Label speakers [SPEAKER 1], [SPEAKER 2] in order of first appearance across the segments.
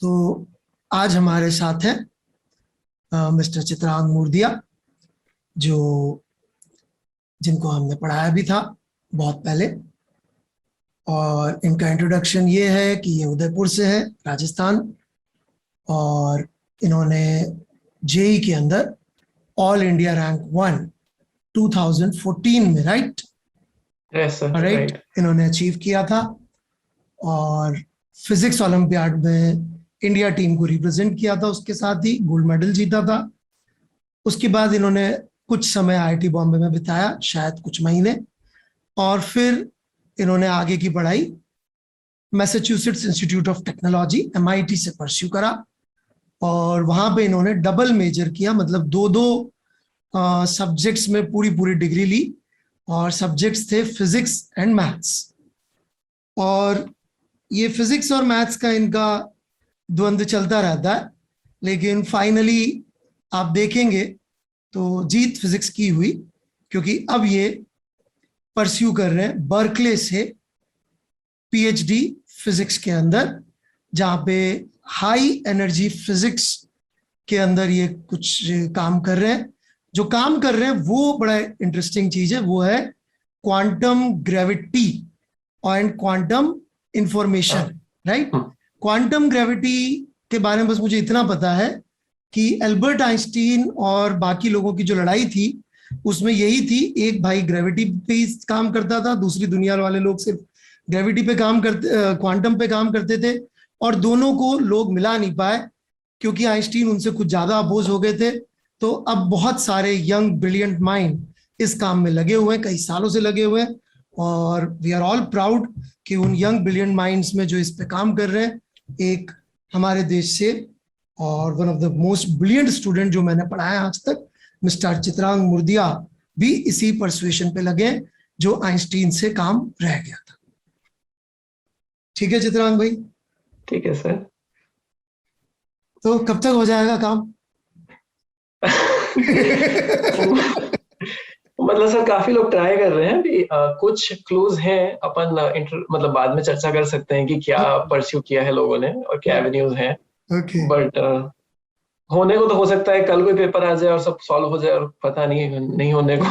[SPEAKER 1] तो आज हमारे साथ हैं मिस्टर चित्रांग मूर्तिया, जो जिनको हमने पढ़ाया भी था बहुत पहले। और इनका इंट्रोडक्शन ये है कि ये उदयपुर से है, राजस्थान। और इन्होंने जेई के अंदर ऑल इंडिया रैंक 1 2014 में, right?
[SPEAKER 2] Yes sir,
[SPEAKER 1] right,
[SPEAKER 2] right.
[SPEAKER 1] इन्होंने अचीव किया था। और फिजिक्स ओलंपियाड में इंडिया टीम को रिप्रेजेंट किया था, उसके साथ ही गोल्ड मेडल जीता था। उसके बाद इन्होंने कुछ समय आईआईटी बॉम्बे में बिताया, शायद कुछ महीने। और फिर इन्होंने आगे की पढ़ाई Massachusetts institute of technology MIT से परस्यू करा। और वहां पे इन्होंने डबल मेजर किया, मतलब दो दो सब्जेक्ट्स में पूरी पूरी डिग्री ली। और सब्जेक्ट्स थे फिजिक्स एंड मैथ्स। और ये फिजिक्स और मैथ्स का इनका द्वंद्व चलता रहता है, लेकिन फाइनली आप देखेंगे तो जीत फिजिक्स की हुई, क्योंकि अब ये परस्यू कर रहे हैं बर्कले से पीएचडी फिजिक्स के अंदर, जहां पे हाई एनर्जी फिजिक्स के अंदर ये कुछ काम कर रहे हैं। जो काम कर रहे हैं वो बड़ा इंटरेस्टिंग चीज है, वो है quantum gravity and quantum information, right? Quantum gravity के बारे में बस मुझे इतना पता है कि एल्बर्ट आइंस्टीन और बाकी लोगों की जो लड़ाई थी उसमें यही थी, एक भाई ग्रेविटी पे ही काम करता था, दूसरी दुनिया वाले लोग सिर्फ ग्रेविटी पे काम करते, क्वांटम पे काम करते थे। और दोनों को लोग मिला नहीं पाए, क्योंकि आइंस्टीन उनसे कुछ ज्यादा अपोज हो गए थे। तो अब बहुत सारे यंग ब्रिलियंट माइंड इस काम में लगे हुए हैं, कई सालों से लगे हुए हैं। और वी आर ऑल प्राउड कि उन यंग ब्रिलियंट माइंड्स में जो इस पे काम कर रहे हैं, एक हमारे देश से और one of the most brilliant student जो मैंने पढ़ाया आज तक, मिस्टर चित्रांग मूर्तिया, भी इसी परसुएशन पे लगे जो आइंस्टीन से काम रह गया था। ठीक है चित्रांग भाई?
[SPEAKER 2] ठीक है सर।
[SPEAKER 1] तो कब तक हो जाएगा काम?
[SPEAKER 2] मतलब सर काफी लोग ट्राई कर रहे हैं भी, कुछ क्लूज हैं अपन मतलब बाद में चर्चा कर सकते हैं कि क्या परस्यू किया है लोगों ने और क्या एवेन्यूज हैं।
[SPEAKER 1] ओके।
[SPEAKER 2] बट होने को तो हो सकता है कल कोई पेपर आ जाए और सब सॉल्व हो जाए, और पता नहीं होने को।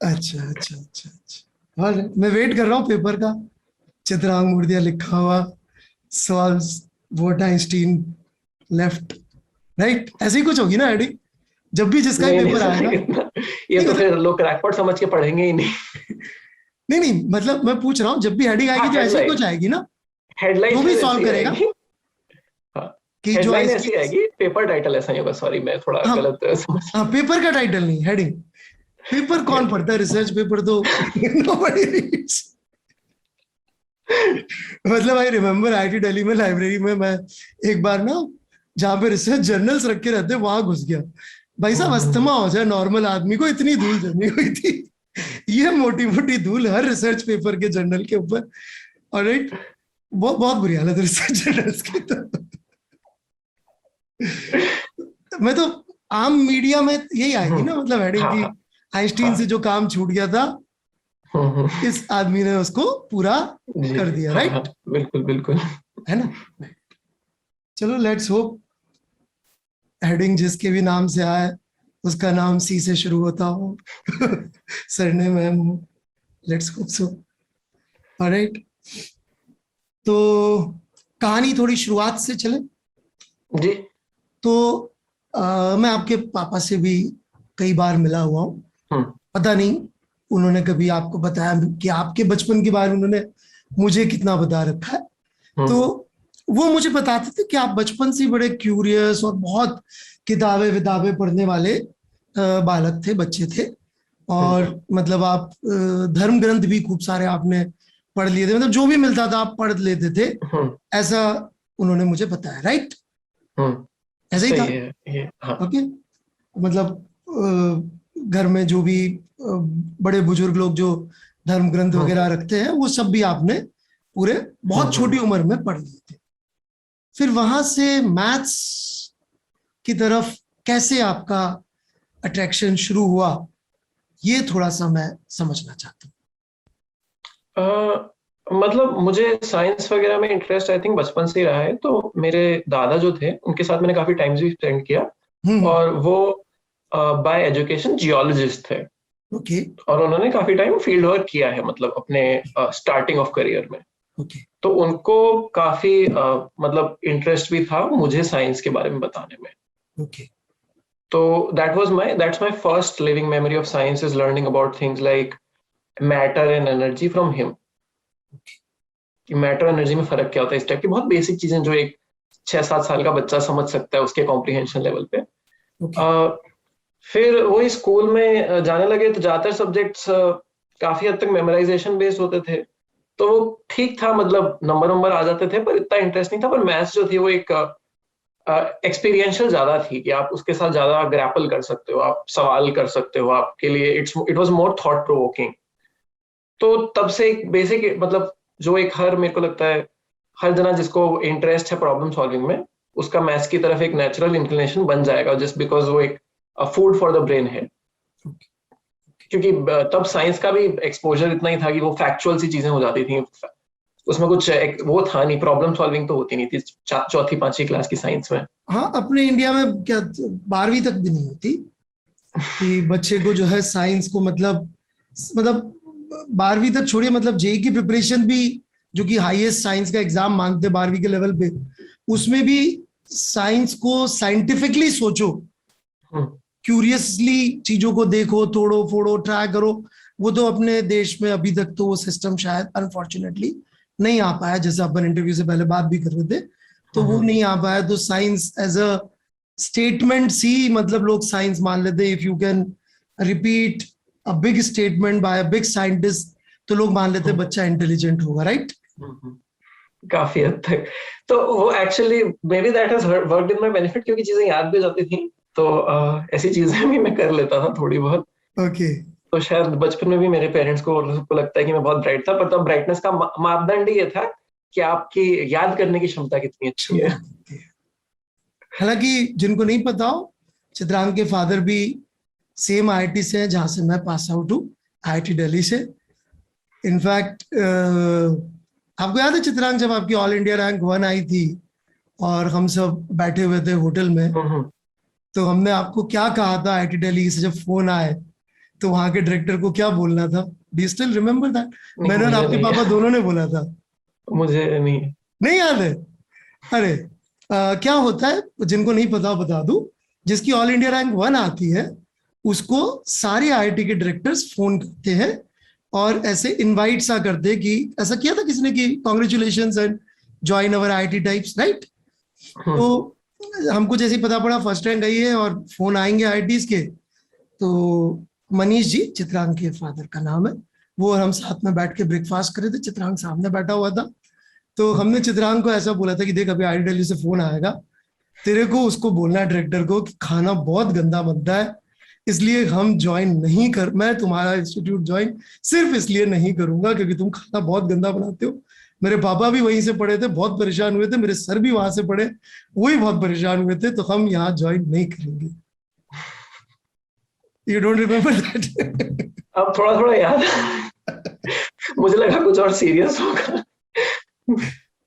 [SPEAKER 1] अच्छा अच्छा अच्छा अच्छा, और मैं वेट कर रहा हूँ पेपर का। चित्रांग मूर्तिया लिखा हुआ, solves what Einstein left, right? ऐसे ही कुछ होगी ना हेडिंग, जब भी जिसका ही
[SPEAKER 2] नहीं
[SPEAKER 1] पेपर
[SPEAKER 2] सर,
[SPEAKER 1] आएगा।
[SPEAKER 2] ये
[SPEAKER 1] नहीं
[SPEAKER 2] तो
[SPEAKER 1] मतलब,
[SPEAKER 2] फिर लोग क्रैकपॉट समझ के पढ़ेंगे ही नहीं।
[SPEAKER 1] नहीं नहीं मतलब मैं पूछ रहा हूँ, जब भी हेडिंग
[SPEAKER 2] हाँ,
[SPEAKER 1] आएगी तो ऐसे ही कुछ आएगी ना,
[SPEAKER 2] हेडलाइन
[SPEAKER 1] जो भी
[SPEAKER 2] सर
[SPEAKER 1] सॉल्व
[SPEAKER 2] ऐसी
[SPEAKER 1] करेगा
[SPEAKER 2] आएगी। हाँ,
[SPEAKER 1] कि जो
[SPEAKER 2] हेडलाइन ऐसी
[SPEAKER 1] आइंस्टीन।
[SPEAKER 2] आएगी, पेपर टाइटल ऐसा ही होगा। सॉरी, मैं थोड़ा
[SPEAKER 1] हाँ
[SPEAKER 2] गलत समझ।
[SPEAKER 1] हाँ, पेपर का टाइटल नहीं, हेडिंग। पेपर कौन पढ़ता है? रिसर्च पेपर तो nobody reads। मतलब आई रिमेम्बर आईटी दिल्ली में लाइब्रेरी में मैं एक बार ना, जहाँ पे रिसर्च जर्नल्स रखे रहते वहां घुस गया। भाई साहब अस्थमा हो जाए नॉर्मल आदमी को, इतनी धूल जमी हुई थी। ये मोटी मोटी धूल हर रिसर्च पेपर के जर्नल के ऊपर। और राइट, बहुत बहुत बुरी हालत रिसर्च जर्नल्स की तो। मैं तो आम मीडिया में यही आएगी ना, मतलब हेडिंग
[SPEAKER 2] हाँ
[SPEAKER 1] की,
[SPEAKER 2] हाँ
[SPEAKER 1] आइंस्टीन से
[SPEAKER 2] हाँ।
[SPEAKER 1] जो काम छूट गया था,
[SPEAKER 2] हम्म,
[SPEAKER 1] इस आदमी ने उसको पूरा
[SPEAKER 2] जी
[SPEAKER 1] कर
[SPEAKER 2] जी,
[SPEAKER 1] दिया,
[SPEAKER 2] हाँ हाँ,
[SPEAKER 1] राइट?
[SPEAKER 2] बिल्कुल बिल्कुल।
[SPEAKER 1] है ना? चलो लेट्स होप हेडिंग जिसके भी नाम से आए उसका नाम सी से शुरू होता हो। सरनेम एम हो। Let's hope so. ऑलराइट, तो कहानी थोड़ी शुरुआत से चले
[SPEAKER 2] जी।
[SPEAKER 1] तो मैं आपके पापा से भी कई बार मिला हुआ हूँ।
[SPEAKER 2] हम्म
[SPEAKER 1] पता नहीं उन्होंने कभी आपको बताया कि आपके बचपन के बारे में उन्होंने मुझे कितना बता रखा है। तो
[SPEAKER 2] हम्म
[SPEAKER 1] वो मुझे बताते थे कि आप बचपन से बड़े क्यूरियस और बहुत किताबें विताबें पढ़ने वाले बालक थे, बच्चे थे। और
[SPEAKER 2] हम्म
[SPEAKER 1] मतलब आप धर्म ग्रंथ भी खूब सारे आपने पढ़ लिए थे, मतलब जो भी मिलता था आप पढ़ लेते थे,
[SPEAKER 2] हम्म
[SPEAKER 1] ऐसा उन्होंने मुझे बताया, राइट? ऐसा ही था।
[SPEAKER 2] सही है ये, हाँ।
[SPEAKER 1] ओके, मतलब घर में जो भी बड़े बुजुर्ग लोग जो धर्म ग्रंथ
[SPEAKER 2] हम्म
[SPEAKER 1] वगैरह रखते हैं वो सब भी आपने पूरे बहुत छोटी
[SPEAKER 2] हम्म
[SPEAKER 1] उम्र में पढ़ लिए थे। फिर वहां से मैथ्स की तरफ कैसे आपका अट्रैक्शन शुरू हुआ, ये थोड़ा सा मैं समझना चाहता हूँ।
[SPEAKER 2] मतलब मुझे साइंस वगैरह में इंटरेस्ट आई थिंक बचपन से ही रहा है, तो मेरे दादा जो थे उनके साथ मैंने काफी टाइम भी स्पेंड किया।
[SPEAKER 1] हम्म।
[SPEAKER 2] और वो बाय एजुकेशन जियोलॉजिस्ट थे,
[SPEAKER 1] ओके।
[SPEAKER 2] और उन्होंने काफी टाइम फील्ड वर्क किया है, मतलब अपने स्टार्टिंग ऑफ करियर में।
[SPEAKER 1] ओके।
[SPEAKER 2] तो उनको काफी मतलब इंटरेस्ट भी था मुझे साइंस के बारे में बताने में।
[SPEAKER 1] ओके।
[SPEAKER 2] तो that's my first living memory of science, is learning about things like matter and energy from him. कि मैटर एनर्जी में फर्क क्या होता है, इस टाइप की बहुत बेसिक चीजें जो एक 6-7 साल का बच्चा समझ सकता है उसके कॉम्प्रिहेंशन लेवल पे।
[SPEAKER 1] ओके।
[SPEAKER 2] फिर वही स्कूल में जाने लगे तो ज्यादातर सब्जेक्ट्स काफी हद तक मेमोराइजेशन बेस्ड होते थे। तो वो ठीक था, मतलब नंबर नंबर आ जाते थे, पर इतना इंटरेस्ट नहीं था। पर मैथ्स जो थी वो एक एक्सपीरियंशियल ज्यादा थी, कि आप उसके साथ ज्यादा ग्रैपल कर सकते हो, आप सवाल कर सकते हो, आपके लिए it was more thought provoking. तो तब से एक बेसिक, मतलब जो एक हर, मेरे को लगता है हर जना जिसको इंटरेस्ट है प्रॉब्लम सॉल्विंग में, उसका मैथ्स की तरफ एक नेचुरल इंक्लिनेशन बन जाएगा, जस्ट बिकॉज वो एक फूड फॉर द ब्रेन है। क्योंकि तब साइंस का भी एक्सपोजर इतना ही था कि वो फैक्चुअल सी चीजें हो जाती थी, उसमें कुछ वो था नहीं, प्रॉब्लम सॉल्विंग तो होती नहीं थी चौथी पांचवी क्लास की साइंस में।
[SPEAKER 1] हाँ, अपने इंडिया में क्या 12वीं तक भी नहीं होती कि बच्चे को जो है साइंस को मतलब 12वीं तक छोड़िए, मतलब जेई की प्रिपरेशन भी, जो कि हाईएस्ट साइंस का एग्जाम मांगते 12वीं के लेवल पे, उसमें भी साइंस को साइंटिफिकली सोचो,
[SPEAKER 2] हम्म।
[SPEAKER 1] क्यूरियसली चीजों को देखो, तोड़ो फोड़ो, ट्राई करो। वो तो अपने देश में अभी तक तो वो सिस्टम शायद अनफॉर्चुनेटली नहीं आ पाया, जैसे अपन इंटरव्यू से पहले बात भी कर रहे थे, तो वो
[SPEAKER 2] हम्म।
[SPEAKER 1] नहीं आ पाया। तो science as a statement C, मतलब लोग साइंस मान लेते हैं, if you can repeat a big statement by a big scientist, तो लोग मान लेते हैं
[SPEAKER 2] हम्म।
[SPEAKER 1] बच्चा इंटेलिजेंट होगा, राइट?
[SPEAKER 2] हम्म। काफी हद तक। तो वो actually may be that has worked in my benefit, क्योंकि चीजें याद भी हो जाती थी। तो ऐसी चीजें भी मैं कर लेता था थोड़ी बहुत।
[SPEAKER 1] ओके।
[SPEAKER 2] तो शायद बचपन में भी मेरे पेरेंट्स को और सबको लगता है कि मैं बहुत ब्राइट था, पर तब ब्राइटनेस का मापदंड ही ये था कि आपकी याद करने की क्षमता कितनी अच्छी है।
[SPEAKER 1] क्षमता कितनी है। हालांकि जिनको नहीं पता हो, चित्रांग के फादर भी सेम आईआईटी से है जहां से मैं पास आउट हूँ, आईआईटी दिल्ली से। इनफैक्ट आपको याद है चित्रांग, जब आपकी ऑल इंडिया रैंक 1 आई थी और हम सब बैठे हुए थे होटल में,
[SPEAKER 2] हम्म।
[SPEAKER 1] तो हमने आपको क्या कहा था आईआईटी दिल्ली से जब फोन आए, तो वहां के डायरेक्टर को क्या बोलना था? Do you still remember that?
[SPEAKER 2] नहीं,
[SPEAKER 1] मैंने और
[SPEAKER 2] मुझे
[SPEAKER 1] आपके
[SPEAKER 2] नहीं,
[SPEAKER 1] पापा दोनों ने बोला था।
[SPEAKER 2] मुझे नहीं।
[SPEAKER 1] नहीं याद है? अरे, क्या होता है, जिनको नहीं पता बता दूं, जिसकी ऑल इंडिया रैंक 1 आती है उसको सारे आईआईटी के डायरेक्टर्स फोन करते हैं और ऐसे इनवाइट सा करते हैं कि ऐसा किया था किसी ने कि congratulation and join our IIT types, right? तो
[SPEAKER 2] हम्म।
[SPEAKER 1] हमको जैसे ही पता पड़ा फर्स्ट रैंक आई है और फोन आएंगे आईआईटीज के, तो मनीष जी, चित्रांग के फादर का नाम है, वो और हम साथ में बैठ के ब्रेकफास्ट कर रहे थे, चित्रांग सामने बैठा हुआ था। तो हमने चित्रांग को ऐसा बोला था कि देख, अभी आईआईटी दिल्ली से फोन आएगा, तेरे को उसको बोलना है डायरेक्टर को कि खाना बहुत गंदा बनता है, इसलिए हम ज्वाइन नहीं कर, मैं तुम्हारा इंस्टीट्यूट ज्वाइन सिर्फ इसलिए नहीं करूंगा क्योंकि तुम खाना बहुत गंदा बनाते हो। मेरे पापा भी वहीं से पढ़े थे, बहुत परेशान हुए थे, मेरे सर भी वहां से पढ़े, वही बहुत परेशान हुए थे, तो हम यहाँ ज्वाइन नहीं करेंगे। You don't remember that?
[SPEAKER 2] अब थोड़ा थोड़ा याद मुझे लगा कुछ और सीरियस होगा।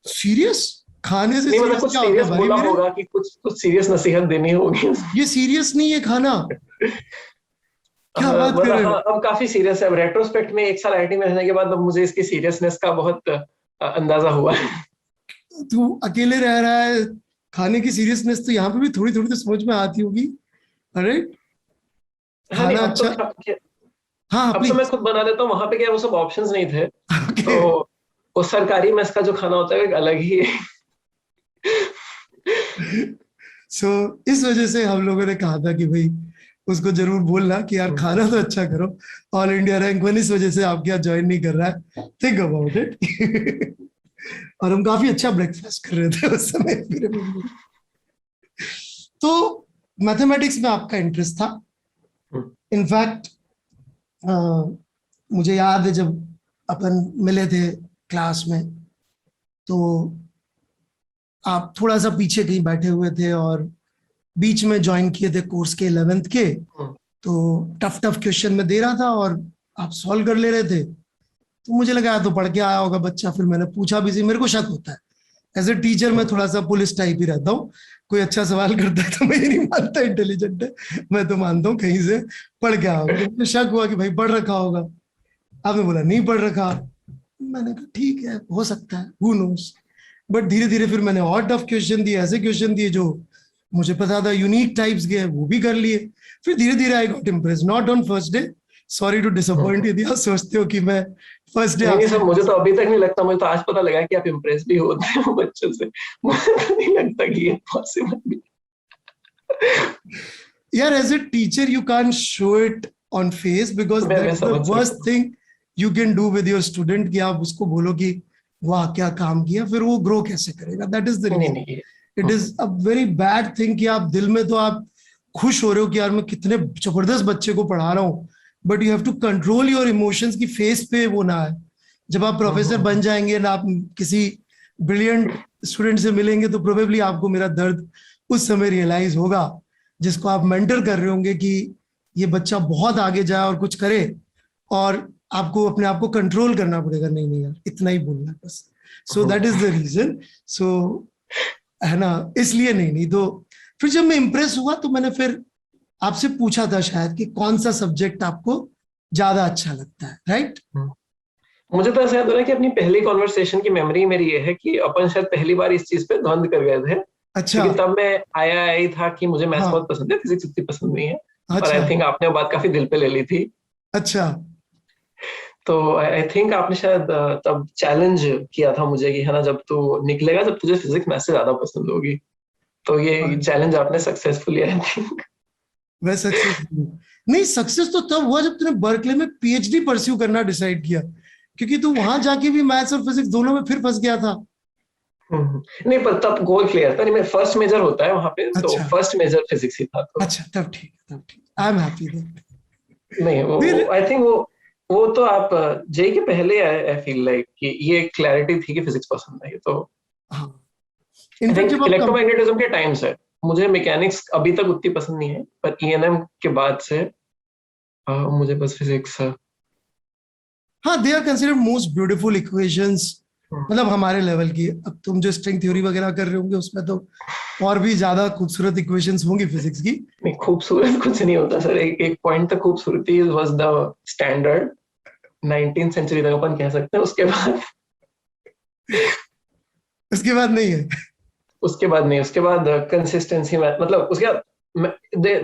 [SPEAKER 1] सीरियस? खाने से
[SPEAKER 2] नहीं, मतलब
[SPEAKER 1] सीरियस
[SPEAKER 2] कुछ
[SPEAKER 1] क्या होता
[SPEAKER 2] सीरियस
[SPEAKER 1] है भाई
[SPEAKER 2] बोला
[SPEAKER 1] मेरे?
[SPEAKER 2] होगा, कि कुछ कुछ सीरियस नसीहत देनी होगी।
[SPEAKER 1] ये सीरियस नहीं है खाना, क्या बात कर
[SPEAKER 2] मतलब
[SPEAKER 1] रहे
[SPEAKER 2] हाँ,
[SPEAKER 1] हो?
[SPEAKER 2] अब काफी सीरियस है। अब रेट्रोस्पेक्ट में एक साल आईआईटी में रहने के बाद अब मुझे इसकी सीरियसनेस का बहुत अंदाजा हुआ है।
[SPEAKER 1] तू अकेले रह रहा है, खाने की सीरियसनेस तो यहाँ पे भी थोड़ी थोड़ी तो समझ में आती होगी। अरे,
[SPEAKER 2] हाँ नहीं,
[SPEAKER 1] खाना
[SPEAKER 2] अब तो
[SPEAKER 1] अच्छा। हाँ
[SPEAKER 2] अब तो मैं
[SPEAKER 1] प्लीज।
[SPEAKER 2] खुद बना लेता हूँ। वहां पे क्या है, वो सब ऑप्शंस नहीं थे।
[SPEAKER 1] ओके।
[SPEAKER 2] तो वो सरकारी मेस का जो खाना होता है वो एक अलग ही है।
[SPEAKER 1] सो इस वजह से हम लोगों ने कहा था कि भाई उसको जरूर बोलना कि यार खाना तो अच्छा करो, ऑल इंडिया रैंक 1 इस वजह से आपके यहाँ ज्वाइन नहीं कर रहा है, थिंक अबाउट इट। और हम काफी अच्छा ब्रेकफास्ट कर रहे थे उस समय, मेरे मम्मी। तो मैथमेटिक्स में आपका इंटरेस्ट था। इनफैक्ट मुझे याद है जब अपन मिले थे क्लास में, तो आप थोड़ा सा पीछे कहीं बैठे हुए थे और बीच में ज्वाइन किए थे कोर्स के 11th के, तो टफ टफ क्वेश्चन में दे रहा था और आप सॉल्व कर ले रहे थे। तो मुझे लगा तो पढ़ के आया होगा बच्चा, फिर मैंने पूछा भी, मेरे को शक होता है एज ए टीचर, मैं थोड़ा सा पुलिस टाइप ही रहता हूँ, कोई अच्छा सवाल करता है तो मैं ये नहीं मानता इंटेलिजेंट है, मैं तो मानता हूँ कहीं से पढ़ के आया होगा। तो मुझे शक हुआ कि भाई पढ़ रखा होगा। आपने बोला नहीं पढ़ रखा, मैंने कहा ठीक है हो सकता है, हु नोस। बट धीरे धीरे फिर मैंने और टफ क्वेश्चन दिए, ऐसे क्वेश्चन दिए जो मुझे पता था, यूनिक टाइप्स के, वो भी कर लिए। फिर धीरे धीरे I got impress, not on first day, sorry to disappoint यदि आप सोचते हो कि मैं फर्स्ट डे
[SPEAKER 2] नहीं
[SPEAKER 1] आपसे।
[SPEAKER 2] सर, मुझे तो अभी तक नहीं लगता, मुझे तो आज पता लगा कि आप इम्प्रेस भी होते हो बच्चों से। मुझे तो नहीं लगता कि ये पॉसिबल भी।
[SPEAKER 1] यार as a teacher you can show it on face, because
[SPEAKER 2] मैं
[SPEAKER 1] दैट्स द
[SPEAKER 2] समझ सकता
[SPEAKER 1] वर्स्ट
[SPEAKER 2] हूँ।
[SPEAKER 1] Thing you can do with your student, कि आप उसको बोलो कि वाह क्या काम किया, फिर वो ग्रो कैसे करेगा? दैट इज द
[SPEAKER 2] नहीं
[SPEAKER 1] रीजन।
[SPEAKER 2] नहीं ये
[SPEAKER 1] it is a very bad thing कि आप दिल में तो आप खुश हो रहे हो कि यार मैं कितने जबरदस्त बच्चे को पढ़ा रहा हूँ, but you have to control your emotions की फेस पे वो ना है। जब आप प्रोफेसर बन जाएंगे ना, आप किसी ब्रिलियंट स्टूडेंट से मिलेंगे तो प्रोबेबली आपको मेरा दर्द उस समय रियलाइज होगा, जिसको आप मेंटर कर रहे होंगे कि ये बच्चा बहुत आगे जाए और कुछ करे, और आपको अपने आप को कंट्रोल करना पड़ेगा, नहीं नहीं यार इतना ही बोलना है बस। So that is the reason. So है ना, इसलिए नहीं नहीं तो फिर जब मैं इम्प्रेस हुआ तो मैंने फिर आपसे पूछा था शायद कि कौन सा सब्जेक्ट आपको ज्यादा अच्छा लगता है, राइट?
[SPEAKER 2] मुझे तो ऐसा याद हो रहा है कि अपनी पहली कॉन्वर्सेशन की मेमोरी मेरी ये है कि अपन शायद पहली बार इस चीज पे द्वंद कर गए थे,
[SPEAKER 1] अच्छा।
[SPEAKER 2] क्योंकि तब मैं आया ही था कि मुझे मैथ्स बहुत
[SPEAKER 1] हाँ।
[SPEAKER 2] पसंद है, फिजिक्स इतनी पसंद नहीं है। और
[SPEAKER 1] अच्छा।
[SPEAKER 2] आई थिंक आपने वो बात काफी दिल पे ले ली थी।
[SPEAKER 1] अच्छा।
[SPEAKER 2] तो आई थिंक आपने शायद तब चैलेंज किया था मुझे कि है ना, जब तू निकलेगा, जब तुझे फिजिक्स मैथ्स से ज्यादा पसंद होगी। तो ये
[SPEAKER 1] हाँ,
[SPEAKER 2] चैलेंज आपने सक्सेसफुली आई थिंक।
[SPEAKER 1] मैं सक्सेसफुल नहीं, सक्सेस तो तब हुआ जब तूने बर्कले में पीएचडी परस्यू करना डिसाइड किया, क्योंकि तू वहां जाके भी मैथ्स और फिजिक्स दोनों में फिर फंस गया था।
[SPEAKER 2] नहीं, पर तब गोल क्लियर था। नहीं, मैं फर्स्ट मेजर होता है वहां पे, तो
[SPEAKER 1] अच्छा।
[SPEAKER 2] फर्स्ट मेजर फिजिक्स ही था। तो
[SPEAKER 1] अच्छा तब ठीक है, तब ठीक, आई एम हैप्पी देन।
[SPEAKER 2] नहीं,
[SPEAKER 1] फिर
[SPEAKER 2] वो आई थिंक वो तो आप जेई के पहले आई फील लाइक कि ये क्लैरिटी थी कि फिजिक्स पसंद है। ये तो
[SPEAKER 1] हाँ,
[SPEAKER 2] आई
[SPEAKER 1] इनफैक्ट जब
[SPEAKER 2] थिंक
[SPEAKER 1] आप
[SPEAKER 2] इलेक्ट्रोमैग्नेटिज्म के टाइम से मुझे मैकेनिक्स अभी तक उतनी पसंद नहीं है, पर ईएनएम के बाद से मुझे बस फिजिक्स।
[SPEAKER 1] हाँ, they are considered most beautiful equations, मतलब हमारे लेवल की। अब तुम जो स्ट्रिंग थ्योरी वगैरह कर रहे होंगे उसमें तो और भी ज्यादा खूबसूरत इक्वेशंस होंगी फिजिक्स की।
[SPEAKER 2] नहीं, खूबसूरत कुछ नहीं होता सर। एक पॉइंट तक खूबसूरती was the standard 19th century तक अपन कह सकते हैं। उसके बाद
[SPEAKER 1] उसके बाद नहीं है।
[SPEAKER 2] उसके बाद नहीं, उसके बाद कंसिस्टेंसी में, मतलब उसके बाद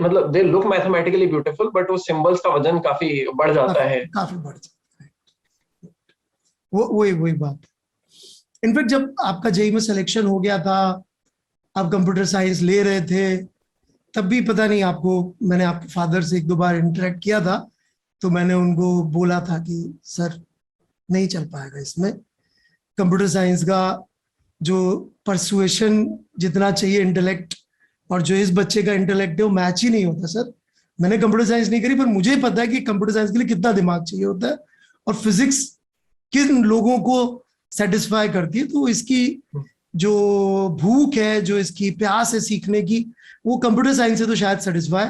[SPEAKER 2] मतलब they look mathematically beautiful, but वो सिंबल्स का वजन काफी बढ़ जाता
[SPEAKER 1] काफी
[SPEAKER 2] है।
[SPEAKER 1] काफी बढ़ जाता है। वो वही वही बात। इनफैक्ट जब आपका जेई में सिलेक्शन हो गया था, आप कंप्यूटर साइंस ले रहे थे, तब भी पता नहीं आपको, मैंने आपके फादर से एक दो बार इंटरेक्ट किया था, तो मैंने उनको बोला था कि सर नहीं चल पाएगा इसमें, कंप्यूटर साइंस का जो परसुएशन जितना चाहिए इंटेलेक्ट, और जो इस बच्चे का इंटेलेक्ट है वो मैच ही नहीं होता सर। मैंने कंप्यूटर साइंस नहीं करी, पर मुझे पता है कि कंप्यूटर साइंस के लिए कितना दिमाग चाहिए होता है, और फिजिक्स किन लोगों को सेटिस्फाई करती है। तो इसकी जो भूख है, जो इसकी प्यास है सीखने की, वो कंप्यूटर साइंस से तो शायद सेटिस्फाई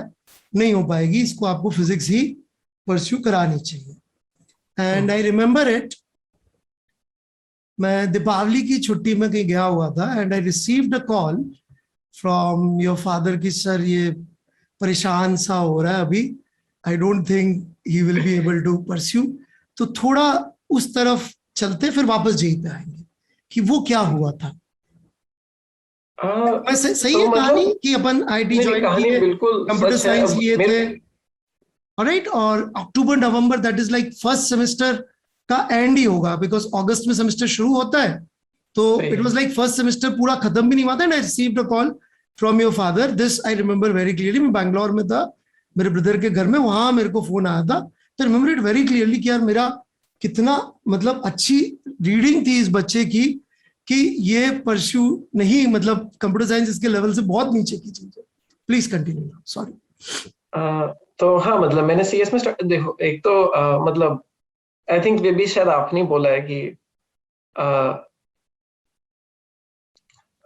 [SPEAKER 1] नहीं हो पाएगी। इसको आपको फिजिक्स ही परस्यू करानी चाहिए। एंड आई रिमेम्बर इट, मैं दीपावली की छुट्टी में कहीं गया हुआ था, and I received a call from your father कि सर ये परेशान सा हो रहा है अभी, I don't think he will be able to pursue. तो थोड़ा उस तरफ चलते फिर वापस जेई पे आएंगे कि वो क्या हुआ था। वैसे सही
[SPEAKER 2] तो
[SPEAKER 1] है कहानी
[SPEAKER 2] मतलब
[SPEAKER 1] कि अपन आईटी
[SPEAKER 2] नहीं,
[SPEAKER 1] ज्वाइन
[SPEAKER 2] कहानी
[SPEAKER 1] किए,
[SPEAKER 2] बिल्कुल
[SPEAKER 1] कंप्यूटर
[SPEAKER 2] सच है।
[SPEAKER 1] साइंस
[SPEAKER 2] अब
[SPEAKER 1] लिए थे,
[SPEAKER 2] मेरे
[SPEAKER 1] राइट, और October November that is like first semester का एंड ही होगा, बिकॉज अगस्त में सेमेस्टर शुरू होता है। तो
[SPEAKER 2] सही
[SPEAKER 1] इट
[SPEAKER 2] है।
[SPEAKER 1] वाज लाइक फर्स्ट सेमेस्टर पूरा खत्म भी नहीं हुआ था, and I received a call from your father. This I remember very clearly. मैं बैंगलोर में था मेरे ब्रदर के घर में, वहां मेरे को फोन आया था, तो रिमेंबर इट वेरी क्लियरली कि यार मेरा कितना मतलब अच्छी रीडिंग थी इस बच्चे की, कि ये परस्यू नहीं, मतलब कंप्यूटर साइंस इसके लेवल से बहुत नीचे की चीज है। Please continue, sorry.
[SPEAKER 2] तो हाँ, मतलब मैंने सीएस में देखो, एक तो मतलब आई थिंक ये भी शायद आपने बोला है कि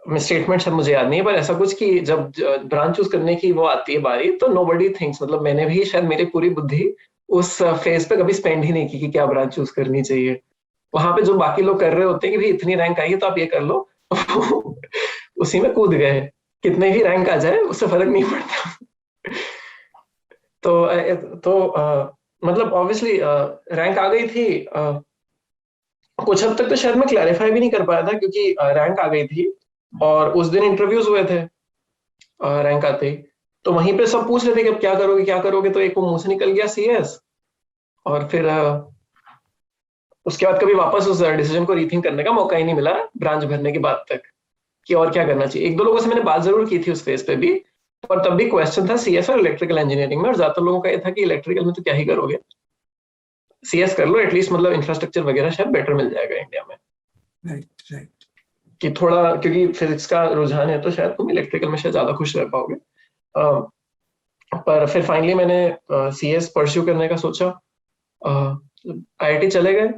[SPEAKER 2] स्टेटमेंट शायद मुझे याद नहीं है, पर ऐसा कुछ कि जब ब्रांच चूज करने की वो आती है बारी, तो नोबडी थिंक्स, मतलब मैंने भी शायद मेरी पूरी बुद्धि उस फेज पे कभी स्पेंड ही नहीं की कि क्या ब्रांच चूज करनी चाहिए। वहां पे जो बाकी लोग कर रहे होते हैं कि भाई इतनी रैंक आई है तो आप ये कर लो उसी में कूद गए, कितने भी रैंक आ जाए उससे फर्क नहीं पड़ता। मतलब ऑब्वियसली रैंक आ गई थी। कुछ हद तक तो शायद मैं क्लैरिफाई भी नहीं कर पाया था क्योंकि रैंक आ गई थी और उस दिन इंटरव्यूज हुए थे रैंक आते ही। तो वहीं पे सब पूछ रहे थे कि अब क्या करोगे क्या करोगे, तो एक वो मुंह से निकल गया सीएस। और फिर उसके बाद कभी वापस उस डिसीजन को रीथिंक करने का मौका ही नहीं मिला ब्रांच भरने के बाद तक कि और क्या करना चाहिए। एक दो लोगों से मैंने बात जरूर की थी उस फेज पे भी, पर तब भी क्वेश्चन था सीएस और इलेक्ट्रिकल इंजीनियरिंग में, और ज्यादातर लोगों का ये था कि इलेक्ट्रिकल में तो क्या ही करोगे, सीएस कर लो, एटलीस्ट मतलब इंफ्रास्ट्रक्चर वगैरह शायद बेटर मिल जाएगा इंडिया में।
[SPEAKER 1] Right right.
[SPEAKER 2] कि थोड़ा क्योंकि फिजिक्स का रुझान है तो शायद तुम इलेक्ट्रिकल में शायद ज्यादा खुश रह पाओगे। पर फिर फाइनली मैंने सीएस परस्यू करने का सोचा, आईआईटी चले गए।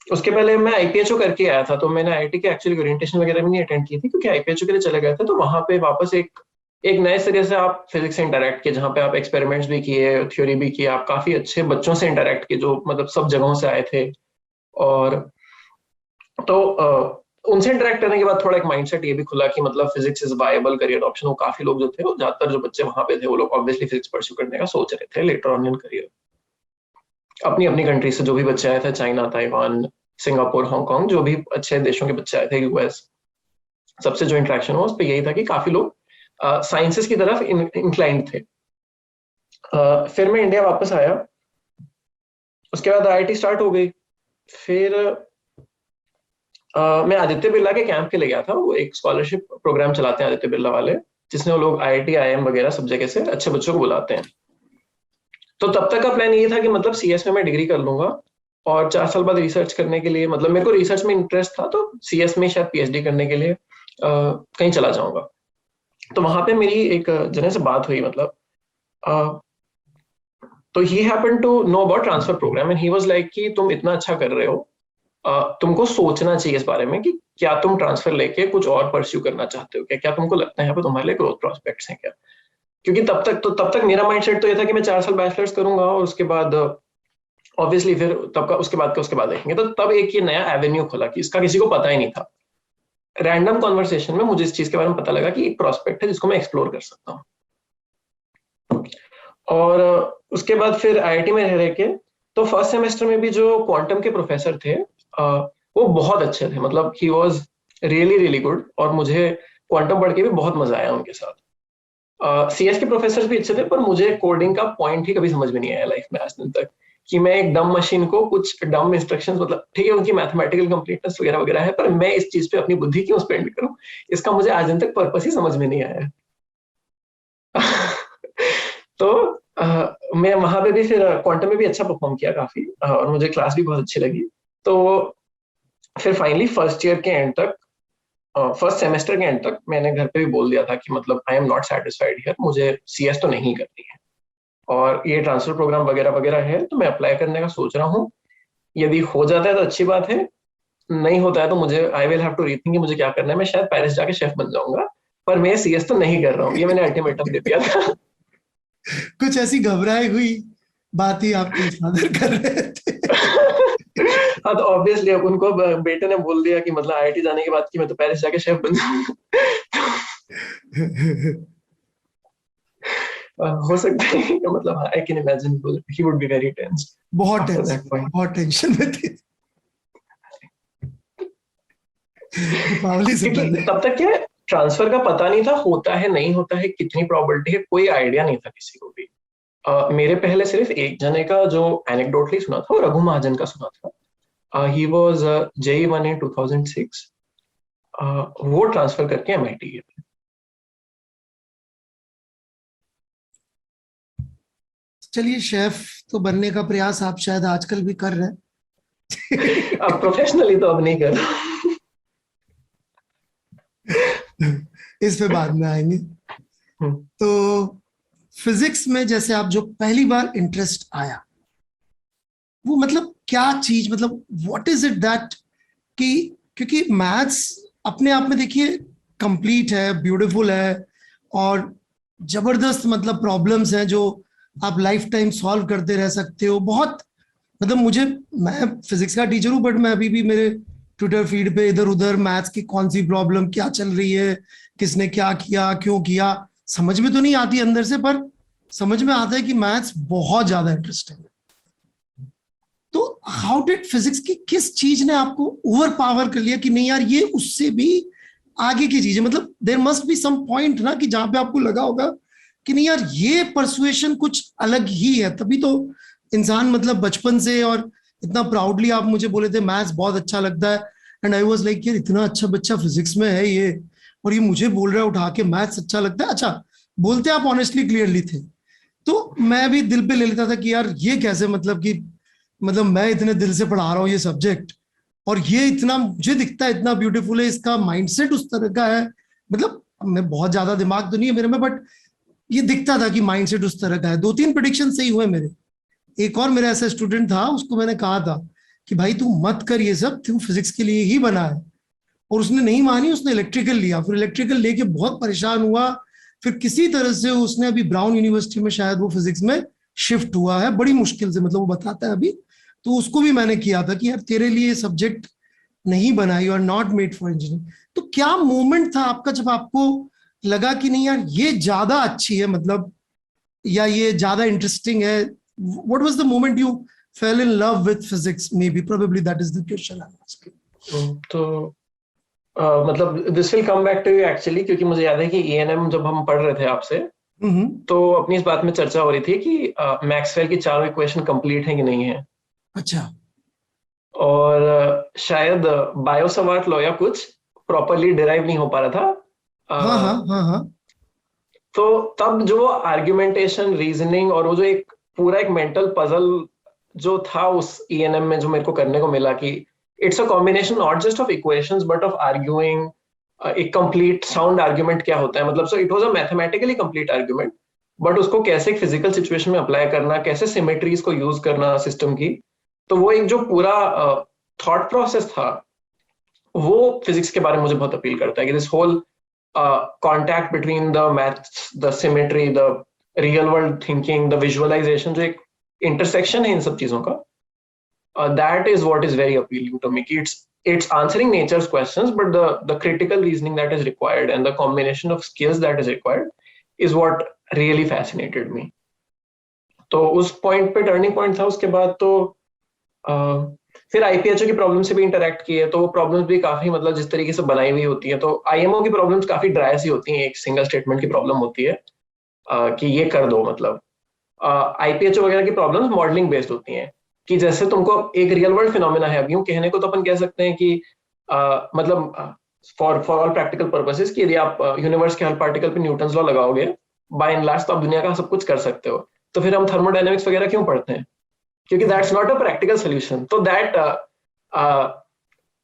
[SPEAKER 2] उसके पहले मैं आईपीएचओ करके आया था, तो मैंने आईआईटी के एक्चुअली ओरिएंटेशन वगैरह भी नहीं अटेंड की थी क्योंकि आईपीएचओ के लिए चले गए थे। तो वहां पे वापस एक एक नए सिरे से आप फिजिक्स से इंटरेक्ट किए, जहाँ पे आप एक्सपेरिमेंट्स भी किए, थ्योरी भी किए, आप काफी अच्छे बच्चों से इंटरेक्ट किए जो मतलब सब जगहों से आए थे। और तो उनसे इंटरेक्ट करने के बाद थोड़ा एक माइंडसेट ये भी खुला कि मतलब physics is viable career option. वो काफी लोग जो थे, वो ज्यादातर जो बच्चे वहां पे थे वो लोग ऑब्वियसली फिजिक्स परस्यू करने का सोच रहे थे लेटर ऑन इन करियर। अपनी अपनी कंट्री से जो भी बच्चे आए थे, चाइना, ताइवान, सिंगापुर, हांगकांग, जो भी अच्छे देशों के बच्चे आए थे, यूएस, सबसे जो इंटरेक्शन हुआ उस पर यही था कि काफी लोग साइंसेस की तरफ इंक्लाइंड थे। फिर मैं इंडिया वापस आया, उसके बाद आईआईटी स्टार्ट हो गई। फिर मैं आदित्य बिरला के कैंप के लिए गया था। वो एक स्कॉलरशिप प्रोग्राम चलाते हैं आदित्य बिरला वाले, जिसमें वो लोग आईआईटी आईएम वगैरह सब जगह से अच्छे बच्चों को बुलाते हैं। तो तब तक का प्लान ये था कि मतलब सीएस में मैं डिग्री कर लूंगा और 4 साल बाद रिसर्च करने के लिए, मतलब मेरे को रिसर्च में इंटरेस्ट था तो सीएस में शायद पीएचडी करने के लिए कहीं चला जाऊंगा। तो वहां पे मेरी एक जने से बात हुई, मतलब तो he happen to know about transfer program and he was like कि तुम इतना अच्छा कर रहे हो, तुमको सोचना चाहिए इस बारे में कि क्या तुम ट्रांसफर लेके कुछ और परस्यू करना चाहते हो क्या, क्या तुमको लगता है यहाँ पे तुम्हारे लिए ग्रोथ प्रोस्पेक्ट्स हैं क्या। क्योंकि तब तक मेरा माइंडसेट तो ये था कि मैं 4 साल बैचलर्स करूंगा और उसके बाद ऑब्वियसली फिर तब का उसके बाद देखेंगे। तो तब एक ये नया एवेन्यू खुला कि इसका किसी को पता ही नहीं था। रैंडम कॉन्वर्सेशन में मुझे इस चीज के बारे में पता लगा कि एक प्रोस्पेक्ट है जिसको मैं एक्सप्लोर कर सकता हूँ। और उसके बाद फिर आईआईटी में रह के, तो फर्स्ट सेमेस्टर में भी जो क्वांटम के प्रोफेसर थे वो बहुत अच्छे थे, मतलब he was really really good, और मुझे क्वांटम पढ़ के भी बहुत मजा आया उनके साथ। सीएस के प्रोफेसर भी अच्छे थे, पर मुझे कोडिंग का पॉइंट ही कभी समझ में नहीं आया लाइफ में आज दिन तक, कि मैं एक डम मशीन को कुछ डम इंस्ट्रक्शंस, मतलब ठीक है उनकी मैथमेटिकल कंप्लीटनेस वगैरह वगैरह है, पर मैं इस चीज पे अपनी बुद्धि क्यों स्पेंड करूं, इसका मुझे आज दिन तक पर्पस ही समझ में नहीं आया। तो मैं वहां पे भी फिर क्वांटम में भी अच्छा परफॉर्म किया काफी, और मुझे क्लास भी बहुत अच्छी लगी। तो फिर फाइनली फर्स्ट सेमेस्टर के एंड तक मैंने घर पे भी बोल दिया था कि मतलब I am not satisfied here, मुझे सीएस तो नहीं करनी है, और ये ट्रांसफर प्रोग्राम वगैरह वगैरह है तो मैं अप्लाई करने का सोच रहा हूँ। यदि हो जाता है तो अच्छी बात है, नहीं होता है तो मुझे I will have to rethink कि मुझे क्या करना है। मैं शायद पेरिस जाके शेफ बन जाऊंगा, पर मैं सीएस तो नहीं कर रहा हूँ, ये मैंने अल्टीमेटम दे दिया था।
[SPEAKER 1] कुछ ऐसी घबराई हुई बात ही आपके फादर कर रहे थे।
[SPEAKER 2] हाँ, तो ऑब्वियसली अब उनको बेटे ने बोल दिया कि मतलब आईआईटी जाने के बाद कि मैं तो पेरिस जाके शेफ बन जाऊंगा। हो सकता है कि मतलब I can imagine he would be very tensed after that point.
[SPEAKER 1] बहुत टेंशन में थे दीपावली से
[SPEAKER 2] क्योंकि
[SPEAKER 1] पहले।
[SPEAKER 2] तब तक क्या ट्रांसफर का पता नहीं था, होता है नहीं होता है, कितनी प्रोबेबिलिटी है, कोई आइडिया नहीं था किसी को भी। मेरे पहले सिर्फ एक जने का जो एनेक्डोटली सुना था, वो रघु महाजन का सुना था। ही वाज जेई 1 इन 2006। वो ट्रांसफर करके एमआईटी गए थे।
[SPEAKER 1] चलिए, शेफ तो बनने का प्रयास आप शायद आजकल भी कर रहे हैं।
[SPEAKER 2] अब प्रोफेशनली तो अब नहीं कर रहा।
[SPEAKER 1] इस पे बाद में आएंगे। तो फिजिक्स में जैसे आप जो पहली बार इंटरेस्ट आया, वो मतलब क्या चीज, मतलब व्हाट इज इट दैट, कि क्योंकि मैथ्स अपने आप में देखिए कंप्लीट है, ब्यूटीफुल है, और जबरदस्त मतलब प्रॉब्लम्स हैं जो आप लाइफ टाइम सॉल्व करते रह सकते हो, बहुत मतलब मुझे, मैं फिजिक्स का टीचर हूँ, बट मैं अभी भी मेरे ट्विटर फीड पे इधर उधर मैथ्स की कौन सी प्रॉब्लम क्या चल रही है, किसने क्या किया क्यों किया, समझ में तो नहीं आती अंदर से, पर समझ में आता है कि मैथ्स बहुत ज्यादा इंटरेस्टिंग है। तो हाउ डिड फिजिक्स की किस चीज ने आपको ओवर पावर कर लिया कि नहीं यार ये उससे भी आगे की चीज है? मतलब there must be some point ना कि जहां पे आपको लगा होगा कि नहीं यार ये परसुएशन कुछ अलग ही है, तभी तो इंसान मतलब बचपन से, और इतना प्राउडली आप मुझे बोले थे मैथ्स बहुत अच्छा लगता है, एंड आई वाज लाइक यार इतना अच्छा बच्चा फिजिक्स में है ये, और ये मुझे बोल रहा है उठा के मैथ्स अच्छा लगता है। अच्छा, बोलते आप ऑनेस्टली क्लियरली थे, तो मैं भी दिल पे ले लेता था कि यार ये कैसे, मतलब कि मतलब मैं इतने दिल से पढ़ा रहा हूँ ये सब्जेक्ट, और ये इतना मुझे दिखता है इतना ब्यूटीफुल है, इसका माइंडसेट उस तरह का है। मतलब मैं बहुत ज्यादा दिमाग तो नहीं है मेरे में, बट ये दिखता था कि माइंडसेट उस तरह का है। 2-3 प्रिडिक्शन सही हुए मेरे। एक और मेरा ऐसा स्टूडेंट था, उसको मैंने कहा था कि भाई तू मत कर ये सब, तू फिजिक्स के लिए ही बना है, और उसने नहीं मानी, उसने इलेक्ट्रिकल लिया। फिर इलेक्ट्रिकल लेके बहुत परेशान हुआ, फिर किसी तरह से उसने अभी ब्राउन यूनिवर्सिटी में शायद वो फिजिक्स में शिफ्ट हुआ है, बड़ी मुश्किल से, मतलब वो बताता है अभी। तो उसको भी मैंने किया था कि यार तेरे लिए सब्जेक्ट नहीं बना, you are not made for engineering. तो क्या मोमेंट था आपका जब आपको लगा कि नहीं यार ये ज्यादा अच्छी है, मतलब या ये ज्यादा इंटरेस्टिंग है? What was the moment you fell in love with physics? Maybe probably that is the question I am asking.
[SPEAKER 2] तो मतलब this will come back to you actually, क्योंकि मुझे याद है कि ईएनएम जब हम पढ़ रहे थे आपसे, तो अपनी इस बात में चर्चा हो रही थी कि मैक्सवेल की चारों इक्वेशन कंप्लीट है कि नहीं है।
[SPEAKER 1] अच्छा।
[SPEAKER 2] और शायद बायोसवार्ट लॉ या कुछ प्रॉपरली डिराइव नहीं हो पा रहा था।
[SPEAKER 1] हाँ हाँ हाँ हाँ।
[SPEAKER 2] तो तब जो आर्ग्यूमेंटेशन, रीजनिंग और वो जो एक पूरा एक मेंटल पजल जो था उस ईएनएम में जो मेरे को करने को मिला, कि it's a combination not just of equations but of arguing एक कंप्लीट साउंड आर्ग्यूमेंट क्या होता है, मतलब so it was a mathematically complete argument, but उसको कैसे फिजिकल सिचुएशन में अप्लाई करना, कैसे सिमेट्रीज को यूज करना सिस्टम की। तो वो एक जो पूरा थॉट प्रोसेस था, वो फिजिक्स के बारे में मुझे बहुत अपील करता है कि this whole contact between the maths, the symmetry, the real world thinking, the visualization, जो एक intersection है इन सब चीजों का, that is what is very appealing to me. It's answering nature's questions, but the critical reasoning that is required and the combination of skills that is required is what really fascinated me. तो उस point पे turning point था। उसके बाद तो फिर आईपीएचओ की problem से भी इंटरेक्ट किए, तो वो प्रॉब्लम्स भी काफी मतलब जिस तरीके से बनाई हुई होती है, तो आईएमओ की प्रॉब्लम्स काफी ड्राई सी होती हैं, एक सिंगल स्टेटमेंट की प्रॉब्लम होती है कि ये कर दो। मतलब आईपीएचओ वगैरह की प्रॉब्लम्स मॉडलिंग बेस्ड होती हैं, कि जैसे तुमको एक रियल वर्ल्ड फिनोमेना है, अब यूं कहने को तो अपन कह सकते हैं कि मतलब फॉर ऑल प्रैक्टिकल पर्पसेस कि यदि आप यूनिवर्स के हर पार्टिकल पे न्यूटन्स लॉ लगाओगे, बाय एंड लार्ज तो आप दुनिया का सब कुछ कर सकते हो। तो फिर हम थर्मोडायनेमिक्स वगैरह क्यों पढ़ते हैं? क्योंकि that's not a practical solution. So that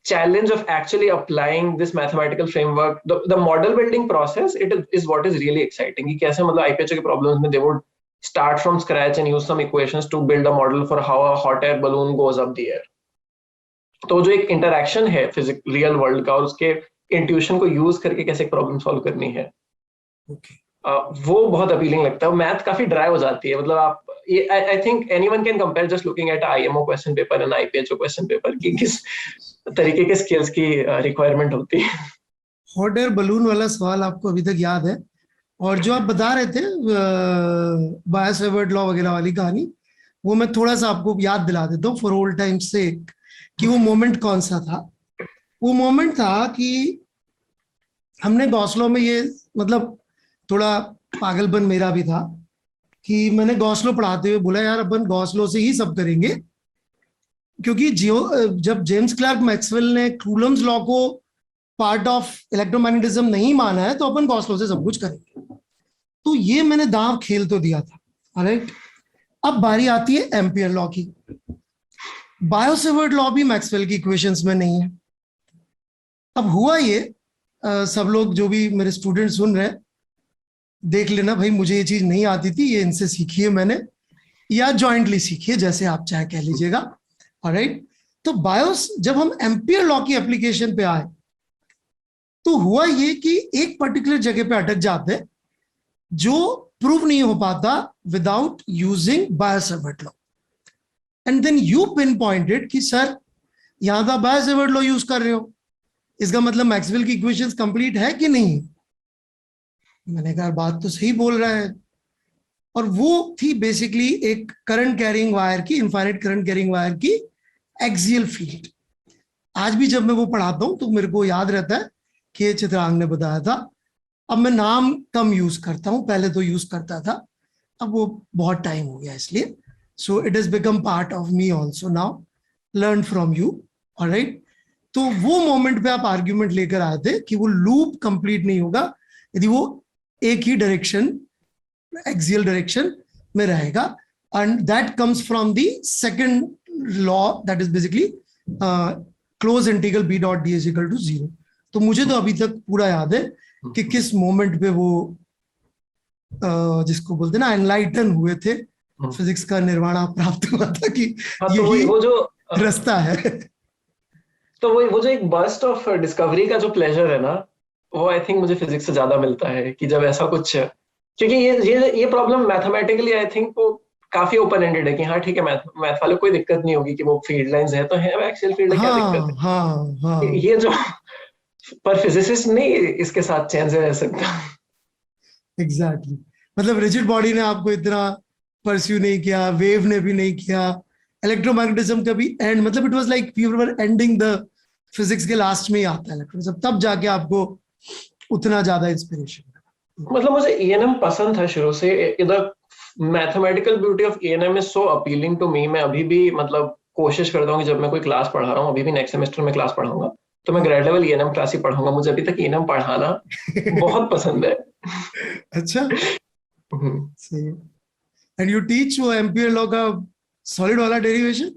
[SPEAKER 2] challenge of actually applying this mathematical framework, the model building process, is what is really exciting. कि कैसे मतलब IPHO के problems में they would start from scratch and use some equations to build a model for how a hot air balloon goes up the air. तो जो एक interaction है physique real world का और उसके इंट्यूशन को यूज करके कैसे प्रॉब्लम सॉल्व करनी है, वो बहुत अपीलिंग लगता है। मैथ काफी ड्राई हो जाती है, मतलब आप I think anyone can compare just looking at IMO question paper and IPHO question paper कि किस तरीके के स्किल्स की रिक्वायरमेंट होती है।
[SPEAKER 1] हॉट एयर बलून वाला सवाल आपको अभी तक याद है? और जो आप बता रहे थे बायो-सेवर्ट लॉ वगैरह वाली कहानी, वो मैं थोड़ा सा आपको याद दिला देता हूँ फॉर ओल्ड टाइम्स से, कि वो मोमेंट कौन सा था। वो मोमेंट था कि हमने गॉसलो में ये, मतलब थोड़ा पागलपन मेरा भी था कि मैंने गॉसलो पढ़ाते हुए बोला यार अपन गॉसलो से ही सब करेंगे, क्योंकि जब जेम्स क्लार्क मैक्सवेल ने कूलम्स लॉ को पार्ट ऑफ इलेक्ट्रोमैग्नेटिज्म नहीं माना है, तो अपन गॉसलो से सब कुछ करेंगे। तो ये मैंने दांव खेल तो दिया था, राइट। अब बारी आती है एम्पियर लॉ की। बायो-सेवर्ट लॉ भी मैक्सवेल की इक्वेशंस में नहीं है। अब हुआ ये, सब लोग जो भी मेरे स्टूडेंट सुन रहे हैं देख लेना भाई, मुझे ये चीज नहीं आती थी, ये इनसे सीखी है मैंने, या जॉइंटली सीखी है, जैसे आप चाहे कह लीजिएगा, ऑलराइट। तो बायोस जब हम एम्पियर लॉ की एप्लीकेशन पे आए, तो हुआ ये कि एक पर्टिकुलर जगह पे अटक जाते जो प्रूव नहीं हो पाता without using Biot Savart law. And then you pinpointed कि सर यहां तो बाय-सेवर्ट लॉ यूज कर रहे हो, इसका मतलब मैक्सवेल की इक्वेशंस कंप्लीट है कि नहीं? मैंने कहा बात तो सही बोल रहा है। और वो थी बेसिकली एक करंट कैरिंग वायर की, इनफाइनाइट करंट कैरिंग वायर की एक्सियल फील्ड। आज भी जब मैं वो पढ़ाता हूं तो मेरे को याद रहता है कि ये चित्रांग ने बताया था। अब मैं नाम कम यूज करता हूं, पहले तो यूज करता था, अब वो बहुत टाइम हो गया इसलिए। So it is become part of me also now, learn from you. Alright, तो वो मोमेंट पे आप आर्ग्यूमेंट लेकर आए थे कि वो लूप कंप्लीट नहीं होगा यदि वो एक ही डायरेक्शन, एक्सियल डायरेक्शन में रहेगा, and that comes from the second law, that is basically close integral B dot D is equal to 0। तो मुझे तो अभी तक पूरा याद है कि किस मोमेंट पे वो जिसको बोलते ना एनलाइटन हुए थे, फिजिक्स का निर्वाणा प्राप्त हुआ था कि यही
[SPEAKER 2] वो जो
[SPEAKER 1] रास्ता है।
[SPEAKER 2] तो वो जो एक बर्स्ट ऑफ डिस्कवरी का जो प्लेजर है ना, वो आई थिंक मुझे फिजिक्स से ज्यादा मिलता है कि जब ऐसा कुछ, क्योंकि ये प्रॉब्लम मैथमेटिकली आई थिंक वो काफी ओपन एंडेड है कि हाँ ठीक है, मैथ वाले कोई दिक्कत नहीं होगी कि वो फील्ड लाइंस है तो है, एक्सियल फील्ड है, क्या दिक्कत है।
[SPEAKER 1] हाँ हाँ
[SPEAKER 2] ये जो, पर फिजिसिस्ट नहीं इसके साथ चैन से रह सकता।
[SPEAKER 1] एग्जैक्टली, मतलब रिजिड बॉडी ने आपको इतना परस्यू नहीं किया, वेव ने भी नहीं किया, इलेक्ट्रोमैग्नेटिज्म का भी एंड, मतलब it was like we were ending the physics के लास्ट में ही आता है इलेक्ट्रोनिज्म, तब जाके आपको उतना ज्यादा इंस्पिरेशन।
[SPEAKER 2] मतलब मुझे एएनएम पसंद था शुरू से। इधर mathematical beauty of ENM is so appealing to me. मैं अभी भी मतलब कोशिश करता हूँ कि जब मैं कोई क्लास पढ़ा रहा हूँ, अभी भी नेक्स्ट सेमेस्टर में क्लास पढ़ाऊंगा, तो मैं ग्रेड लेवल एएनएम क्लास ही पढ़ाऊंगा। मुझे अभी तक एएनएम पढ़ाना बहुत पसंद है।
[SPEAKER 1] अच्छा, सही। एंड यू टीच वो एम्पियर लॉ का सॉलिड वाला डेरिवेशन,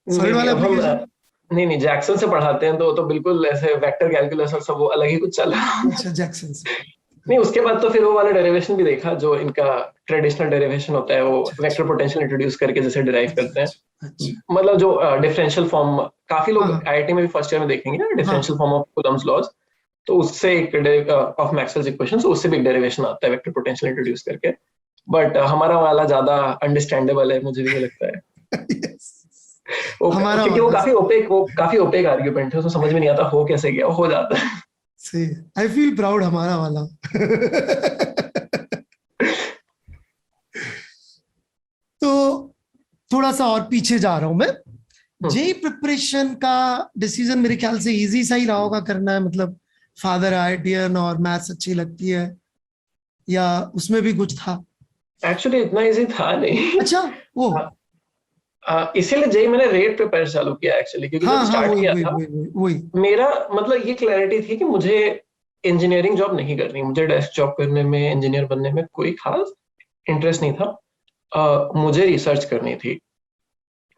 [SPEAKER 1] सॉलिड वाला एप्लीकेशन?
[SPEAKER 2] नहीं, जैक्सन से पढ़ाते हैं तो बिल्कुल ऐसे वेक्टर कैलकुलस और सब वो अलग ही कुछ चल रहा है।
[SPEAKER 1] अच्छा, जैक्सन से।
[SPEAKER 2] नहीं, उसके बाद तो फिर वो वाला डेरिवेशन भी देखा जो इनका ट्रेडिशनल डेरिवेशन होता है, वो
[SPEAKER 1] अच्छा,
[SPEAKER 2] वेक्टर पोटेंशियल इंट्रोड्यूस करके जैसे डिराइव
[SPEAKER 1] अच्छा,
[SPEAKER 2] करते हैं।
[SPEAKER 1] अच्छा,
[SPEAKER 2] मतलब जो डिफरेंशियल फॉर्म, काफी लोग
[SPEAKER 1] हाँ
[SPEAKER 2] आईआईटी में भी फर्स्ट ईयर में देखेंगे ना,
[SPEAKER 1] हाँ
[SPEAKER 2] differential form of Coulomb's laws. तो उससे एक ऑफ मैक्सवेल्स इक्वेशन, उससे भी एक डेरिवेशन आता है वेक्टर पोटेंशियल इंट्रोड्यूस करके। बट हमारा वाला ज्यादा अंडरस्टैंडेबल है, मुझे भी ये लगता है।
[SPEAKER 1] yes. हमारा
[SPEAKER 2] क्योंकि
[SPEAKER 1] वाला
[SPEAKER 2] वो काफी ओपेक आर्ग्यूमेंट है, उसमें समझ में नहीं आता हो कैसे गया, हो जाता है।
[SPEAKER 1] सही, आई फील प्राउड हमारा वाला। तो थोड़ा सा और पीछे जा रहा हूं मैं। जेई प्रिपरेशन का डिसीजन मेरे ख्याल से इजी सा ही रहा होगा करना है, मतलब फादर आईआईटीएन और मैथ्स अच्छी लगती है, या उसमें भी कुछ था?
[SPEAKER 2] एक्चुअली इतना इजी था नहीं।
[SPEAKER 1] अच्छा, वो
[SPEAKER 2] इसीलिए जेई मैंने रेट प्रिपेयर चालू किया एक्चुअली, क्योंकि जब
[SPEAKER 1] हाँ हाँ,
[SPEAKER 2] स्टार्ट
[SPEAKER 1] वही
[SPEAKER 2] किया
[SPEAKER 1] वही
[SPEAKER 2] था
[SPEAKER 1] वही वही वही।
[SPEAKER 2] मेरा मतलब ये क्लैरिटी थी कि मुझे इंजीनियरिंग जॉब नहीं करनी, मुझे डेस्क जॉब करने में, इंजीनियर बनने में कोई खास इंटरेस्ट नहीं था। मुझे रिसर्च करनी थी,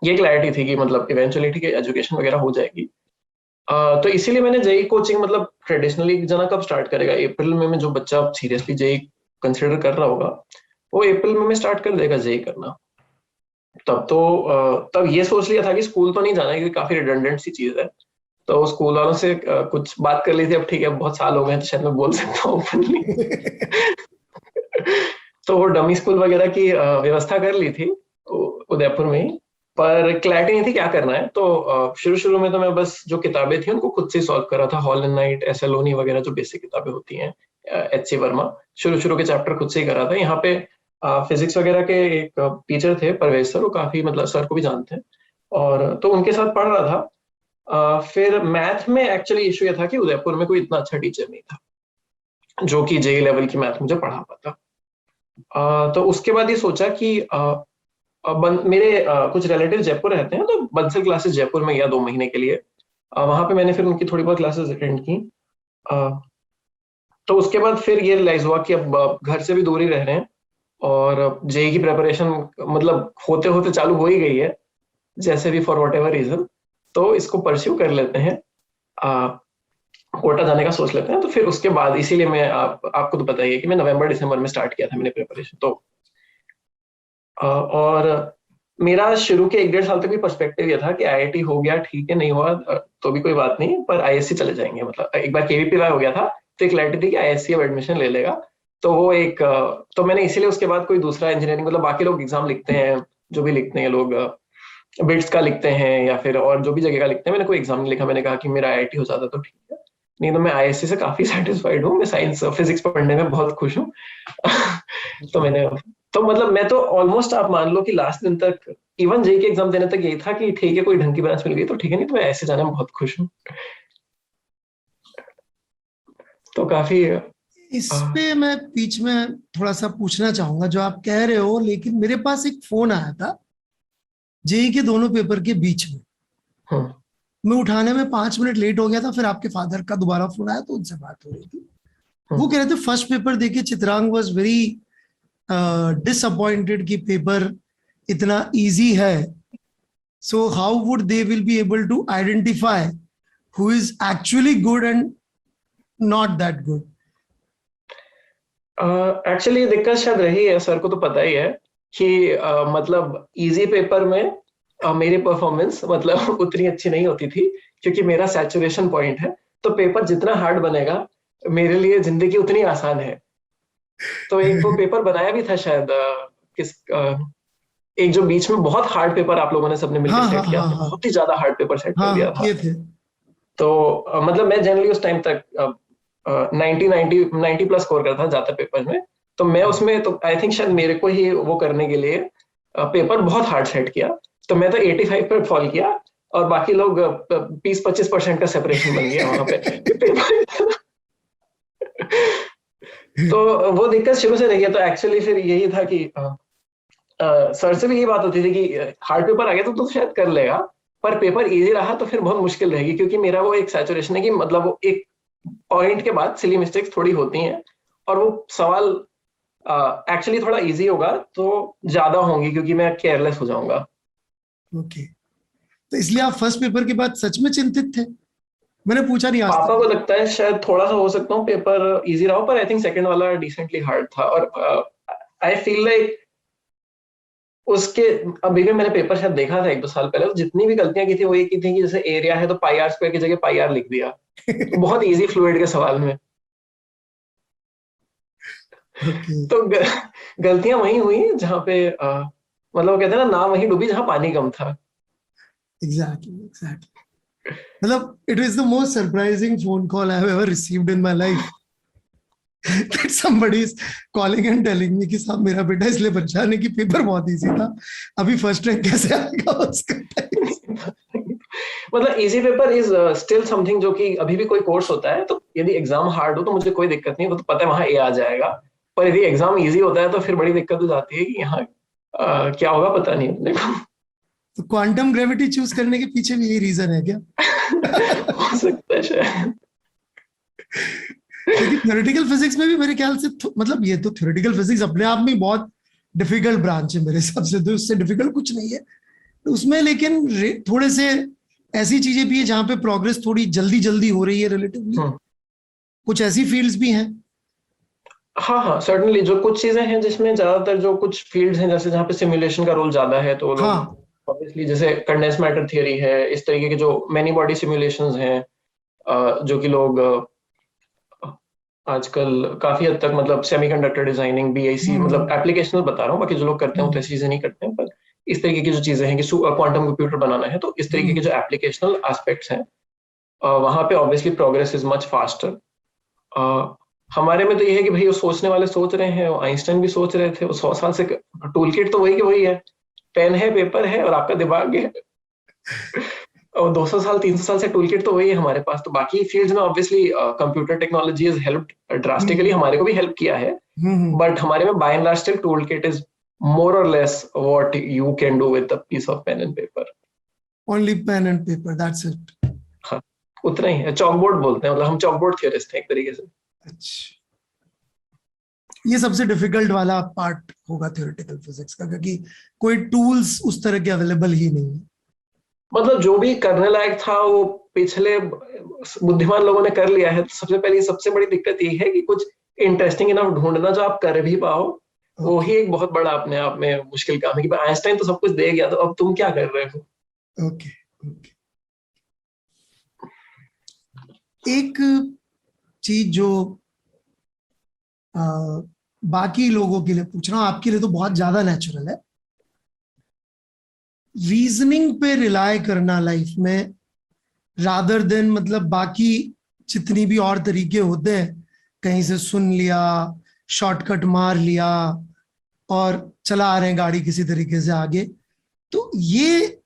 [SPEAKER 2] ये क्लैरिटी थी कि मतलब इवेंचुअली ठीक है एजुकेशन वगैरह हो जाएगी। तो इसीलिए मैंने जेई कोचिंग, मतलब ट्रेडिशनली जना कब स्टार्ट करेगा, अप्रैल में जो बच्चा सीरियसली जेई कंसिडर कर रहा होगा वो अप्रैल में स्टार्ट कर देगा जेई करना। तब ये सोच लिया था कि स्कूल तो नहीं जाना है क्योंकि काफी रिडंडेंट सी चीज है। तो स्कूल वालों से कुछ बात कर ली थी, अब ठीक है बहुत साल हो गए तो शायद मैं बोल सकता हूँ ओपनली। तो वो डमी स्कूल वगैरह की व्यवस्था कर ली थी उदयपुर में ही, पर क्लैरिटी नहीं थी क्या करना है। तो शुरू शुरू में तो मैं बस जो किताबें थी उनको खुद से सॉल्व कर रहा था, हॉल एंड नाइट, एसएलोनी वगैरह जो बेसिक किताबें होती हैं, एच.सी. वर्मा, शुरू शुरू के चैप्टर खुद से ही कर रहा था। यहाँ पे फिजिक्स वगैरह के एक टीचर थे परवेज सर, वो काफी मतलब सर को भी जानते हैं, और तो उनके साथ पढ़ रहा था। फिर मैथ में एक्चुअली इशू ये था कि उदयपुर में कोई इतना अच्छा टीचर नहीं था जो कि जेई लेवल की मैथ मुझे पढ़ा पाता। तो उसके बाद ये सोचा कि मेरे कुछ रिलेटिव जयपुर रहते हैं, तो बंसल क्लासेस जयपुर में गया 2 महीने के लिए। वहां पे मैंने फिर उनकी थोड़ी बहुत क्लासेस अटेंड की। तो उसके बाद फिर ये रियलाइज हुआ कि अब घर से भी दूर ही रह रहे हैं, और जेई की प्रिपरेशन मतलब होते होते चालू हो ही गई है जैसे भी, फॉर वॉट एवर रीजन, तो इसको परस्यू कर लेते हैं, कोटा जाने का सोच लेते हैं। तो फिर उसके बाद इसीलिए मैं आपको तो पता ही है कि मैं नवंबर दिसंबर में स्टार्ट किया था मैंने प्रिपरेशन। तो और मेरा शुरू के 1-1.5 साल तक भी पर्सपेक्टिव ये था कि आईआईटी हो गया ठीक है, नहीं हुआ तो भी कोई बात नहीं, पर आईएससी चले जाएंगे। मतलब एक बार केवीपीवाई हो गया था तो एक क्लैरिटी थी कि आईएससी अब एडमिशन ले लेगा। तो वो एक तो मैंने इसीलिए उसके बाद कोई दूसरा इंजीनियरिंग, मतलब बाकी लोग एग्जाम लिखते हैं जो भी लिखते हैं लोग, बिट्स का लिखते हैं या फिर और जो भी जगह का लिखते हैं, मैंने कोई एग्जाम नहीं लिखा, मैंने कहा कि मेरा आईआईटी हो जाता तो ठीक है, नहीं तो मैं आईएससी से काफी सेटिस्फाइड हूँ, मैं साइंस फिजिक्स पढ़ने में बहुत खुश हूँ। तो मैंने, तो मतलब मैं तो ऑलमोस्ट आप मान लो कि लास्ट दिन तक, इवन जेई के एग्जाम देने तक यही था कि ठीक है कोई ढंग की ब्रांच मिल गई तो ठीक है, नहीं तो मैं ऐसे जाने में बहुत खुश हूँ। तो काफी
[SPEAKER 1] इस पे मैं बीच में थोड़ा सा पूछना चाहूंगा जो आप कह रहे हो, लेकिन मेरे पास एक फोन आया था जेई के दोनों पेपर के बीच में।
[SPEAKER 2] हम्म,
[SPEAKER 1] मैं उठाने में 5 मिनट लेट हो गया था, फिर आपके फादर का दोबारा फोन आया तो उनसे बात हो रही थी। वो
[SPEAKER 2] हम्म।
[SPEAKER 1] कह रहे थे फर्स्ट पेपर देके चित्रांग वाज वेरी डिसअपॉइंटेड कि पेपर इतना इजी है। So how would they will be able to identify who is actually good and not that good?
[SPEAKER 2] Actually दिक्कत शायद रही है, सर को तो पता ही है कि मतलब इजी पेपर में मेरी परफॉर्मेंस मतलब उतनी अच्छी नहीं होती थी, क्योंकि मेरा सैचुरेशन पॉइंट है। तो पेपर जितना हार्ड बनेगा मेरे लिए जिंदगी उतनी आसान है। तो एक वो पेपर बनाया भी था शायद, किस एक जो बीच में बहुत हार्ड पेपर आप लोगों ने सबने मिलकर
[SPEAKER 1] हाँ हाँ
[SPEAKER 2] सेट किया
[SPEAKER 1] हाँ
[SPEAKER 2] था,
[SPEAKER 1] हाँ
[SPEAKER 2] बहुत ही ज्यादा हार्ड पेपर सेट कर दिया
[SPEAKER 1] हाँ,
[SPEAKER 2] था।
[SPEAKER 1] किए थे।
[SPEAKER 2] तो मतलब मैं जनरली उस टाइम तक 90 प्लस स्कोर करता था ज्यादा पेपर में। तो मैं उसमें तो आई थिंक शायद मेरे को ही वो करने के लिए पेपर बहुत हार्ड सेट किया। तो मैं तो 85 पर फॉल किया, और बाकी लोग 20-25% का सेपरेशन बन गया वहां पे पेपर। तो वो दिक्कत शुरू से रही है। तो एक्चुअली फिर यही था कि सर से भी यही बात होती थी कि हार्ड पेपर आ गया तो शायद कर लेगा, पर पेपर इजी रहा तो फिर बहुत मुश्किल रहेगी, क्योंकि मेरा वो एक सैचुरेशन है कि मतलब वो एक पॉइंट के बाद सिली मिस्टेक्स थोड़ी होती हैं, और वो सवाल एक्चुअली थोड़ा इजी होगा तो ज्यादा होंगी, क्योंकि मैं केयरलेस हो जाऊंगा।
[SPEAKER 1] ओके, तो इसलिए आप फर्स्ट पेपर के बाद सच में चिंतित थे? मैंने पूछा नहीं आज
[SPEAKER 2] पापा
[SPEAKER 1] तक।
[SPEAKER 2] को लगता है शायद थोड़ा सा हो सकता हूँ पेपर इजी रहा हो, पर आई थिंक सेकंड वाला डिसेंटली हार्ड था। और आई फील लाइक उसके, अभी भी मैंने पेपर शायद देखा था 1-2 साल पहले, तो जितनी भी गलतियां की थी वो ये की थी कि जैसे एरिया है तो पाई आर स्क्वायर की जगह पाई आर लिख दिया, बहुत इजी फ्लूइड के सवाल में।
[SPEAKER 1] ओके।
[SPEAKER 2] तो गलतियां वही हुई जहाँ पे मतलब वो कहते हैं ना वही डूबी जहाँ पानी कम था।
[SPEAKER 1] Exactly exactly. मतलब it is the most surprising phone call I have ever received in my life, that somebody is calling and telling me कि साहब मेरा बेटा इसलिए परेशान है कि पेपर बहुत इजी था, अभी फर्स्ट रैंक कैसे आएगा उसका टाइम।
[SPEAKER 2] मतलब easy paper is still something जो कि अभी भी कोई कोर्स होता है तो यदि एग्जाम हार्ड हो तो मुझे कोई दिक्कत नहीं, वो तो पता है वहां ए आ जाएगा। पर यदि एग्जाम इजी होता है तो फिर बड़ी दिक्कत हो जाती है कि यहाँ क्या होगा पता नहीं अपने को।
[SPEAKER 1] तो क्वांटम ग्रेविटी चूज करने के पीछे भी यही रीजन है क्या?
[SPEAKER 2] हो सकता है शायद।
[SPEAKER 1] क्योंकि थ्योरेटिकल फिजिक्स में भी मेरे ख्याल से मतलब ये तो थ्योरेटिकल फिजिक्स अपने आप में बहुत डिफिकल्ट ब्रांच है मेरे हिसाब से, तो उससे डिफिकल्ट कुछ नहीं है तो उसमें, लेकिन थोड़े से ऐसी चीजें भी है जहां पे प्रोग्रेस थोड़ी जल्दी जल्दी हो रही है रिलेटिवली,
[SPEAKER 2] हम्म,
[SPEAKER 1] कुछ ऐसी फील्ड्स भी हैं।
[SPEAKER 2] हाँ हाँ सर्टनली, जो कुछ चीजें हैं जिसमें ज्यादातर जो कुछ फील्ड्स हैं जैसे जहाँ पे सिमुलेशन का रोल ज्यादा है, तो लोग
[SPEAKER 1] हाँ।
[SPEAKER 2] ऑब्वियसली जैसे कंडेंस मैटर थियरी है, इस तरीके के जो मैनी बॉडी सिमुलेशंस हैं, जो कि लोग आजकल काफी हद तक मतलब सेमीकंडक्टर डिजाइनिंग बीआईसी, मतलब
[SPEAKER 1] हम्म
[SPEAKER 2] एप्लीकेशनल बता रहा हूँ, बाकी जो लोग करते हैं वो तो
[SPEAKER 1] हम्म
[SPEAKER 2] ऐसी चीजें नहीं करते हैं, पर इस तरीके की जो चीजें हैं कि क्वांटम कंप्यूटर बनाना है, तो इस तरीके के
[SPEAKER 1] हम्म।
[SPEAKER 2] जो एप्लीकेशनल एस्पेक्ट्स हैं वहां पे obviously progress is much faster. हमारे में तो ये है कि भाई वो सोचने वाले सोच रहे हैं, आइंस्टाइन भी सोच रहे थे, वो 100 साल से टूल किट तो वही की वही है, पेन है पेपर है और आपका दिमाग है। और 200 साल 300 साल से टूल किट तो वही है हमारे पास। तो बाकी फील्ड्स में obviously computer technology is help drastically,
[SPEAKER 1] hmm
[SPEAKER 2] हमारे को भी हेल्प किया है, बट हमारे में by and large still tool kit is more और less what you can do with the piece of pen and paper.
[SPEAKER 1] Only pen and paper, that's it.
[SPEAKER 2] हाँ, उतना ही है, चॉकबोर्ड बोलते हैं, मतलब हम चॉकबोर्ड थियरिस्ट हैं एक तरीके से।
[SPEAKER 1] अच्छा, ये सबसे डिफिकल्ट वाला पार्ट होगा थ्योरेटिकल फिजिक्स का, क्योंकि कोई टूल्स उस तरह के अवेलेबल ही नहीं है।
[SPEAKER 2] मतलब जो भी करने लायक था वो पिछले बुद्धिमान लोगों ने कर लिया है। तो सबसे पहली सबसे बड़ी दिक्कत ये है कि कुछ इंटरेस्टिंग इनफ ढूंढना जो आप कर भी पाओ, वो
[SPEAKER 1] ओके
[SPEAKER 2] ही एक बहुत बड़ा अपने आप में मुश्किल काम है कि आइंस्टाइन तो सब कुछ दे गया, तो अब तुम क्या कर रहे हो।
[SPEAKER 1] Okay okay. एक चीज जो आ, बाकी लोगों के लिए पूछ रहा हूँ, आपके लिए तो बहुत ज्यादा नेचुरल है। रीजनिंग पे रिलाय करना लाइफ में, रादर देन मतलब बाकी जितनी भी और तरीके होते हैं, कहीं से सुन लिया, शॉर्टकट मार लिया और चला आ रहे हैं गाड़ी किसी तरीके से आगे। तो ये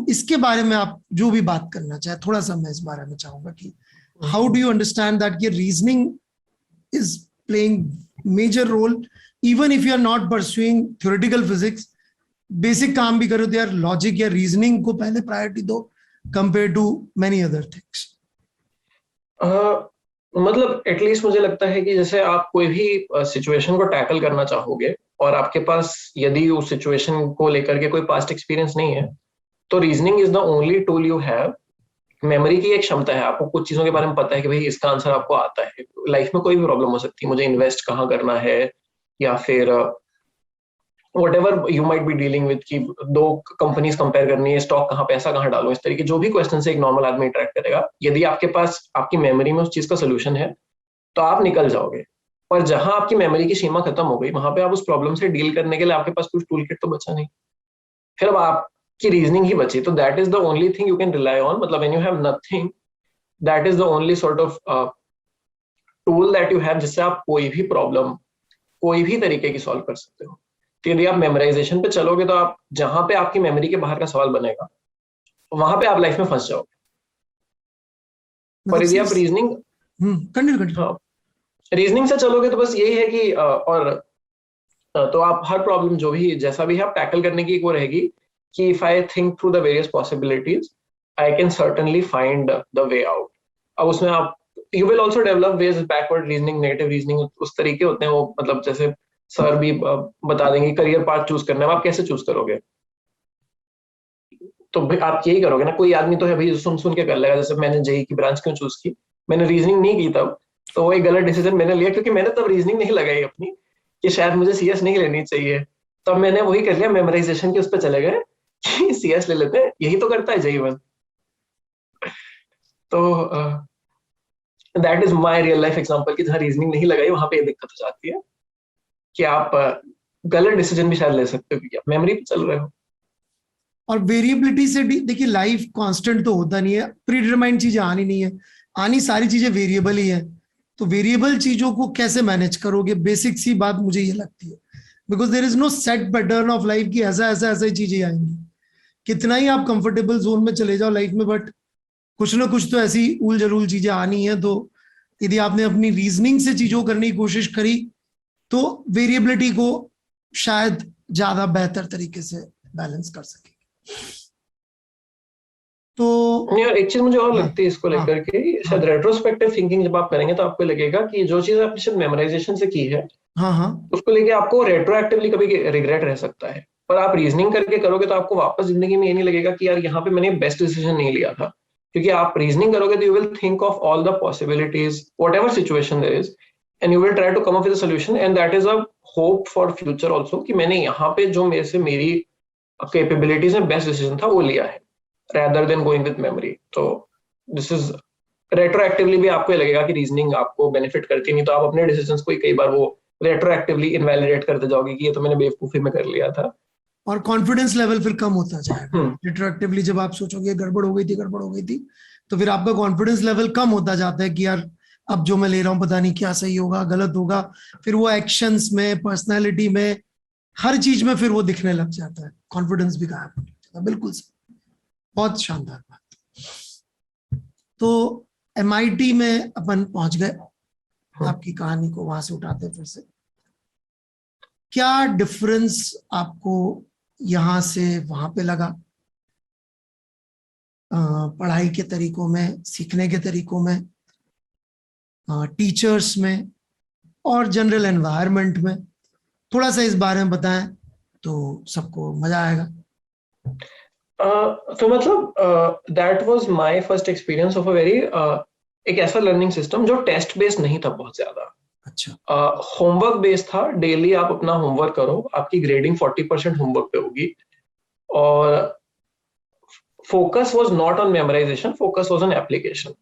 [SPEAKER 1] इसके बारे में आप जो भी बात करना चाहे, थोड़ा सा मैं इस बारे में चाहूंगा कि how do you understand that ये reasoning is playing major role even if you are not pursuing theoretical physics, basic काम भी करो तो यार लॉजिक या रीजनिंग को पहले प्रायोरिटी दो compare to many other things.
[SPEAKER 2] मतलब एटलीस्ट मुझे लगता है कि जैसे आप कोई भी सिचुएशन को टैकल करना चाहोगे और आपके पास यदि उस सिचुएशन को लेकर के कोई पास्ट एक्सपीरियंस नहीं है, तो reasoning is the only tool you have. Memory की एक क्षमता है, आपको कुछ चीजों के बारे में पता है कि भाई इसका आंसर आपको आता है। लाइफ में कोई भी प्रॉब्लम हो सकती है, मुझे इन्वेस्ट कहाँ करना है, या फिर whatever you might be dealing with कि दो कंपनीज कंपेयर करनी है, स्टॉक कहाँ, पैसा कहाँ डालो, इस तरीके जो भी क्वेश्चन से एक नॉर्मल आदमी इंटरेक्ट करेगा, यदि आपके पास आपकी मेमोरी में उस चीज का सोल्यूशन है तो आप निकल जाओगे। पर जहां आपकी मेमोरी की सीमा खत्म हो गई, वहां पे आप उस प्रॉब्लम से डील करने के लिए आपके पास कुछ टूल किट तो बचा नहीं, फिर अब आपकी रीजनिंग ही बची। तो that is the only thing you can rely on. मतलब when you have nothing, that is the only sort of tool that you have, जिससे आप कोई भी प्रॉब्लम कोई भी तरीके की सॉल्व कर सकते हो। तो यदि आप मेमोराइजेशन पे चलोगे तो आप जहां पे आपकी मेमोरी के बाहर का सवाल बनेगा, वहां पे आप लाइफ में फंस जाओगे। पर यदि आप रीजनिंग रीजनिंग से चलोगे तो बस यही है कि तो आप हर प्रॉब्लम जो भी जैसा भी है आप टैकल करने की वो रहेगी कि if I think through the various possibilities I can certainly find the way out. अब उसमें आप you will also develop ways, backward reasoning, negative reasoning, उस तरीके होते हैं वो। मतलब जैसे सर भी बता देंगे करियर पाथ चूज करना है, आप कैसे चूज करोगे? तो भाई आप यही करोगे ना, कोई आदमी तो है भाई सुन सुन के कर लेगा। जैसे मैंने जेई की ब्रांच क्यों चूज की, मैंने रीजनिंग नहीं की तब, तो वो एक गलत डिसीजन मैंने लिया, क्योंकि मैंने तब रीजनिंग नहीं लगाई अपनी कि शायद मुझे सीएस नहीं लेनी चाहिए। तब मैंने वही कर लिया, मेमोराइजेशन के उस पर चले गए कि सीएस ले लेते हैं, यही तो करता है जेई वन। तो that is my real life example कि जहां रीजनिंग नहीं लगाई वहां पे ये दिक्कत हो जाती है कि आप गलत डिसीजन भी शायद ले सकते हो क्योंकि आप मेमोरी पे चल रहे हो।
[SPEAKER 1] और वेरिएबिलिटी से देखिए लाइफ कांस्टेंट तो होता नहीं है, प्रीडिटरमाइंड चीजें आनी नहीं है, आनी सारी चीजें वेरिएबल ही है। तो वेरिएबल चीजों को कैसे मैनेज करोगे, बेसिक सी बात मुझे ये लगती है, because there is no set pattern of life की ऐसा ऐसा ऐसा ही चीजें आएंगी। कितना ही आप कंफर्टेबल जोन में चले जाओ लाइफ में, बट कुछ ना कुछ तो ऐसी उल जरूल चीजें आनी है। तो यदि आपने अपनी रीजनिंग से चीजों करने की कोशिश करी तो वेरिएबिलिटी को शायद ज्यादा बेहतर तरीके से बैलेंस कर सके। तो
[SPEAKER 2] यार एक चीज मुझे और लगती है इसको लेकर के, शायद रेट्रोस्पेक्टिव थिंकिंग जब आप करेंगे तो आपको लगेगा कि जो चीज आपने शायद मेमोराइजेशन से की है उसको लेके आपको रेट्रोएक्टिवली कभी रिग्रेट रह सकता है। पर आप रीजनिंग करके करोगे तो आपको वापस जिंदगी में ये नहीं लगेगा कि यार यहाँ पे मैंने बेस्ट डिसीजन नहीं लिया था, क्योंकि आप रीजनिंग करोगे तो you will think of all the possibilities whatever situation there is and you will try to come up with a solution, and that is a hope for future also कि मैंने यहाँ पे जो मेरे से मेरी कैपेबिलिटीज में बेस्ट डिसीजन था वो लिया है, rather than going with memory। तो this is retroactively भी आपको ये लगेगा कि रीजनिंग आपको बेनिफिट करती नहीं, तो आप अपने डिसीजंस को कई बार वो रेट्रोएक्टिवली इनवैलिडेट करते जाओगे कि ये तो मैंने बेवकूफी में कर लिया था,
[SPEAKER 1] और कॉन्फिडेंस लेवल फिर कम होता जाएगा। रेट्रोएक्टिवली जब आप सोचोगे गड़बड़ हो गई थी तो फिर आपका कॉन्फिडेंस लेवल कम होता जाता है कि यार अब जो मैं ले रहा हूँ पता नहीं क्या सही होगा गलत होगा। फिर वो एक्शंस में, पर्सनैलिटी में, हर चीज में फिर वो दिखने लग जाता है, कॉन्फिडेंस भी गायब हो जाता है। बिल्कुल सही, बहुत शानदार बात। तो MIT में अपन पहुंच गए, आपकी कहानी को वहां से उठाते फिर से। क्या डिफरेंस आपको यहां से वहां पे लगा, पढ़ाई के तरीकों में, सीखने के तरीकों में, टीचर्स में और जनरल एनवायरनमेंट में? थोड़ा सा इस बारे में बताएं तो सबको मजा आएगा।
[SPEAKER 2] तो मतलब that was my first experience of a very एक ऐसा लर्निंग सिस्टम जो टेस्ट बेस्ड नहीं था बहुत ज्यादा।
[SPEAKER 1] अच्छा।
[SPEAKER 2] होमवर्क बेस्ड था, डेली आप अपना होमवर्क करो, आपकी ग्रेडिंग 40% होमवर्क पे होगी, और focus was not on memorisation, focus was on application,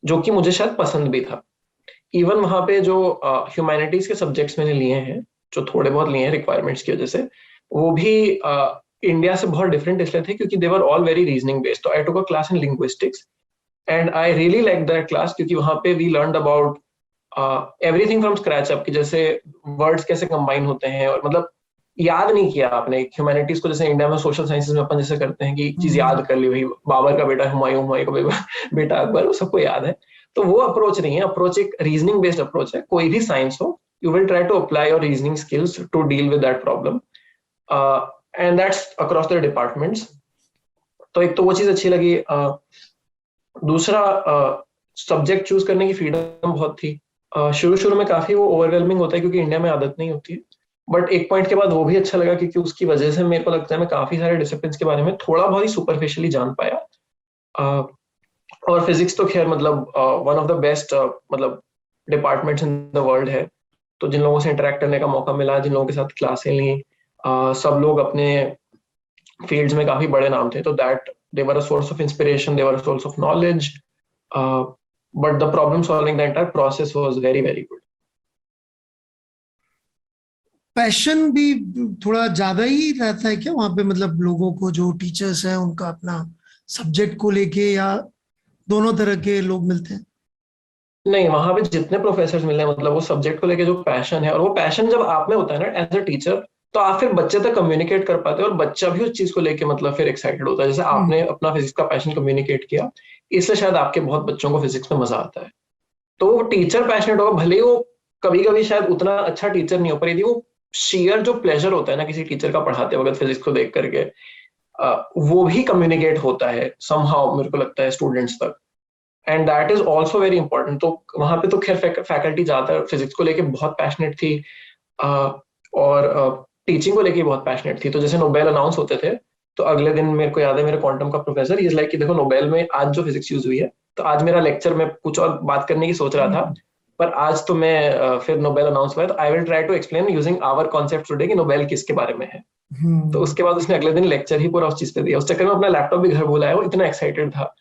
[SPEAKER 2] जो कि मुझे शायद पसंद भी था। इवन वहां पे जो ह्यूमैनिटीज के सब्जेक्ट्स मैंने लिए हैं, जो थोड़े बहुत लिए हैं रिक्वायरमेंट्स की वजह से, वो भी इंडिया से बहुत डिफरेंट इसलिए थे क्योंकि they were all very reasoning based. तो I took a class in linguistics and I really like that class, क्योंकि वहां पे we learn about everything from scratch up, कि जैसे वर्ड्स कैसे कंबाइन होते हैं, और मतलब याद नहीं किया आपने ह्यूमैनिटीज को, जैसे इंडिया में सोशल साइंसेज में अपन जैसे करते हैं कि चीज याद कर ली, भाई बाबर का बेटा हुमायूं, हुमायूं का बेटा अकबर, वो सबको याद है। तो वो अप्रोच नहीं है, अप्रोच एक रीजनिंग बेस्ड अप्रोच है। कोई भी साइंस हो, you will try to apply your reasoning skills to deal with that problem, and that's across the departments. तो एक तो वो चीज अच्छी लगी। दूसरा, सब्जेक्ट चूज करने की फ्रीडम बहुत थी। शुरू शुरू में काफी वो ओवरवेलमिंग होता है क्योंकि इंडिया में आदत नहीं होती है, बट एक पॉइंट के बाद वो भी अच्छा लगा क्योंकि उसकी वजह से मेरे को लगता है मैं काफी सारे डिसिप्लिन के बारे में थोड़ा बहुत ही सुपरफिशियली जान पाया। और फिजिक्स तो खैर मतलब वन ऑफ द बेस्ट मतलब डिपार्टमेंट्स इन द वर्ल्ड है। तो जिन लोगों से इंटरेक्ट करने का मौका मिला, जिन लोगों के साथ क्लासें ली, सब लोग अपने फील्ड्स में काफी बड़े नाम थे, तो that they were a source of inspiration, they were a source of knowledge, but the problem solving the entire process was very very good.
[SPEAKER 1] Passion भी थोड़ा ज्यादा ही रहता है क्या वहां पे, मतलब लोगों को, जो टीचर्स हैं उनका अपना सब्जेक्ट को लेके, या दोनों तरह के लोग मिलते हैं?
[SPEAKER 2] नहीं, वहां पे जितने प्रोफेसर मिले हैं, मतलब वो सब्जेक्ट को लेके जो पैशन है, और वो पैशन जब आप में होता है ना एज अ टीचर, तो आप फिर बच्चे तक कम्युनिकेट कर पाते हैं, और बच्चा भी उस चीज को लेके मतलब फिर एक्साइटेड होता है। जैसे आपने अपना फिजिक्स का पैशन कम्युनिकेट किया, इसलिए शायद आपके बहुत बच्चों को फिजिक्स में मजा आता है। तो वो टीचर पैशनेट होगा, भले ही वो कभी कभी शायद उतना अच्छा टीचर नहीं हो, पर यदि वो शेयर जो प्लेजर होता है ना किसी टीचर का पढ़ाते वक्त फिजिक्स को देख करके, वो भी कम्युनिकेट होता है समहाउ, मेरे को लगता है स्टूडेंट्स तक, and that is also very important. तो वहां पे तो खैर फैकल्टी ज्यादातर फिजिक्स को लेके बहुत पैशनेट थी, और टीचिंग को लेके बहुत पैशनेट थी। तो जैसे नोबेल अनाउंस होते थे, तो अगले दिन मेरे को याद है मेरे क्वांटम का प्रोफेसर इज लाइक कि देखो नोबेल में आज जो फिजिक्स यूज हुई है, तो आज मेरा लेक्चर में कुछ और बात करने की सोच रहा था, पर आज तो मैं फिर नोबेल अनाउंस हुआ है, तो I will try to explain using our concept today कि नोबेल किसके बारे में है। तो उसके बाद उसने अगले दिन लेक्चर ही पूरा उस चीज पे दिया। उस चक्कर में अपना लैपटॉप भी घर भूला है, वो इतना एक्साइटेड था।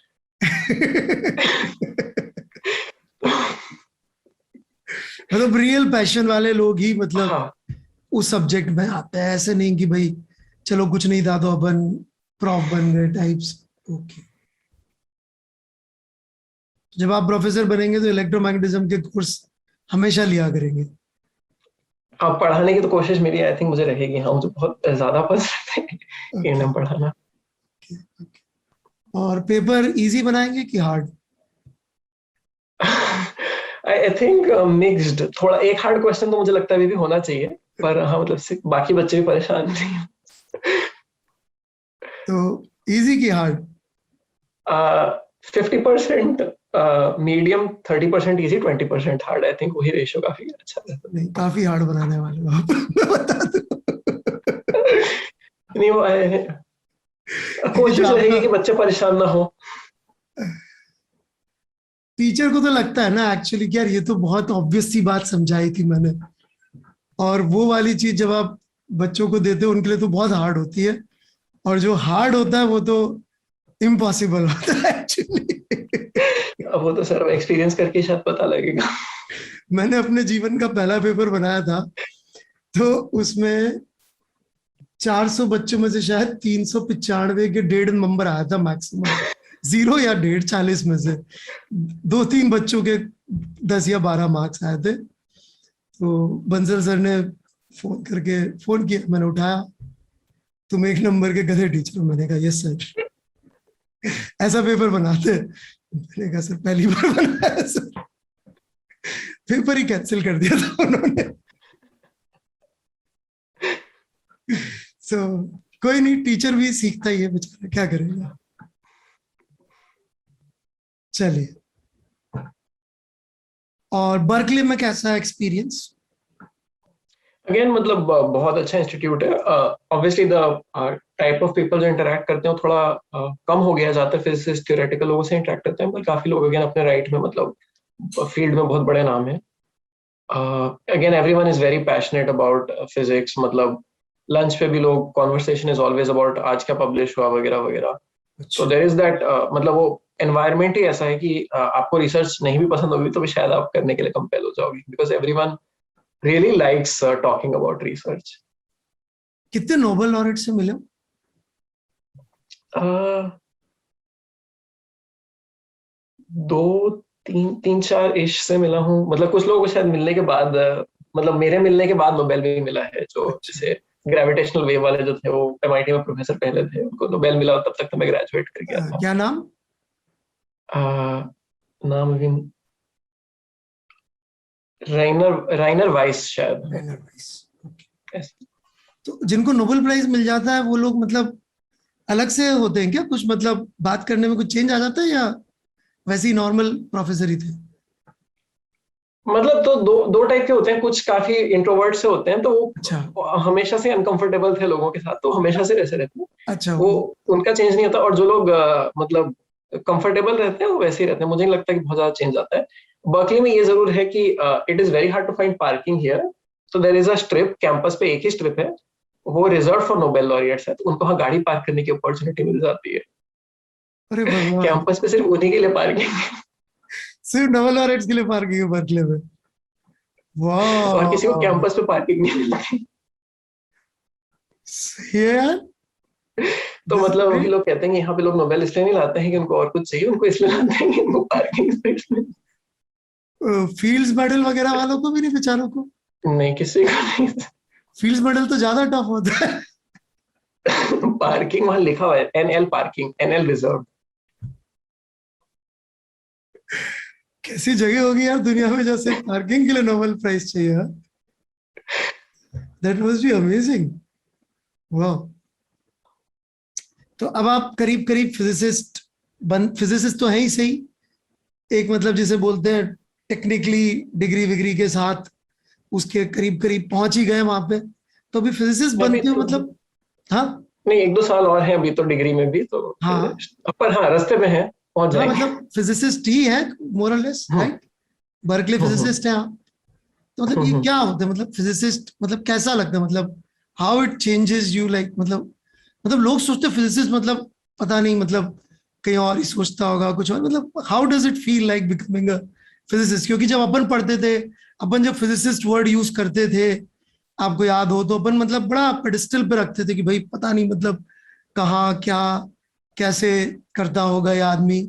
[SPEAKER 1] मतलब रियल पैशन वाले लोग ही मतलब
[SPEAKER 2] हाँ,
[SPEAKER 1] उस सब्जेक्ट में आते हैं, ऐसे नहीं कि भाई चलो कुछ नहीं था तो अपन प्रॉफ बन गए टाइप्स। ओके। जब आप प्रोफेसर बनेंगे तो इलेक्ट्रोमैग्नेटिज्म के कोर्स हमेशा लिया करेंगे।
[SPEAKER 2] अब पढ़ाने की तो कोशिश मेरी आई थिंक मुझे रहेगी। हाँ, मुझे बहुत ज्यादा पसंद है
[SPEAKER 1] ओके।
[SPEAKER 2] इंडियन पढ़ाना।
[SPEAKER 1] और पेपर इजी बनाएंगे कि हार्ड?
[SPEAKER 2] आई थिंक मिक्स्ड, थोड़ा एक हार्ड क्वेश्चन तो मुझे लगता है अभी भी होना चाहिए, पर हाँ मतलब बाकी बच्चे भी परेशान नहीं।
[SPEAKER 1] तो इजी की hard?
[SPEAKER 2] 50% medium, 30% easy, 20% hard. I think वही रेशियो काफी अच्छा रहता
[SPEAKER 1] नहीं, काफी हार्ड बनाने वाले हो आप। मैं बता दूं।
[SPEAKER 2] है। नहीं वो
[SPEAKER 1] क्योंकि जो
[SPEAKER 2] कोशिश रहेगी
[SPEAKER 1] आपका
[SPEAKER 2] कि बच्चे परेशान ना हो।
[SPEAKER 1] टीचर को तो लगता है ना एक्चुअली कि यार ये तो बहुत ऑब्वियस सी बात समझाई थी मैंने, और वो वाली चीज जब आप बच्चों को देते हो उनके लिए तो बहुत हार्ड होती है, और जो हार्ड होता है वो तो इम्पॉसिबल होता है एक्चुअली।
[SPEAKER 2] अब वो तो सर एक्सपीरियंस करके शायद पता लगेगा।
[SPEAKER 1] मैंने अपने जीवन का पहला पेपर बनाया था, तो उसमें 400 बच्चों में से शायद 395 के 1.5 नंबर आया था मैक्सिमम, 0 या 1.5, 40 में से 2-3 बच्चों के 10 या 12 मार्क्स आए थे। तो बंसल सर ने फोन किया, मैंने उठाया, तुम 1 नंबर के गधे टीचर हो? मैंने कहा यस सर। ऐसा पेपर बनाते हैं? मैंने कहा सर पहली बार बनाया सर। पेपर ही कैंसिल कर दिया था उन्होंने। सो कोई नहीं, टीचर भी सीखता ही है बेचारा, क्या करेगा। चलिए, और बर्कले में कैसा एक्सपीरियंस?
[SPEAKER 2] अगेन मतलब बहुत अच्छा इंस्टीट्यूट है। Obviously the type of people जो इंटरेक्ट करते हैं वो थोड़ा कम हो गया, ज्यादातर फिजिसिस्ट थ्योरेटिकल लोगों से इंटरेक्ट करते हैं, पर काफी लोग अगेन अपने राइट में मतलब फील्ड में बहुत बड़े नाम है। Again everyone is very passionate about physics, मतलब लंच पे भी लोग कॉन्वर्सेशन इज ऑलवेज अबाउट आज क्या पब्लिश हुआ वगैरह वगैरह। तो
[SPEAKER 1] अच्छा।
[SPEAKER 2] देयर इज दैट मतलब वो एनवायरनमेंट ही ऐसा है कि आपको रिसर्च नहीं भी पसंद होगी तो भी शायद आप करने के लिए कंपेल हो जाओगे, because everyone really likes talking about research.
[SPEAKER 1] कितने नोबेल लॉरेट से मिले हो?
[SPEAKER 2] अ, दो तीन चार इश से मिला हूँ, मतलब कुछ लोगों को शायद मिलने के बाद मतलब मेरे मिलने के बाद नोबेल भी मिला है, जो
[SPEAKER 1] अच्छा।
[SPEAKER 2] जैसे ग्रेविटेशनल वेव वाले जो थे वो एमआईटी में प्रोफेसर पहले थे, उनको नोबेल मिला, तब तक तो मैं ग्रेजुएट कर गया था।
[SPEAKER 1] क्या नाम?
[SPEAKER 2] आ, नाम अभी राइनर राइनर वाइस शायद है।
[SPEAKER 1] रेनर वाइस। ओके।
[SPEAKER 2] ऐसे-
[SPEAKER 1] तो जिनको नोबेल प्राइज मिल जाता है वो लोग मतलब अलग से होते हैं क्या कुछ, मतलब बात करने में कुछ चेंज आ जाता है या वैसे ही नॉर्मल प्रोफेसर ही थे?
[SPEAKER 2] मतलब तो दो टाइप के होते हैं, कुछ काफी इंट्रोवर्ट से होते हैं, तो
[SPEAKER 1] अच्छा।
[SPEAKER 2] वो हमेशा से अनकंफर्टेबल थे लोगों के साथ, तो हमेशा से वैसे रहते हैं,
[SPEAKER 1] अच्छा।
[SPEAKER 2] वो उनका चेंज नहीं होता। और जो लोग मतलब कंफर्टेबल रहते हैं वो वैसे ही रहते हैं, मुझे नहीं लगता कि बहुत ज्यादा चेंज आता है। बर्कली में ये जरूर है कि it is very hard to find parking here, so there is a strip, campus पे एक ही स्ट्रिप है, वो रिजर्व फॉर नोबेल लॉरियट्स है, तो उनको वहाँ गाड़ी पार्क करने की अपॉर्चुनिटी मिल जाती है।
[SPEAKER 1] अरे भगवान।
[SPEAKER 2] कैंपस पे सिर्फ उन्हीं के लिए पार्किंग
[SPEAKER 1] सिर्फ डबल लॉरेट्स के लिए पार्किंग है बर्कले में?
[SPEAKER 2] और किसी को
[SPEAKER 1] वाह।
[SPEAKER 2] कैंपस पे पार्किंग नहीं मिलती।
[SPEAKER 1] सही है यार।
[SPEAKER 2] तो
[SPEAKER 1] दिस इज
[SPEAKER 2] मतलब वही
[SPEAKER 1] ग्रेट।
[SPEAKER 2] लोग कहते हैं कि यहाँ पे लोग नोबेल इसलिए नहीं लाते हैं कि उनको और कुछ चाहिए, उनको इसलिए लाते हैं कि उनको पार्किंग स्पेस में।
[SPEAKER 1] फील्ड्स मेडल वगैरह वालों को भी नहीं, बेचारों को?
[SPEAKER 2] नहीं, किसी को नहीं।
[SPEAKER 1] फील्ड्स मेडल तो ज्यादा टफ होता है।
[SPEAKER 2] पार्किंग वहां लिखा हुआ है, एनएल पार्किंग, एनएल रिजर्व।
[SPEAKER 1] कैसी जगह होगी यार दुनिया में जैसे पार्किंग के लिए नोबेल प्राइज चाहिए? That must be amazing. वाह। तो अब आप करीब करीब फिजिसिस्ट फिजिसिस्ट तो है ही सही, एक मतलब जिसे बोलते हैं टेक्निकली डिग्री विग्री के साथ उसके करीब करीब पहुंच ही गए वहां पे, तो अभी फिजिसिस्ट
[SPEAKER 2] अभी
[SPEAKER 1] बनते हो
[SPEAKER 2] तो
[SPEAKER 1] मतलब? हाँ।
[SPEAKER 2] नहीं, एक दो साल और हैं अभी तो डिग्री में भी, तो फिर
[SPEAKER 1] हाँ।
[SPEAKER 2] पर हाँ रास्ते में है, पहुंच
[SPEAKER 1] हाँ
[SPEAKER 2] जाएंगे।
[SPEAKER 1] मतलब फिजिसिस्ट ही है मोर और लेस,
[SPEAKER 2] हम्म
[SPEAKER 1] राइट? बर्कले
[SPEAKER 2] हम्म
[SPEAKER 1] फिजिसिस्ट है आप। तो मतलब ये
[SPEAKER 2] हम्म
[SPEAKER 1] क्या होता है, मतलब फिजिसिस्ट मतलब कैसा लगता है, मतलब how it changes you like, मतलब लोग सोचते फिजिसिस्ट मतलब पता नहीं, मतलब कहीं और ही सोचता होगा कुछ और, मतलब how does it feel like becoming a physicist? क्योंकि जब अपन पढ़ते थे, अपन जब फिजिसिस्ट वर्ड यूज करते थे, आपको याद हो तो अपन मतलब बड़ा पेडिस्टल पे रखते थे कि भाई पता नहीं मतलब कहाँ क्या कैसे करता होगा ये आदमी।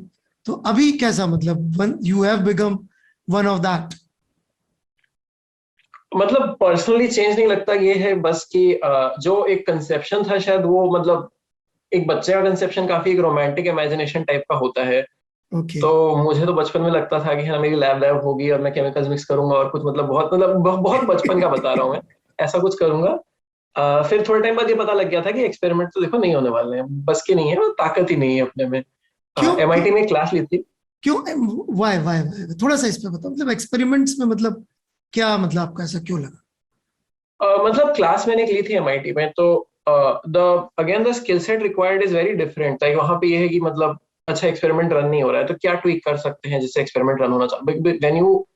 [SPEAKER 1] तो अभी कैसा, मतलब one you have become one of that?
[SPEAKER 2] मतलब पर्सनली चेंज नहीं लगता, ये है बस कि जो एक कंसेप्शन था शायद वो, मतलब एक बच्चे का कंसेप्शन काफी एक रोमांटिक इमेजिनेशन टाइप का होता है।
[SPEAKER 1] ओके।
[SPEAKER 2] तो मुझे तो बचपन में लगता था कि हाँ मेरी लैब लैब होगी और मैं केमिकल्स मिक्स करूंगा और कुछ, मतलब बहुत, मतलब बहुत बचपन का बता रहा हूँ मैं, ऐसा कुछ करूंगा। फिर थोड़े टाइम बाद ये पता लग गया था कि एक्सपेरिमेंट तो देखो नहीं होने वाले हैं, बस की नहीं है, वो ताकत ही नहीं है अपने में।
[SPEAKER 1] क्यों क्यों
[SPEAKER 2] एमआईटी में क्लास ली थी।
[SPEAKER 1] क्यों? वाई वाई वाई थोड़ा सा इस पे बताओ, मतलब एक्सपेरिमेंट्स में मतलब क्या, मतलब आपको ऐसा क्यों लगा?
[SPEAKER 2] मतलब क्लास मैंने एक ली थी एमआईटी में, तो the again the skill set required is very different, like वहां पे ये है कि मतलब अच्छा एक्सपेरिमेंट रन नहीं हो रहा है तो क्या ट्वीक कर सकते हैं जिससे एक्सपेरिमेंट रन होना चाहिए। व्हेन यू,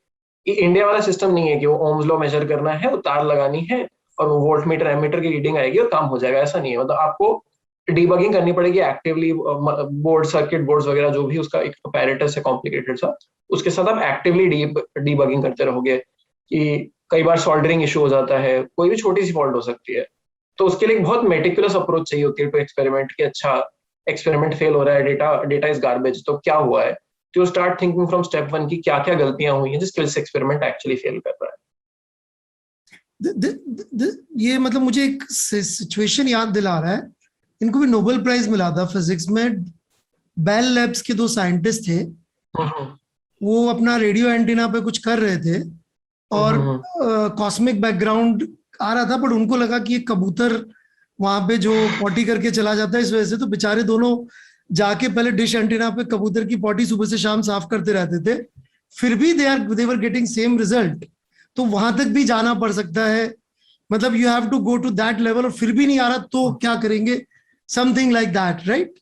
[SPEAKER 2] इंडिया वाला सिस्टम नहीं है कि वो ओम्स लॉ मेजर करना है, वो तार लगानी है और वो वोल्ट मीटर एमीटर की रीडिंग आएगी और काम हो जाएगा, ऐसा नहीं है। मतलब आपको डीबगिंग करनी पड़ेगी एक्टिवली, बोर्ड सर्किट बोर्ड्स वगैरह जो भी उसका एक अपैरेटस है कॉम्प्लिकेटेड सा, उसके साथ आप एक्टिवली डीबगिंग करते रहोगे कि कई बार सोल्डरिंग इशू हो जाता है, कोई भी छोटी सी फॉल्ट हो सकती है। तो उसके लिए एक बहुत मेटिकुलस अप्रोच चाहिए होती है टू एक्सपेरिमेंट कि अच्छा एक्सपेरिमेंट फेल हो रहा है, डेटा डेटा इज गार्बेज, तो क्या हुआ है, तो start thinking from step one की क्या क्या गलतियां हुई हैं जिसकी वजह से एक्सपेरिमेंट एक्चुअली फेल कर रहा है।
[SPEAKER 1] ये मतलब मुझे एक सिचुएशन याद दिला रहा है, इनको भी नोबेल प्राइज मिला था फिजिक्स में। बेल लैब्स के दो साइंटिस्ट थे,
[SPEAKER 2] हम्म
[SPEAKER 1] वो अपना रेडियो एंटीना पे कुछ कर रहे थे और
[SPEAKER 2] हम्म
[SPEAKER 1] कॉस्मिक बैकग्राउंड आ रहा था, पर उनको लगा कि एक कबूतर वहां पे जो पॉटी करके चला जाता है इस वजह से, तो बेचारे दोनों जाके पहले डिश एंटीना पे कबूतर की पॉटी सुबह से शाम साफ करते रहते थे, फिर भी देवर गेटिंग सेम रिजल्ट। तो वहां तक भी जाना पड़ सकता है, मतलब you have to go to that level, और फिर भी नहीं आ रहा तो क्या करेंगे? Something like that, right?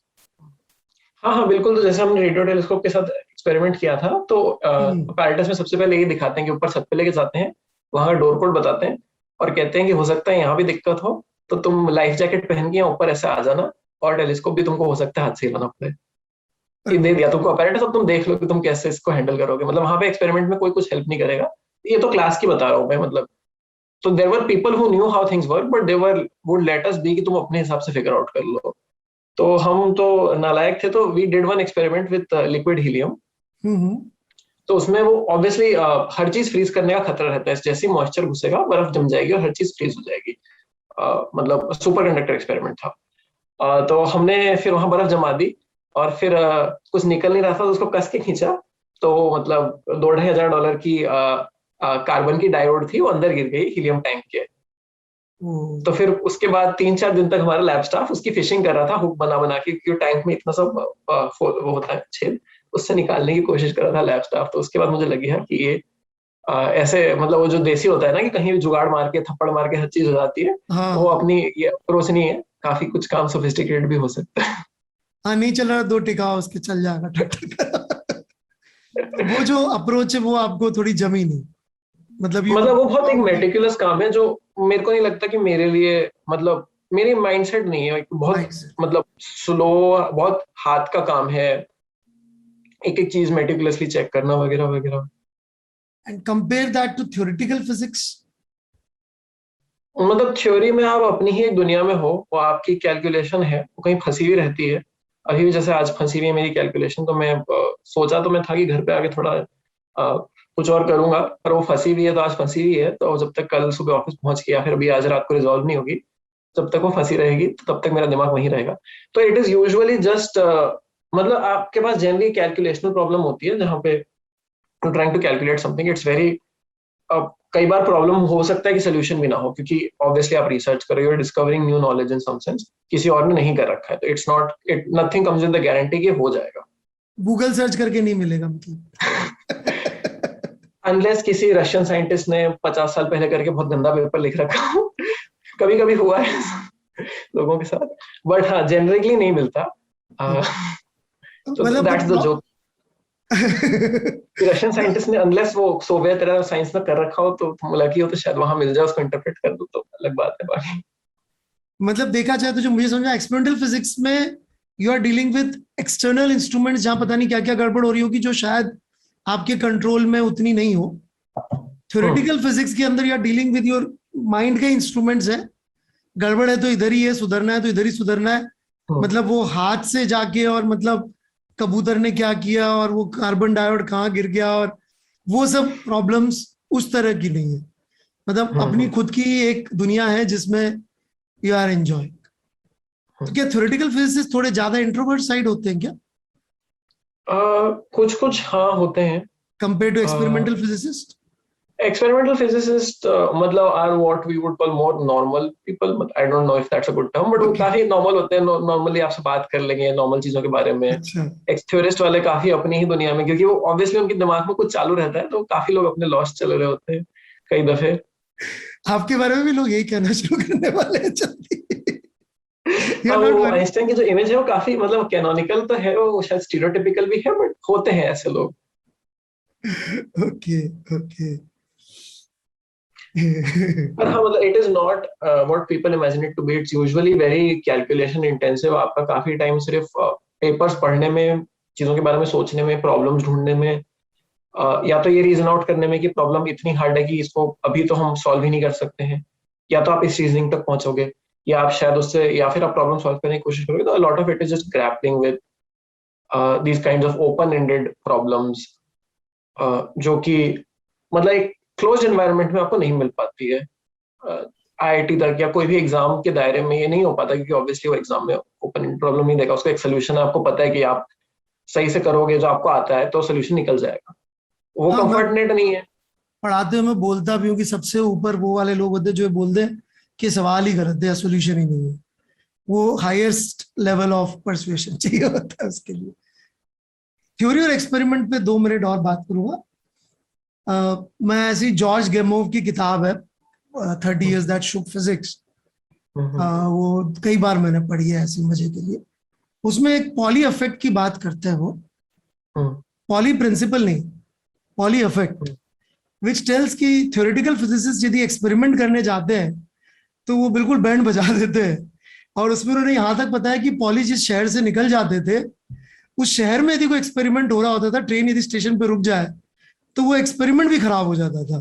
[SPEAKER 2] हाँ हाँ बिल्कुल, तो जैसे हमने रेडियो टेलीस्कोप के साथ एक्सपेरिमेंट किया था, तो
[SPEAKER 1] हम्म।
[SPEAKER 2] apparatus में सबसे पहले ये दिखाते हैं कि ऊपर छत पे लेके जाते हैं, वहां का डोर कोड बताते हैं और कहते हैं कि हो सकता है यहाँ भी दिक्कत हो, तो तुम लाइफ जैकेट पहन के यहाँ ऊपर ऐसे आ जाना, और टेलीस्कोप भी तुमको हो सकता है हाथ से हिलाना पड़े।
[SPEAKER 1] अरे
[SPEAKER 2] ये दे दिया
[SPEAKER 1] बाप रे।
[SPEAKER 2] तुमको apparatus, अब तुम देख लो कि तुम कैसे इसको हैंडल करोगे, मतलब वहां पे एक्सपेरिमेंट में कोई कुछ हेल्प नहीं करेगा। ये तो क्लास की बता रहा हूँ मैं, मतलब तो there were people who knew how things work, but they were would let us be कि तुम अपने हिसाब से फिगर आउट कर लो। तो हम तो नालायक थे, तो we did one experiment with liquid helium.
[SPEAKER 1] Hmm.
[SPEAKER 2] तो उसमें वो ऑब्वियसली हर चीज फ्रीज करने का खतरा रहता है, जैसे ही मॉइस्चर घुसेगा बर्फ जम जाएगी और हर चीज फ्रीज हो जाएगी। मतलब सुपर कंडक्टर एक्सपेरिमेंट था। तो हमने फिर वहां बर्फ जमा दी, और फिर कुछ निकल नहीं रहा था तो उसको कस के खींचा, तो मतलब $2,500 की कार्बन की डायोड थी, वो अंदर गिर गई हीलियम टैंक के। तो फिर उसके बाद 3-4 दिन तक हमारा लैब स्टाफ उसकी फिशिंग कर रहा था, हुक बना बना के, क्योंकि टैंक में इतना सब वो होता है छेद, उससे निकालने की कोशिश कर रहा था लैब स्टाफ। तो उसके बाद मुझे लगी है कि ये ऐसे मतलब वो जो देसी होता है ना कि कहीं भी जुगाड़ मार के थप्पड़ मार के हर चीज हो जाती है, वो
[SPEAKER 1] हाँ
[SPEAKER 2] अपनी ये अप्रोच नहीं है, काफी कुछ काम सोफिस्टिकेटेड भी हो सकता है।
[SPEAKER 1] हाँ, नहीं चल रहा, दो टिकाओ उसके चल जाएगा टक टक। तो वो जो अप्रोच है वो आपको थोड़ी जमी नहीं, मतलब यू।
[SPEAKER 2] मतलब वो बहुत एक मेटिकुलस काम है, जो मेरे को नहीं लगता कि मेरे लिए, मतलब मेरी माइंडसेट नहीं है, बहुत मतलब स्लो, बहुत हाथ का काम है, एक एक चीज मेटिकुलसली चेक करना वगैरह वगैरह।
[SPEAKER 1] And compare that to theoretical physics.
[SPEAKER 2] मतलब थ्योरी में आप अपनी ही एक दुनिया में हो, वो आपकी कैलकुलेशन है वो कहीं फंसी हुई रहती है। अभी भी जैसे आज फंसी हुई है मेरी कैलकुलेशन, तो मैं सोचा तो मैं था कि घर पे आके थोड़ा कुछ और करूंगा, पर वो फंसी हुई है तो आज फंसी हुई है, तो जब तक कल सुबह ऑफिस पहुंच के या फिर अभी आज रात को रिजॉल्व नहीं होगी, जब तक वो फंसी रहेगी तो तब तक मेरा दिमाग वहीं रहेगा। तो इट इज यूजुअली जस्ट मतलब आपके पास जनरली कैलकुलेशनल प्रॉब्लम होती है जहाँ पे trying to calculate something, it's very, अब कई बार प्रॉब्लम हो सकता है कि सोल्यूशन भी ना हो, क्योंकि ऑब्वियसली आप रिसर्च कर रहे हो, discovering new knowledge in some sense, किसी और ने नहीं कर रखा है, तो it's not, it nothing comes with the guarantee कि हो जाएगा।
[SPEAKER 1] गूगल सर्च करके नहीं मिलेगा मतलब।
[SPEAKER 2] अनलेस किसी रशियन साइंटिस्ट ने 50 साल पहले करके बहुत गंदा पेपर लिख रखा हो। कभी कभी हुआ है लोगों के साथ, बट हाँ जनरली नहीं मिलता। तो
[SPEAKER 1] मतलब
[SPEAKER 2] that's the joke, Russian scientist ने अनलेस वो सोवियत era साइंस में कर रखा हो, तो तुम लकी हो तो शायद वहां मिल जाए, उसको इंटरप्रेट कर दो तो अलग बात है बाकी।
[SPEAKER 1] मतलब देखा जाए तो जो मुझे समझा एक्सपेरिमेंटल फिजिक्स में you are dealing with external instruments जहां पता नहीं क्या क्या गड़बड़ हो रही होगी जो शायद आपके कंट्रोल में उतनी नहीं हो। थ्योरेटिकल फिजिक्स के अंदर you are dealing with your mind के इंस्ट्रूमेंट्स है, गड़बड़ है तो इधर ही है, सुधरना है तो इधर ही सुधरना है। मतलब वो हाथ से जाके और मतलब कबूतर ने क्या किया और वो कार्बन डाइऑक्साइड कहाँ गिर गया और वो सब प्रॉब्लम्स उस तरह की नहीं है। मतलब अपनी खुद की एक दुनिया है जिसमें यू आर एंजॉय। तो क्या थ्योरेटिकल फिजिसिस्ट थोड़े ज्यादा इंट्रोवर्ट साइड होते हैं क्या
[SPEAKER 2] कुछ कुछ हाँ होते हैं।
[SPEAKER 1] Compare to experimental physicist?
[SPEAKER 2] Experimental physicist मतलब are what we would call more normal people, I don't know if that's a good term, but वो काफी नॉर्मल होते हैं, नॉर्मली आपसे बात कर लेंगे नॉर्मल चीजों के बारे में।
[SPEAKER 1] अच्छा।
[SPEAKER 2] एक्स थ्योरिस्ट वाले काफी अपनी ही दुनिया में, क्योंकि वो ऑब्वियसली उनके दिमाग में कुछ चालू रहता है, तो काफी लोग अपने लॉस्ट चले रहे होते हैं कई दफे।
[SPEAKER 1] आपके बारे में भी लोग यही कहना शुरू करने वाले हैं जल्दी। यू आर
[SPEAKER 2] हाँ,
[SPEAKER 1] नॉट
[SPEAKER 2] वो
[SPEAKER 1] वरी?
[SPEAKER 2] आइंस्टाइन की जो इमेज है वो काफी मतलब कैनोनिकल तो है, वो शायद स्टीरियोटिपिकल भी है, बट होते हैं ऐसे लोग।
[SPEAKER 1] Okay okay.
[SPEAKER 2] पर हाँ मतलब it is not what people imagine it to be, it's usually very calculation intensive. आपका काफी टाइम सिर्फ पेपर्स पढ़ने में, चीजों के बारे में सोचने में, प्रॉब्लम्स ढूंढने में, या तो ये रीजन आउट करने में कि प्रॉब्लम इतनी हार्ड है कि इसको अभी तो हम सॉल्व ही नहीं कर सकते हैं, या तो आप इस रीजनिंग तक पहुंचोगे, या आप शायद उससे, या फिर आप प्रॉब्लम सॉल्व करने की कोशिश करोगे। तो lot of it is just grappling with these kinds of open ended problems, जो कि मतलब एक क्लोज एनवायरनमेंट में आपको नहीं मिल पाती है। आईआईटी तक या कोई भी एग्जाम के दायरे में ये नहीं हो पाता, क्योंकि ऑब्वियसली वो एग्जाम में ओपन प्रॉब्लम नहीं देगा, उसका एक सोल्यूशन है, आपको पता है कि आप सही से करोगे जो आपको आता है तो सोल्यूशन निकल जाएगा। वो
[SPEAKER 1] हाँ, मैं
[SPEAKER 2] कंफर्ट नेट नहीं है।
[SPEAKER 1] पढ़ाते हुए मैं बोलता भी हूँ कि सबसे ऊपर वो वाले लोग होते हैं जो बोलते हैं कि सवाल ही गलत है, सोल्यूशन ही नहीं है। वो हाईएस्ट लेवल ऑफ परसुएशन चाहिए होता है उसके लिए। थ्योरी और एक्सपेरिमेंट पे 2 मिनट और बात करूंगा। मैं ऐसी जॉर्ज गेमोव की किताब है 30 years दैट शुक फिजिक्स, वो कई बार मैंने पढ़ी है ऐसी मजे के लिए। उसमें एक पॉली इफेक्ट की बात करते हैं वो, पॉली प्रिंसिपल नहीं, पॉली इफेक्ट, विच टेल्स कि थ्योरेटिकल फिजिसिस्ट यदि एक्सपेरिमेंट करने जाते हैं तो वो बिल्कुल बैंड बजा देते हैं। और उसमें उन्होंने यहाँ तक बताया कि पॉली जिस शहर से निकल जाते थे, उस शहर में यदि कोई एक्सपेरिमेंट हो रहा होता था, ट्रेन यदि स्टेशन पे रुक जाए तो वो एक्सपेरिमेंट भी खराब हो जाता था।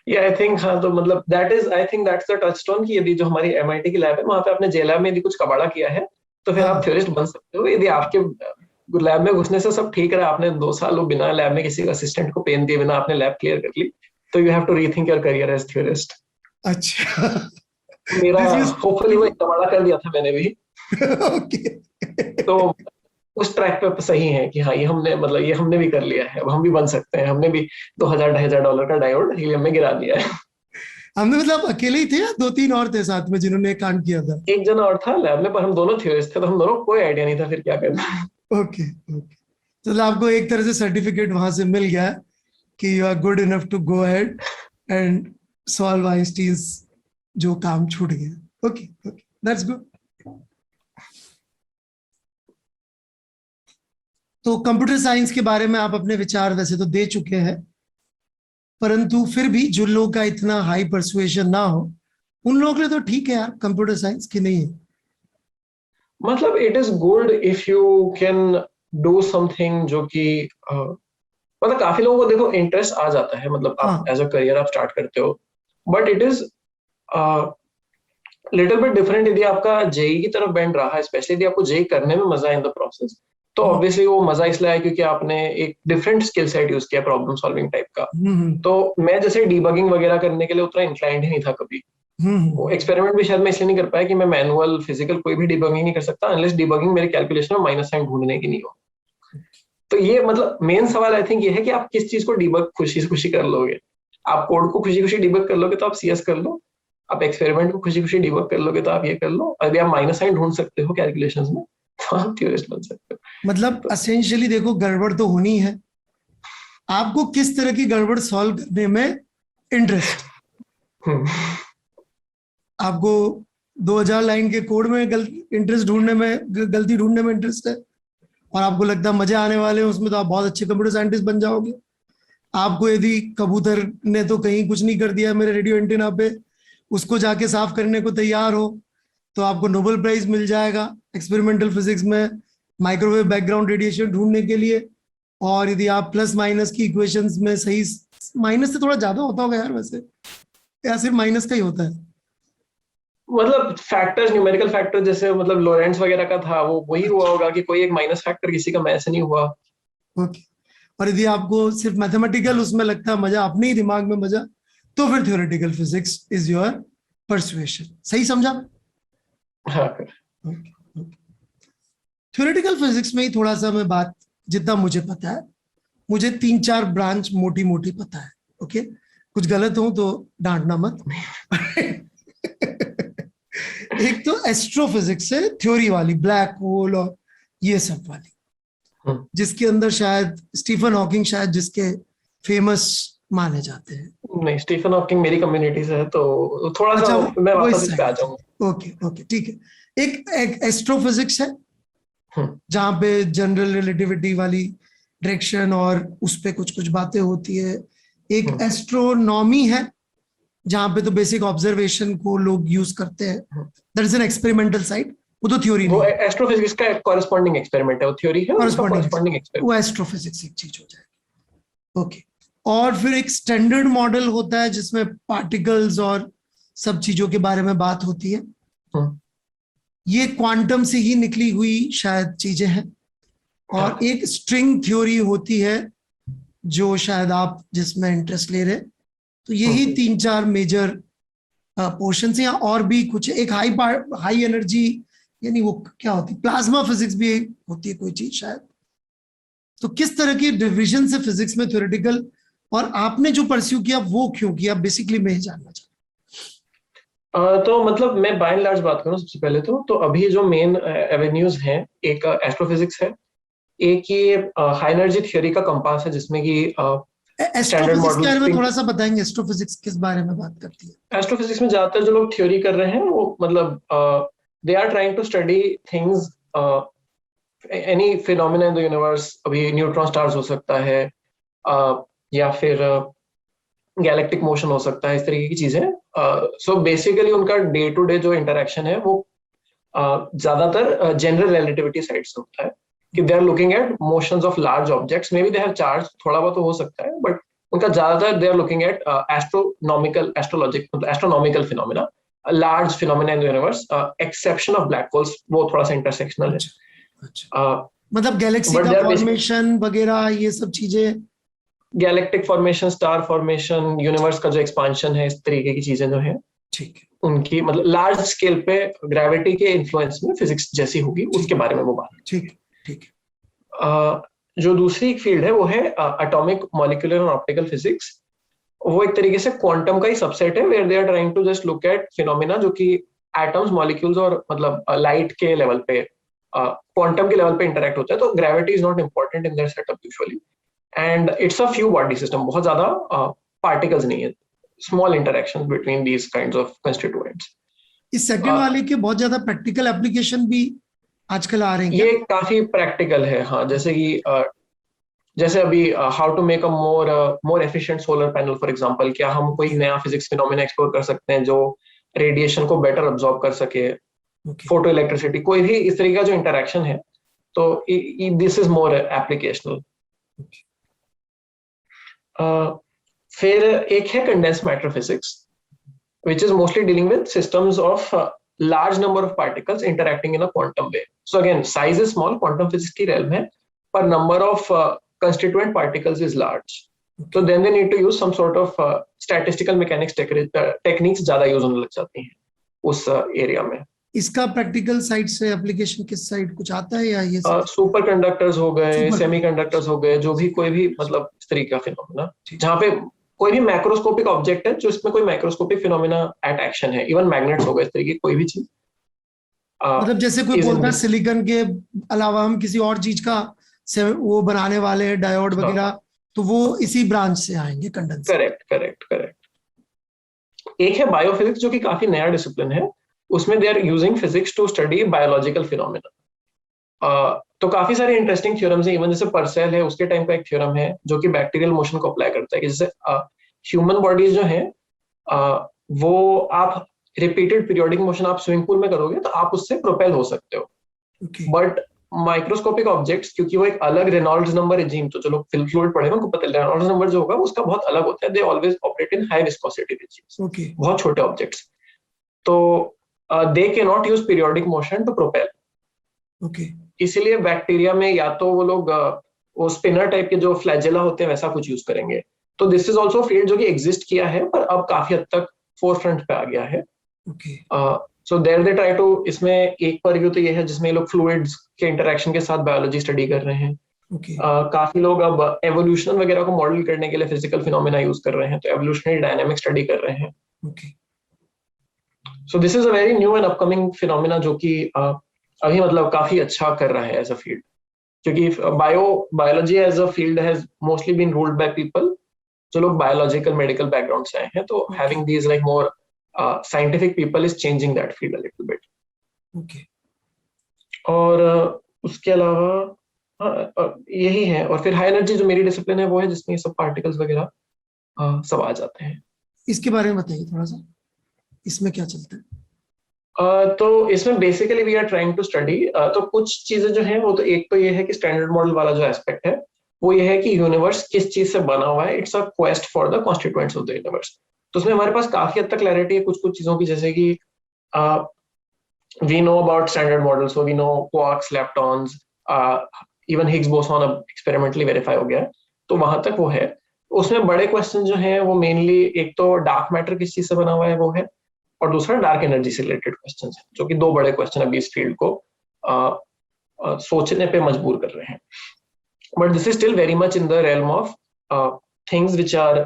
[SPEAKER 2] ये आई थिंक, हाँ, तो मतलब that is, I think that's the touchstone कि यदि जो हमारी एमआईटी की लैब है वहां पे आपने जे लैब में यदि कुछ कबाड़ा किया है तो फिर आप
[SPEAKER 1] हाँ,
[SPEAKER 2] थ्योरिस्ट बन सकते हो। यदि आपके लैब में घुसने से सब ठीक रहा, आपने 2 साल वो बिना लैब में किसी असिस्टेंट को पेन दिए बिना आपने लैब क्लियर कर ली, तो you have to rethink your career as theorist.
[SPEAKER 1] अच्छा।
[SPEAKER 2] मेरा
[SPEAKER 1] दिस यूज
[SPEAKER 2] होपफुली वो कबाड़ा कर दिया था मैंने भी।
[SPEAKER 1] ओके।
[SPEAKER 2] तो उस ट्रैक पे सही है कि हाँ, ये हमने मतलब ये हमने भी कर लिया है, अब हम भी बन सकते हैं। हमने भी 2,000 $2,500 का डायोड हीलियम में गिरा दिया है।
[SPEAKER 1] हमने मतलब अकेले ही थे या दो तीन और थे साथ में जिन्होंने कांड किया था?
[SPEAKER 2] एक जना और था लैब में, पर हम दोनों थ्योरिस्ट थे तो हम दोनों को कोई आइडिया नहीं था फिर क्या करना है।
[SPEAKER 1] Okay, okay. तो मतलब आपको एक तरह से सर्टिफिकेट वहां से मिल गया कि you are good enough to go ahead and solve Einstein's जो काम छूट गया। Okay, okay, that's good. तो कंप्यूटर साइंस के बारे में आप अपने विचार वैसे तो दे चुके हैं, परंतु फिर भी जो लोग का इतना हाई परसुएशन ना हो, उन लोगों के लिए तो ठीक है यार कंप्यूटर साइंस की नहीं है।
[SPEAKER 2] मतलब it is good if you can do something जो कि मतलब काफी लोगों को देखो इंटरेस्ट आ जाता है, मतलब आप
[SPEAKER 1] हाँ।
[SPEAKER 2] एज अ करियर आप स्टार्ट करते हो, but it is little bit different यदि आपका जेई की तरफ बैंड रहा है, स्पेशली यदि आपको जेई करने में मजा है इन द प्रोसेस, तो
[SPEAKER 1] हम्म,
[SPEAKER 2] ऑब्वियसली वो मजा इसलिए आया क्योंकि आपने एक डिफरेंट स्किल सेट यूज किया, प्रॉब्लम सॉल्विंग टाइप का।
[SPEAKER 1] हम्म,
[SPEAKER 2] तो मैं जैसे डीबगिंग वगैरह करने के लिए उतना इंक्लाइंड ही नहीं था कभी। वो
[SPEAKER 1] हम्म।
[SPEAKER 2] एक्सपेरिमेंट भी शायद मैं इसलिए नहीं कर पाया कि मैं मैनुअल फिजिकल कोई भी डिबगिंग नहीं कर सकता अनलेस डिबगिंग मेरे कैलकुलेशन में माइनस साइन ढूंढने की नहीं हो। तो ये मतलब मेन सवाल आई थिंक ये है कि आप किस चीज को डिबग खुशी खुशी कर लोगे। आप कोड को खुशी खुशी डिबग कर लोगे तो आप सीएस कर लो, आप एक्सपेरिमेंट को खुशी खुशी डिबग कर लोगे तो आप ये कर लो, यदि आप माइनस साइन ढूंढ सकते हो कैलकुलेशंस में तो आप थ्योरिस्ट बन सकते
[SPEAKER 1] मतलब
[SPEAKER 2] हो।
[SPEAKER 1] असेंशियली देखो गड़बड़ तो होनी है, आपको किस तरह की गड़बड़ सॉल्व करने में इंटरेस्ट।
[SPEAKER 2] हम्म,
[SPEAKER 1] आपको 2000 लाइन के कोड में इंटरेस्ट ढूंढने में गलती ढूंढने में इंटरेस्ट है, और आपको लगता है मजे आने वाले हैं उसमें, तो आप बहुत अच्छे कंप्यूटर साइंटिस्ट बन जाओगे। आपको यदि कबूतर ने तो कहीं कुछ नहीं कर दिया मेरे रेडियो एंटीना पे, उसको जाके साफ करने को तैयार हो, तो आपको नोबेल प्राइज मिल जाएगा एक्सपेरिमेंटल फिजिक्स में माइक्रोवेव बैकग्राउंड रेडिएशन ढूंढने के लिए। और यदि आप प्लस माइनस की इक्वेशंस में सही, माइनस से थोड़ा ज्यादा होता होगा यार वैसे, या सिर्फ माइनस का ही होता है?
[SPEAKER 2] मतलब फैक्टर्स, न्यूमेरिकल फैक्टर जैसे मतलब लोरेंट्स वगैरह का था, वो वही हुआ
[SPEAKER 1] अच्छा,
[SPEAKER 2] होगा कि कोई एक माइनस फैक्टर किसी का मैच नहीं हुआ।
[SPEAKER 1] ओके। और यदि आपको सिर्फ मैथमेटिकल उसमें लगता है मजा, अपने ही दिमाग में मजा, तो फिर theoretical physics is your persuasion. सही समझा?
[SPEAKER 2] हाँ।
[SPEAKER 1] ओके। थ्योरेटिकल फिजिक्स में ही थोड़ा सा मैं बात, जितना मुझे पता है, मुझे तीन चार ब्रांच मोटी मोटी पता है। ओके, कुछ गलत हो तो डांटना मत। एक तो एस्ट्रोफिजिक्स है, थ्योरी वाली, ब्लैक होल और ये सब वाली,
[SPEAKER 2] हम्म,
[SPEAKER 1] जिसके अंदर शायद स्टीफन हॉकिंग शायद जिसके फेमस माने जाते हैं।
[SPEAKER 2] नहीं, स्टीफन हॉकिंग मेरी कम्युनिटी से है तो थोड़ा सा
[SPEAKER 1] अच्छा,
[SPEAKER 2] मैं
[SPEAKER 1] वो
[SPEAKER 2] वापस
[SPEAKER 1] इस
[SPEAKER 2] इस पे आ
[SPEAKER 1] साइड
[SPEAKER 2] जाऊंगा।
[SPEAKER 1] से। ओके, ओके, ठीक है। एक एस्ट्रोफिजिक्स है
[SPEAKER 2] हम्म,
[SPEAKER 1] जहां पे जनरल रिलेटिविटी वाली डायरेक्शन और उस पे कुछ कुछ बातें होती है। एक
[SPEAKER 2] हम्म,
[SPEAKER 1] एस्ट्रोनॉमी है जहां पे तो बेसिक ऑब्जर्वेशन को लोग यूज करते हैं,
[SPEAKER 2] hmm.
[SPEAKER 1] That is an experimental side, वो तो थ्योरी
[SPEAKER 2] वो
[SPEAKER 1] नहीं है।
[SPEAKER 2] एस्ट्रोफिजिक्स का कॉरेस्पॉन्डिंग एक्सपेरिमेंट है, वो थ्योरी है और उसका
[SPEAKER 1] कॉरेस्पॉन्डिंग,
[SPEAKER 2] कॉरेस्पॉन्डिंग
[SPEAKER 1] वो
[SPEAKER 2] एक्सपेरिमेंट।
[SPEAKER 1] एस्ट्रोफिजिक्स एक चीज हो जाएगी। ओके। और फिर एक स्टैंडर्ड मॉडल होता है जिसमें पार्टिकल्स और सब चीजों के बारे में बात होती है।
[SPEAKER 2] हम्म,
[SPEAKER 1] ये क्वांटम से ही निकली हुई शायद चीजें हैं। और
[SPEAKER 2] हाँ।
[SPEAKER 1] एक स्ट्रिंग थ्योरी होती है जो शायद आप जिसमें इंटरेस्ट ले रहे हैं। तो यही
[SPEAKER 2] हम्म,
[SPEAKER 1] तीन चार मेजर पोर्शन है, या और भी कुछ है। एक हाई एनर्जी, यानी वो क्या होती है, प्लाज्मा फिजिक्स भी होती है कोई चीज शायद। तो किस तरह की डिविजन से फिजिक्स में थ्योरेटिकल, और आपने जो परस्यू किया वो क्यों किया, बेसिकली मैं ये जानना चाहता
[SPEAKER 2] तो मतलब मैं बाय एंड लार्ज बात करूं सबसे पहले तो अभी जो मेन एवेन्यूज हैं, एक एस्ट्रोफिजिक्स है, एक ये हाई एनर्जी थ्योरी का कंपास है जिसमें कि
[SPEAKER 1] हूँ।
[SPEAKER 2] स्टैंडर्ड
[SPEAKER 1] एस्ट्रोफिजिक्स के
[SPEAKER 2] मॉडल।
[SPEAKER 1] बारे में थोड़ा सा बताएंगे, एस्ट्रोफिजिक्स किस बारे में बात करती है?
[SPEAKER 2] एस्ट्रोफिजिक्स में ज्यादातर जो लोग थ्योरी कर रहे हैं वो मतलब they are trying to study things, any phenomena in the universe. अभी न्यूट्रॉन स्टार्स हो सकता है, या फिर गैलेक्टिक मोशन हो सकता है, इस तरीके की चीजें। सो बेसिकली उनका डे टू डे जो इंटरेक्शन है वो ज्यादातर जनरल रिलेटिविटी साइड से होता है, कि they are looking at motions of large objects, maybe they have charge, थोड़ा बहुत तो हो सकता है, बट उनका ज्यादातर they are looking at astronomical phenomena, large phenomena in the universe, exception of black holes, वो थोड़ा सा इंटरसेक्शनल है।
[SPEAKER 1] मतलब गैलेक्सी
[SPEAKER 2] But
[SPEAKER 1] का
[SPEAKER 2] they are
[SPEAKER 1] फॉर्मेशन वगैरह ये सब चीजें,
[SPEAKER 2] galactic formation, star formation, universe का जो एक्सपांशन है, इस तरीके की चीजें जो है,
[SPEAKER 1] ठीक है,
[SPEAKER 2] उनकी मतलब लार्ज स्केल पे ग्रेविटी के इन्फ्लुएंस में फिजिक्स जैसी होगी, उसके बारे में वो बात।
[SPEAKER 1] ठीक ठीक।
[SPEAKER 2] जो दूसरी फील्ड है वो है एटॉमिक मॉलिक्यूलर और ऑप्टिकल फिजिक्स। वो एक तरीके से क्वांटम का ही सबसेट है, where they are trying to just look at phenomena जो कि एटम्स, मॉलिक्यूल्स और मतलब लाइट के लेवल पे, क्वांटम के लेवल पे इंटरेक्ट होता है। तो gravity is not important in their setup usually, and it's a few body system, बहुत ज्यादा पार्टिकल्स नहीं है, small interactions between these kinds of constituents.
[SPEAKER 1] इस सेकंड वाले के बहुत ज्यादा प्रैक्टिकल एप्लीकेशन भी आजकल आ रहे हैं क्या?
[SPEAKER 2] ये काफी प्रैक्टिकल है, हाँ। जैसे अभी how to make a more efficient solar panel for example, क्या हम कोई नया फिजिक्स फिनोमेना एक्सप्लोर कर सकते हैं जो रेडिएशन को बेटर अब्सॉर्ब कर सके, फोटो इलेक्ट्रिसिटी, कोई भी इस तरीके का जो इंटरेक्शन है, तो दिस इज मोर एप्लीकेशनल। फिर एक है condensed matter physics, which is mostly dealing with systems of large number of particles interacting in a quantum way. So again, size is small, quantum physics की realm है, पर number of constituent particles is large. So then they need to use some sort of statistical mechanics techniques ज़्यादा use होने लग जाती हैं उस area में।
[SPEAKER 1] इसका प्रैक्टिकल साइड से एप्लीकेशन किस साइड कुछ आता है या ये
[SPEAKER 2] सुपर कंडक्टर्स हो गए, सेमी कंडक्टर्स हो गए, जो भी कोई भी मतलब इस तरीके का फिनोमेना जहाँ पे कोई भी मैक्रोस्कोपिक ऑब्जेक्ट है जो इसमें कोई मैक्रोस्कोपिक फिनोमेना एट एक्शन है, इवन मैग्नेट्स हो गए, इस तरीके कोई भी चीज।
[SPEAKER 1] मतलब जैसे कोई बोलता है सिलिकॉन के अलावा हम किसी और चीज का वो बनाने वाले हैं, डायोड वगैरह, तो वो इसी ब्रांच से आएंगे, कंडेंसर।
[SPEAKER 2] Correct correct correct. एक है बायोफिजिक्स जो कि काफी नया डिसिप्लिन है, उसमें they are using physics to study biological phenomena. तो काफी सारे इंटरेस्टिंग थ्योरम्स हैं, इवन जैसे परसेल है, उसके टाइम का एक थ्योरम है जो कि बैक्टीरियल मोशन को अप्लाई करता है कि जैसे ह्यूमन बॉडीज जो है वो आप रिपीटेड पीरियोडिक मोशन आप स्विमिंग पूल में करोगे तो आप उससे प्रोपेल हो सकते हो, बट माइक्रोस्कोपिक ऑब्जेक्ट्स क्योंकि वो एक अलग रेनॉल्ड्स नंबर रिजीम, तो जो लोग फ्लूइड पढ़े उनको पता है रेनॉल्ड्स नंबर जो होगा उसका बहुत अलग होता है, they always operate in high viscosity regimes, बहुत छोटे ऑब्जेक्ट्स, तो they can not use periodic motion to propel. इसीलिए बैक्टीरिया में या तो वो लोग वो स्पिनर टाइप के जो फ्लैजेला होते हैं वैसा कुछ यूज करेंगे। तो दिस इज ऑल्सो फील्ड जो कि एग्जिस्ट किया है पर अब काफी हद तक फोर फ्रंट पे आ गया है। So there they try to, इसमें एक परव्यू तो ये है जिसमें लोग फ्लूइड्स के इंटरेक्शन के साथ बायोलॉजी स्टडी कर रहे हैं। काफी लोग अब एवोल्यूशन वगैरह को मॉडल करने के लिए फिजिकल फिनोमेना यूज कर रहे हैं, तो एवोल्यूशनरी डायनामिक स्टडी कर रहे हैं। So this is a very new and upcoming phenomena जो कि अभी मतलब काफी अच्छा कर रहा है एज अ फील्ड, क्योंकि biology as a field has mostly been ruled by people जो लोग बायोलॉजिकल मेडिकल बैकग्राउंड से आए हैं, तो having these like more scientific people is changing that field a little bit. और उसके अलावा यही है। और फिर हाई एनर्जी जो मेरी डिसिप्लिन है वो है जिसमें सब पार्टिकल्स वगैरह सब आ जाते हैं।
[SPEAKER 1] इसके बारे में बताइए थोड़ा सा, इसमें क्या चलता है?
[SPEAKER 2] तो इसमें basically we are trying to study, तो कुछ चीजें जो हैं वो तो एक तो ये है कि स्टैंडर्ड मॉडल वाला जो एस्पेक्ट है वो ये है कि यूनिवर्स किस चीज से बना हुआ है, it's a quest for the constituents of the universe. तो उसमें हमारे पास काफी हद तक क्लैरिटी है कुछ कुछ चीजों की, जैसे कि we know about standard model, so we know quarks, leptons, even Higgs boson अब एक्सपेरिमेंटली वेरीफाई हो गया है, तो वहां तक वो है। उसमें बड़े क्वेश्चन जो हैं वो मेनली एक तो डार्क मैटर किस चीज से बना हुआ है वो है, और दूसरा डार्क एनर्जी से रिलेटेड क्वेश्चंस हैं, जो कि दो बड़े क्वेश्चन अभी इस फील्ड को सोचने पे मजबूर कर रहे हैं। But this is still very much in the realm of things which are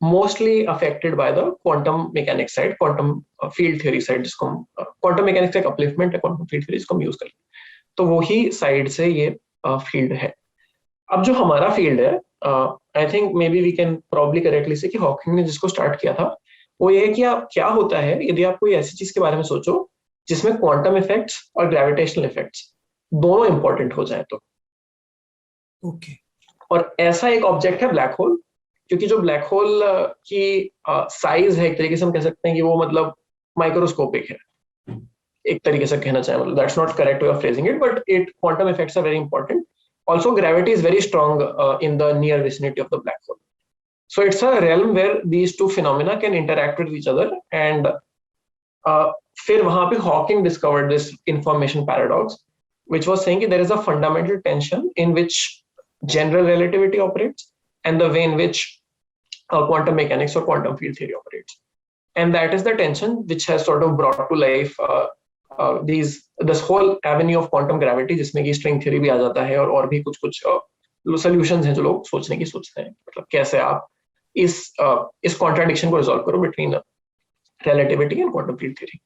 [SPEAKER 2] mostly affected by the quantum mechanics side, quantum field theory side, जिसको क्वांटम मैकेनिक्स का एक अपलिफ्टमेंट है क्वांटम फील्ड थ्योरी, जिसको हम यूज करते हैं, तो वही साइड से ये फील्ड है। अब जो हमारा फील्ड है, I think maybe we can probably correctly से कि हॉकिंग ने जिसको स्टार्ट किया था वो ये है कि आप क्या होता है यदि आप कोई ऐसी चीज के बारे में सोचो जिसमें क्वांटम इफेक्ट्स और ग्रेविटेशनल इफेक्ट्स दोनों इंपॉर्टेंट हो जाए तो। और ऐसा एक ऑब्जेक्ट है ब्लैक होल, क्योंकि जो ब्लैक होल की साइज है एक तरीके से हम कह सकते हैं कि वो मतलब माइक्रोस्कोपिक है, एक तरीके से कहना चाहे, मतलब that's not correct way of phrasing it, but it quantum effects are very important. Also gravity is very strong in the near vicinity of the black hole, So it's a realm where these two phenomena can interact with each other, and फिर वहां पे Hawking discovered this information paradox, which was saying that there is a fundamental tension in which general relativity operates and the way in which quantum mechanics or quantum field theory operates. And that is the tension which has sort of brought to life this whole avenue of quantum gravity, जिसमें कि string theory भी आ जाता है और भी कुछ solutions हैं जो लोग सोचने की सोचते हैं, मतलब कैसे आप इस contradiction को resolve करो between relativity and quantum field theory.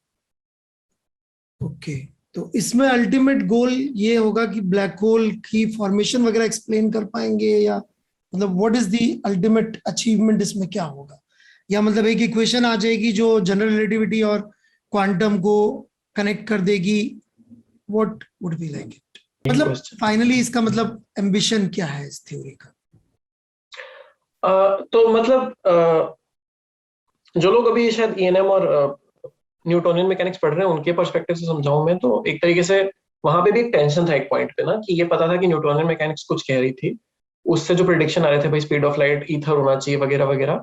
[SPEAKER 1] Okay, तो इसमें अल्टीमेट गोल ये होगा कि ब्लैक होल की फॉर्मेशन वगैरह एक्सप्लेन कर पाएंगे, या मतलब what is the ultimate achievement इसमें क्या होगा, या मतलब एक इक्वेशन आ जाएगी जो जनरल रिलेटिविटी और क्वांटम को कनेक्ट कर देगी, what would be like it, मतलब फाइनली इसका मतलब एम्बिशन क्या है इस थ्योरी का?
[SPEAKER 2] तो मतलब जो लोग अभी शायद ईएनएम और न्यूटोनियन मैकेनिक्स पढ़ रहे हैं उनके पर्सपेक्टिव से समझाऊं मैं, तो एक तरीके से वहां पे भी एक टेंशन था एक पॉइंट पे ना, कि ये पता था कि न्यूटोनियन मैकेनिक्स कुछ कह रही थी, उससे जो प्रिडिक्शन आ रहे थे भाई स्पीड ऑफ लाइट ईथर होना चाहिए वगैरह वगैरह,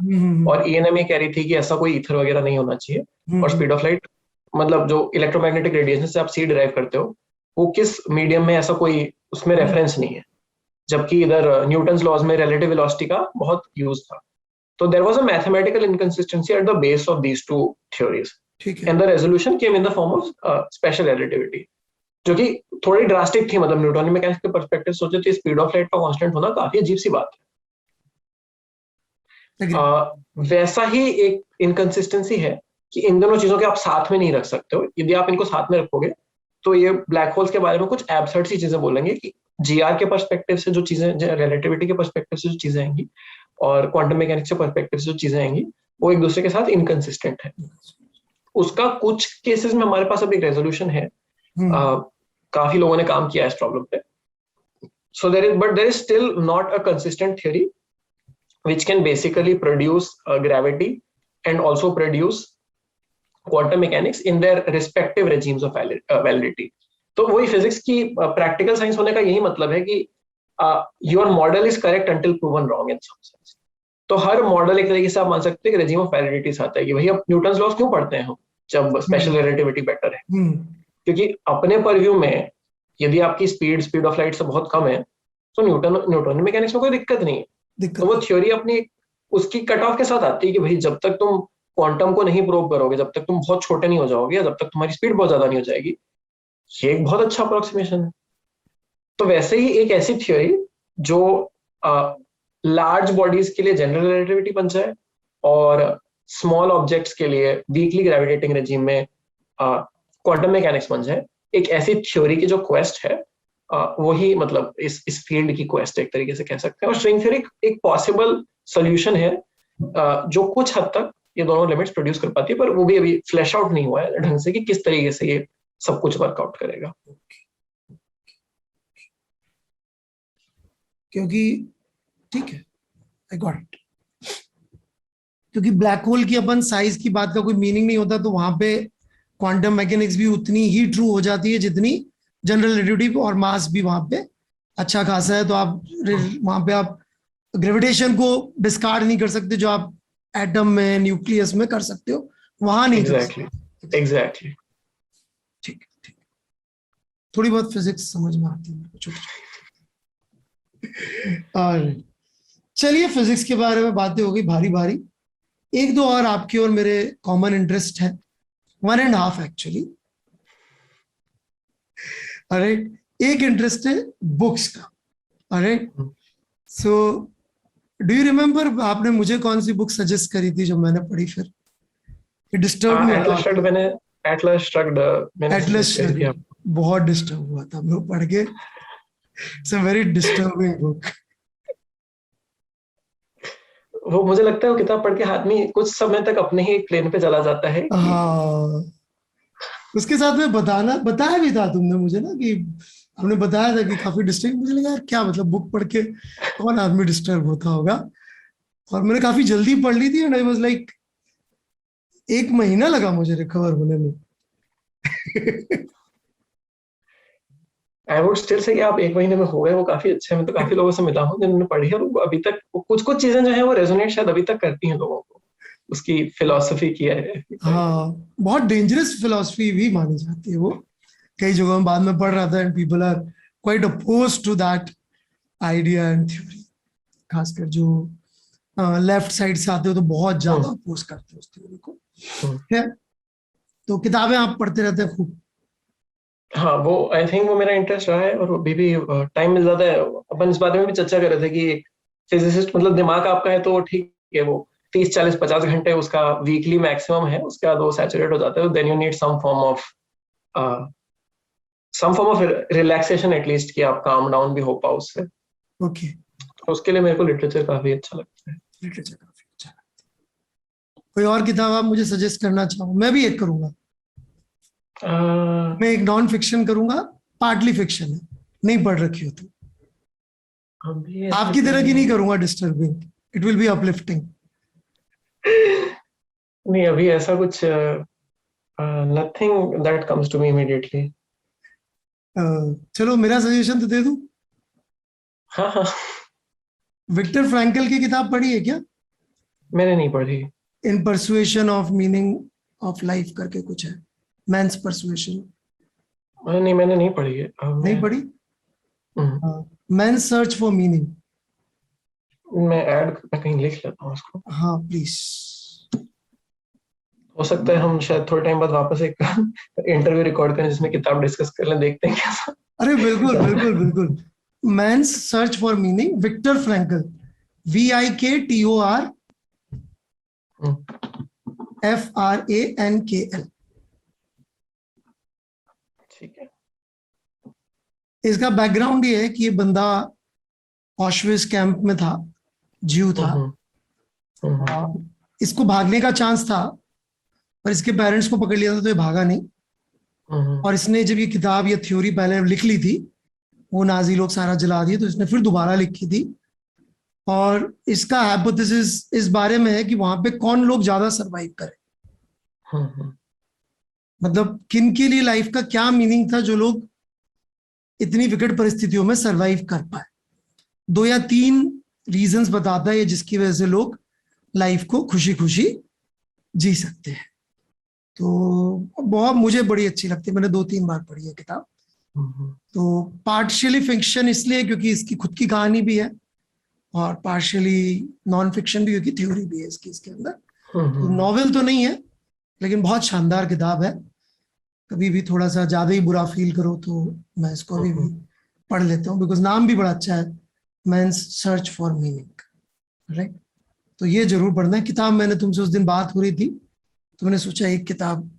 [SPEAKER 2] और ईएनएम ये कह रही थी कि ऐसा कोई ईथर वगैरह नहीं होना चाहिए, और स्पीड ऑफ लाइट मतलब जो इलेक्ट्रोमैग्नेटिक रेडिएशन से आप सी डिराइव करते हो वो किस मीडियम में, ऐसा कोई उसमें रेफरेंस नहीं है, जबकि इधर न्यूटन्स लॉज में रिलेटिव वेलोसिटी का बहुत यूज था. तो there was a mathematical inconsistency at the base of these two theories, and the resolution came in the form of special relativity, जो कि थोड़ी ड्रास्टिक थी. मतलब न्यूटोनियन मैकेनिक्स के पर्सपेक्टिव सोचे तो स्पीड ऑफ लाइट का कांस्टेंट होना काफी अजीब सी बात है. वैसा ही एक इनकंसिस्टेंसी है कि इन दोनों चीजों के आप साथ में नहीं रख सकते हो. यदि आप इनको साथ में रखोगे तो ये ब्लैक होल्स के बारे में कुछ एब्सर्ड सी चीजें बोलेंगे कि जीआर के पर्सपेक्टिव से जो चीजें, रिलेटिविटी के पर्सपेक्टिव से जो चीजें आएंगी और क्वांटम मैकेनिक्स के पर्सपेक्टिव से जो चीजें आएंगी वो एक दूसरे के साथ इनकंसिस्टेंट है. उसका कुछ केसेस में हमारे पास अभी रेजोल्यूशन है, काफी लोगों ने काम किया है इस प्रॉब्लम पे. So there is still not a consistent theory which can basically produce gravity and also produce quantum mechanics in their respective regimes of validity. तो वही फिजिक्स की प्रैक्टिकल साइंस होने का यही मतलब है कि your model is correct until proven wrong in some sense. तो हर मॉडल एक तरीके से आप मान सकते हैं कि रेजिम ऑफ वैलिडिटी से आता है कि भाई अब न्यूटन्स लॉज क्यों पढ़ते हैं हम जब स्पेशल रिलेटिविटी बेटर है, क्योंकि अपने परव्यू में यदि आपकी स्पीड ऑफ लाइट से बहुत कम है तो न्यूटन मैकेनिक्स में कोई दिक्कत नहीं है. तो वो थ्योरी अपनी उसकी कट ऑफ के साथ आती है कि भाई जब तक तुम क्वांटम को नहीं प्रूव करोगे, जब तक तुम बहुत छोटे नहीं हो जाओगे, या जब तक तुम्हारी स्पीड बहुत ज्यादा नहीं हो जाएगी, ये एक बहुत अच्छा अप्रोक्सीमेशन है. तो वैसे ही एक ऐसी थ्योरी जो लार्ज बॉडीज के लिए जनरल रिलेटिविटी बन जाए और स्मॉल ऑब्जेक्ट्स के लिए वीकली ग्रेविटेटिंग रेजिम में क्वांटम मैकेनिक्स बन जाए, एक ऐसी थ्योरी की जो क्वेस्ट है वही मतलब इस फील्ड की क्वेस्ट एक तरीके से कह सकते हैं. और स्ट्रिंग थ्योरी एक पॉसिबल सोल्यूशन है जो कुछ हद तक ये दोनों लिमिट्स प्रोड्यूस कर पाती है, पर वो भी अभी फ्लैश आउट नहीं हुआ है ढंग से कि किस तरीके से ये सब कुछ वर्कआउट करेगा.
[SPEAKER 1] क्योंकि ठीक है, आई गॉट इट, क्योंकि ब्लैक होल की अपन साइज की बात का कोई मीनिंग नहीं होता, तो वहां पे क्वांटम मैकेनिक्स भी उतनी ही ट्रू हो जाती है जितनी जनरल रिलेटिविटी, और मास भी वहां पे अच्छा खासा है. तो आप वहां पे आप ग्रेविटेशन को डिस्कार्ड नहीं कर सकते जो आप एटम में, न्यूक्लियस में कर सकते हो, वहां नहीं.
[SPEAKER 2] एग्जैक्टली.
[SPEAKER 1] ठीक. थोड़ी बहुत फिजिक्स समझ में आती है छोटी. और चलिए फिजिक्स के बारे में बातें हो गई भारी भारी. एक दो और आपकी और मेरे कॉमन इंटरेस्ट है, 1.5 एक्चुअली. अरे एक इंटरेस्ट है बुक्स का. अरे सो डू यू रिमेम्बर आपने मुझे कौन सी बुक सजेस्ट करी थी जो मैंने पढ़ी, फिर डिस्टर्ब नहीं हुआ?
[SPEAKER 2] एटलस श्रग्ड
[SPEAKER 1] बहुत डिस्टर्ब हुआ था मैं पढ़ के. It's a very disturbing book.
[SPEAKER 2] वो मुझे लगता है वो किताब पढ़ के आदमी कुछ समय तक अपने ही प्लेन पे चला जाता है.
[SPEAKER 1] हाँ, उसके साथ में बताया भी था तुमने मुझे ना, कि हमने बताया था कि काफी डिस्टर्ब. मुझे लगा यार क्या मतलब बुक पढ़ के कौन आदमी डिस्टर्ब होता होगा, और मैंने काफी जल्दी पढ़ ली थी एंड आई वाज लाइक 1 महीना लगा मुझे रिकवर होने में.
[SPEAKER 2] आई वुड स्टिल से कि आप 1 महीने में हो गए वो काफी अच्छा है। मैं तो काफी लोगों से मिला हूँ जिन्होंने पढ़ी है और वो अभी तक कुछ कुछ चीजें जो है वो रेजोनेट शायद अभी तक करती हैं लोगों को, उसकी फिलोसफी किया है।
[SPEAKER 1] हाँ, बहुत डेंजरस फिलोसफी भी मानी जाती है वो। कई जगहों में बाद में पढ़ रहा था and people are quite oppose to that idea and theory. खासकर जो लेफ्ट साइड से आते हो तो बहुत ज्यादा
[SPEAKER 2] हम्म,
[SPEAKER 1] अपोज करते हो उस थ्योरी को।
[SPEAKER 2] हम्म।
[SPEAKER 1] है, तो किताबें आप पढ़ते रहते हैं खूब?
[SPEAKER 2] हाँ, वो आई थिंक वो मेरा इंटरेस्ट रहा है और अभी भी टाइम मिल जाता है। अपन इस बारे में भी चर्चा कर रहे थे कि एक फिजिसिस्ट मतलब दिमाग आपका है तो वो ठीक है, वो 30 40 50 घंटे उसका वीकली मैक्सिमम है, उसके बाद वो सैचुरेट हो जाता है। Then you need some form of relaxation at least, कि आप काम डाउन भी हो पाओ उससे।
[SPEAKER 1] ओके।
[SPEAKER 2] तो उसके लिए मेरे को लिटरेचर काफी अच्छा लगता है।
[SPEAKER 1] लिटरेचर काफी अच्छा है। कोई और किताब आप मुझे सजेस्ट करना चाहो? मैं भी एक करूंगा।
[SPEAKER 2] अह,
[SPEAKER 1] मैं एक नॉन फिक्शन करूंगा, पार्टली फिक्शन है, नहीं पढ़ रखी हो तो।
[SPEAKER 2] अभी ऐसा
[SPEAKER 1] आपकी
[SPEAKER 2] क्या
[SPEAKER 1] तरह की
[SPEAKER 2] है?
[SPEAKER 1] नहीं करूंगा disturbing, it will be uplifting.
[SPEAKER 2] नहीं, अभी ऐसा कुछ nothing that comes to me immediately.
[SPEAKER 1] चलो मेरा सजेशन तो दे दूं।
[SPEAKER 2] हाँ, हाँ।
[SPEAKER 1] विक्टर फ्रैंकल की किताब पढ़ी है क्या?
[SPEAKER 2] मैंने नहीं पढ़ी।
[SPEAKER 1] In persuasion of meaning of life करके कुछ है, मैंस परसुएशन।
[SPEAKER 2] मैंने नहीं पढ़ी है।
[SPEAKER 1] नहीं पढ़ी?
[SPEAKER 2] हम्म,
[SPEAKER 1] मैंस सर्च फॉर मीनिंग।
[SPEAKER 2] मैं कहीं लिख लेता हूँ उसको।
[SPEAKER 1] हाँ प्लीज।
[SPEAKER 2] हो सकता है हम शायद थोड़े टाइम बाद वापस एक इंटरव्यू रिकॉर्ड करें जिसमें किताब डिस्कस कर लें, देखते हैं कैसा
[SPEAKER 1] अरे बिल्कुल
[SPEAKER 2] जाता
[SPEAKER 1] बिल्कुल
[SPEAKER 2] है।
[SPEAKER 1] बिल्कुल। Man's search for meaning, Viktor Frankl, VIKTOR
[SPEAKER 2] hmm,
[SPEAKER 1] FRANKL।
[SPEAKER 2] ठीक है।
[SPEAKER 1] इसका बैकग्राउंड ये है कि ये बंदा ऑशविट्ज कैंप में था, ज्यू था।
[SPEAKER 2] हम्म, हम्म,
[SPEAKER 1] और इसको भागने का चांस था, पर इसके पेरेंट्स को पकड़ लिया था तो ये भागा नहीं।
[SPEAKER 2] हम्म,
[SPEAKER 1] और इसने जब ये किताब, ये थ्योरी पहले लिख ली थी, वो नाजी लोग सारा जला दिए, तो इसने फिर दोबारा लिखी थी। और इसका हाइपोथेसिस इस बारे में है कि वहां पे कौन लोग ज्यादा सरवाइव करे,
[SPEAKER 2] हम्म,
[SPEAKER 1] मतलब किन के लिए लाइफ का क्या मीनिंग था जो लोग इतनी विकट परिस्थितियों में सरवाइव कर पाए। 2 या 3 रीजंस बताता है ये जिसकी वजह से लोग लाइफ को खुशी खुशी जी सकते हैं। तो बहुत मुझे बड़ी अच्छी लगती है, मैंने 2 3 बार पढ़ी है किताब।
[SPEAKER 2] हम्म,
[SPEAKER 1] तो पार्शियली फिक्शन इसलिए क्योंकि इसकी खुद की कहानी भी है, और पार्शियली नॉन फिक्शन भी क्योंकि थ्योरी भी है इसकी इसके अंदर। तो
[SPEAKER 2] हम्म,
[SPEAKER 1] नॉवेल तो नहीं है, लेकिन बहुत शानदार किताब है। कभी भी थोड़ा सा ज्यादा ही बुरा फील करो तो मैं इसको अभी भी पढ़ लेता हूँ, बिकॉज नाम भी बड़ा अच्छा है, man's search for meaning. Right. तो ये जरूर पढ़ना है किताब। मैंने तुमसे उस दिन बात हो रही थी तो मैंने सोचा एक किताब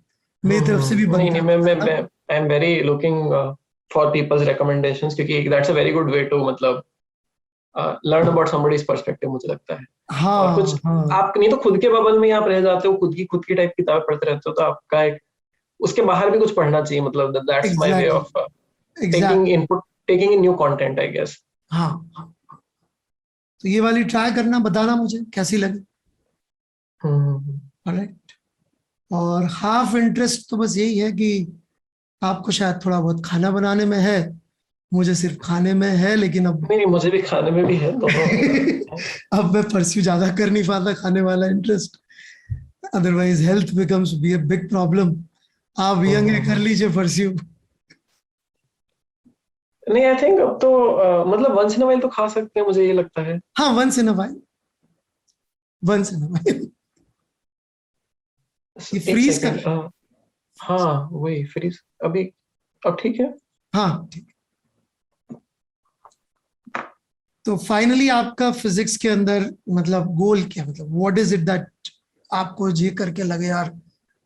[SPEAKER 1] मेरी तरफ से भी
[SPEAKER 2] नहीं,
[SPEAKER 1] बनता
[SPEAKER 2] नहीं,
[SPEAKER 1] है
[SPEAKER 2] मैं
[SPEAKER 1] बताना।
[SPEAKER 2] I am very looking for people's recommendations, क्योंकि that's a very good way to मतलब लर्न अबाउट समबडीज पर्सपेक्टिव, मुझे लगता है। और कुछ
[SPEAKER 1] हाँ हाँ।
[SPEAKER 2] आप नहीं तो खुद के बबल में ही आप रह जाते हो, खुद की टाइप की किताबें पढ़ते रहते हो, तो आपका एक उसके बाहर भी कुछ पढ़ना चाहिए, मतलब that's my way
[SPEAKER 1] exactly
[SPEAKER 2] of taking
[SPEAKER 1] exactly.
[SPEAKER 2] Input, taking in new content, I guess.
[SPEAKER 1] हाँ हाँ। तो ये वाली ट्राई करना, बताना मुझे कैसी लगी।
[SPEAKER 2] हम्म,
[SPEAKER 1] राइट। और हाफ इंटरेस्ट तो बस यही है कि आपको शायद थोड़ा बहुत खाना बनाने में है, मुझे सिर्फ खाने में है, लेकिन अब
[SPEAKER 2] नहीं, नहीं, मुझे भी खाने में भी है, दोनों है।
[SPEAKER 1] अब मैं परस्यू ज्यादा कर नहीं पाता खाने वाला interest, otherwise health becomes be a big problem. आप यंग है, कर
[SPEAKER 2] हम्म।
[SPEAKER 1] लीजिए परस्यू।
[SPEAKER 2] नहीं, आई थिंक अब तो मतलब वंस इन अ वाइल तो खा सकते हैं, मुझे ये लगता है।
[SPEAKER 1] हाँ, once in a while, once in a while. ये
[SPEAKER 2] एक
[SPEAKER 1] फ्रीज कर।
[SPEAKER 2] सेकेंड। हाँ, वही फ्रीज अभी, अब ठीक है।
[SPEAKER 1] हाँ ठीक। तो फाइनली आपका फिजिक्स के अंदर मतलब गोल क्या, मतलब व्हाट इज इट दैट आपको ये करके लगे यार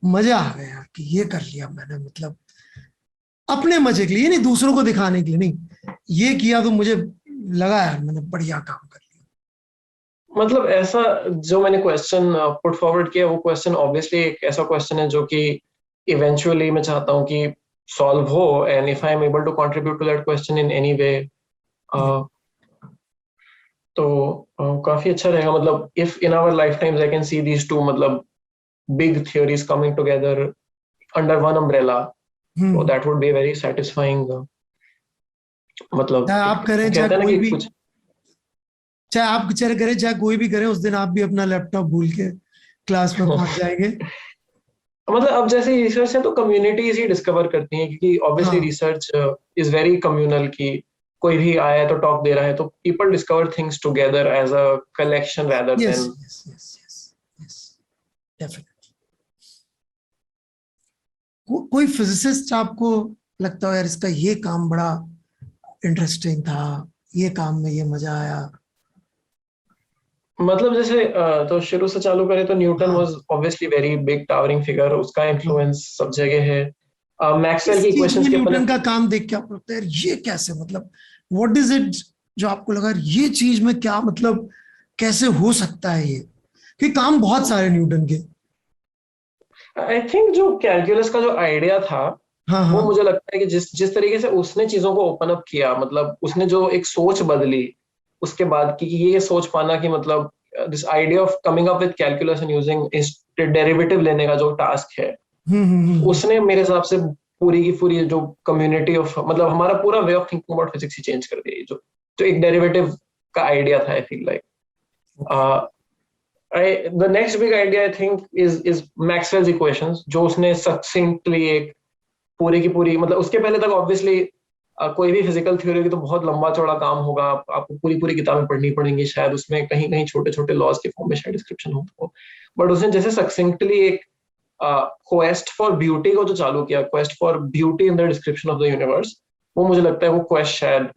[SPEAKER 1] मजा आ गया यार कि ये कर लिया मैंने, मतलब अपने मजे के लिए नहीं, दूसरों को दिखाने के लिए नहीं, ये किया तो मुझे लगा यार मैंने बढ़िया काम कर लिया।
[SPEAKER 2] मतलब ऐसा जो मैंने क्वेश्चन पुट फॉरवर्ड किया, वो क्वेश्चन ऑब्वियसली एक ऐसा क्वेश्चन है जो कि इवेंचुअली मैं चाहता हूँ कि सॉल्व हो, and if I am able to contribute to that question in any way, तो काफी अच्छा रहेगा। मतलब if in our life times I can see these two मतलब big theories coming together under one umbrella, so
[SPEAKER 1] hmm.
[SPEAKER 2] that would be very satisfying मतलब
[SPEAKER 1] चाहे आप करें चाहे
[SPEAKER 2] कहते हैं ना
[SPEAKER 1] कोई
[SPEAKER 2] कि
[SPEAKER 1] भी,
[SPEAKER 2] कुछ,
[SPEAKER 1] चाहे आप बेचारे करें चाहे कोई भी करे, उस दिन आप भी अपना लैपटॉप भूल के क्लास में पहुंच जाएंगे।
[SPEAKER 2] मतलब अब जैसे रिसर्च है तो कम्युनिटीज ही डिस्कवर करती हैं, क्योंकि ऑब्वियसली
[SPEAKER 1] हाँ।
[SPEAKER 2] रिसर्च इज वेरी कम्युनल, की कोई भी आया है तो टॉक दे रहा है, तो people discover things together as a collection rather
[SPEAKER 1] yes
[SPEAKER 2] then.
[SPEAKER 1] Yes yes yes yes, definitely. कोई फिजिसिस्ट आपको लगता हो यार इसका ये काम बड़ा इंटरेस्टिंग था, ये काम में ये मजा आया?
[SPEAKER 2] मतलब जैसे तो शुरू से चालू करें तो न्यूटन
[SPEAKER 1] हाँ।
[SPEAKER 2] Was obviously very big towering figure, उसका
[SPEAKER 1] हाँ।
[SPEAKER 2] इन्फ्लुएंस सब जगह है। मैक्सवेल
[SPEAKER 1] इस
[SPEAKER 2] की
[SPEAKER 1] चीज में
[SPEAKER 2] इक्वेशंस के अपने,
[SPEAKER 1] न्यूटन का काम देख के आपको लगता है यार ये कैसे, मतलब व्हाट इज इट जो आपको लगा यार ये चीज में क्या, मतलब कैसे हो सकता है ये, कि काम बहुत सारे न्यूटन के।
[SPEAKER 2] आई थिंक जो कैलकुलस का जो आइडिया था,
[SPEAKER 1] हाँ
[SPEAKER 2] वो
[SPEAKER 1] हाँ।
[SPEAKER 2] मुझे लगता है कि जिस जिस तरीके से उसने चीजों को ओपन अप किया, मतलब उसने जो एक सोच बदली उसके बाद की, कि ये सोच पाना कि मतलब this idea of coming up with calculus and using derivative लेने का जो टास्क है,
[SPEAKER 1] हम्म।
[SPEAKER 2] उसने मेरे हिसाब से पूरी की पूरी जो कम्युनिटी ऑफ, मतलब हमारा पूरा way of thinking about physics he change कर दिया। जो जो एक डेरिवेटिव का आइडिया था, I feel like
[SPEAKER 1] okay.
[SPEAKER 2] The next big idea I think is Maxwell's equations, जो उसने सक्सिंक्टली एक पूरी की पूरी, मतलब उसके पहले तक ऑब्वियसली कोई भी फिजिकल थ्योरी होगी तो बहुत लंबा चौड़ा काम होगा, आपको पूरी पूरी किताबें पढ़नी पड़ेंगी, शायद उसमें कहीं कहीं छोटे छोटे लॉज के फॉर्म में शायद डिस्क्रिप्शन हो। बट उसने जैसे सक्सिंक्टली एक क्वेस्ट फॉर ब्यूटी को जो चालू किया, quest for beauty in the description of the universe, वो मुझे लगता है वो क्वेस्ट शायद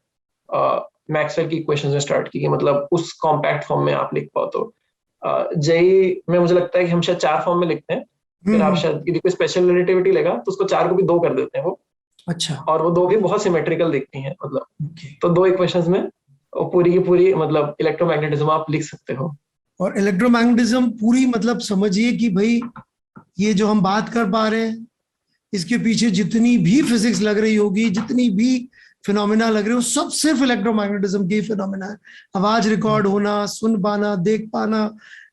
[SPEAKER 2] मैक्सवेल की इक्वेशंस ने स्टार्ट की, कि मतलब उस कॉम्पैक्ट फॉर्म में आप लिख पाओ। तो जेई में मुझे लगता है कि हम शायद 4 फॉर्म में लिखते हैं, फिर आप
[SPEAKER 1] हम्म।
[SPEAKER 2] शायद यदि कोई स्पेशल रिलेटिविटी लेगा तो उसको 4 को भी 2 कर देते हैं वो,
[SPEAKER 1] अच्छा।
[SPEAKER 2] और वो 2 भी बहुत सिमेट्रिकल दिखती हैं, मतलब
[SPEAKER 1] ओके।
[SPEAKER 2] तो 2 इक्वेशंस में वो पूरी की पूरी मतलब इलेक्ट्रोमैग्नेटिज्म आप लिख सकते हो।
[SPEAKER 1] और इलेक्ट्रोमैग्नेटिज्म पूरी, मतलब समझिए कि भाई ये जो हम बात कर पा रहे हैं इसके पीछे जितनी भी फिजिक्स लग रही होगी, जितनी भी फिनोमिना लग रहे हो, सब सिर्फ इलेक्ट्रोमैग्नेटिज्म के फिनोमिना है। आवाज रिकॉर्ड होना, सुन पाना, देख पाना,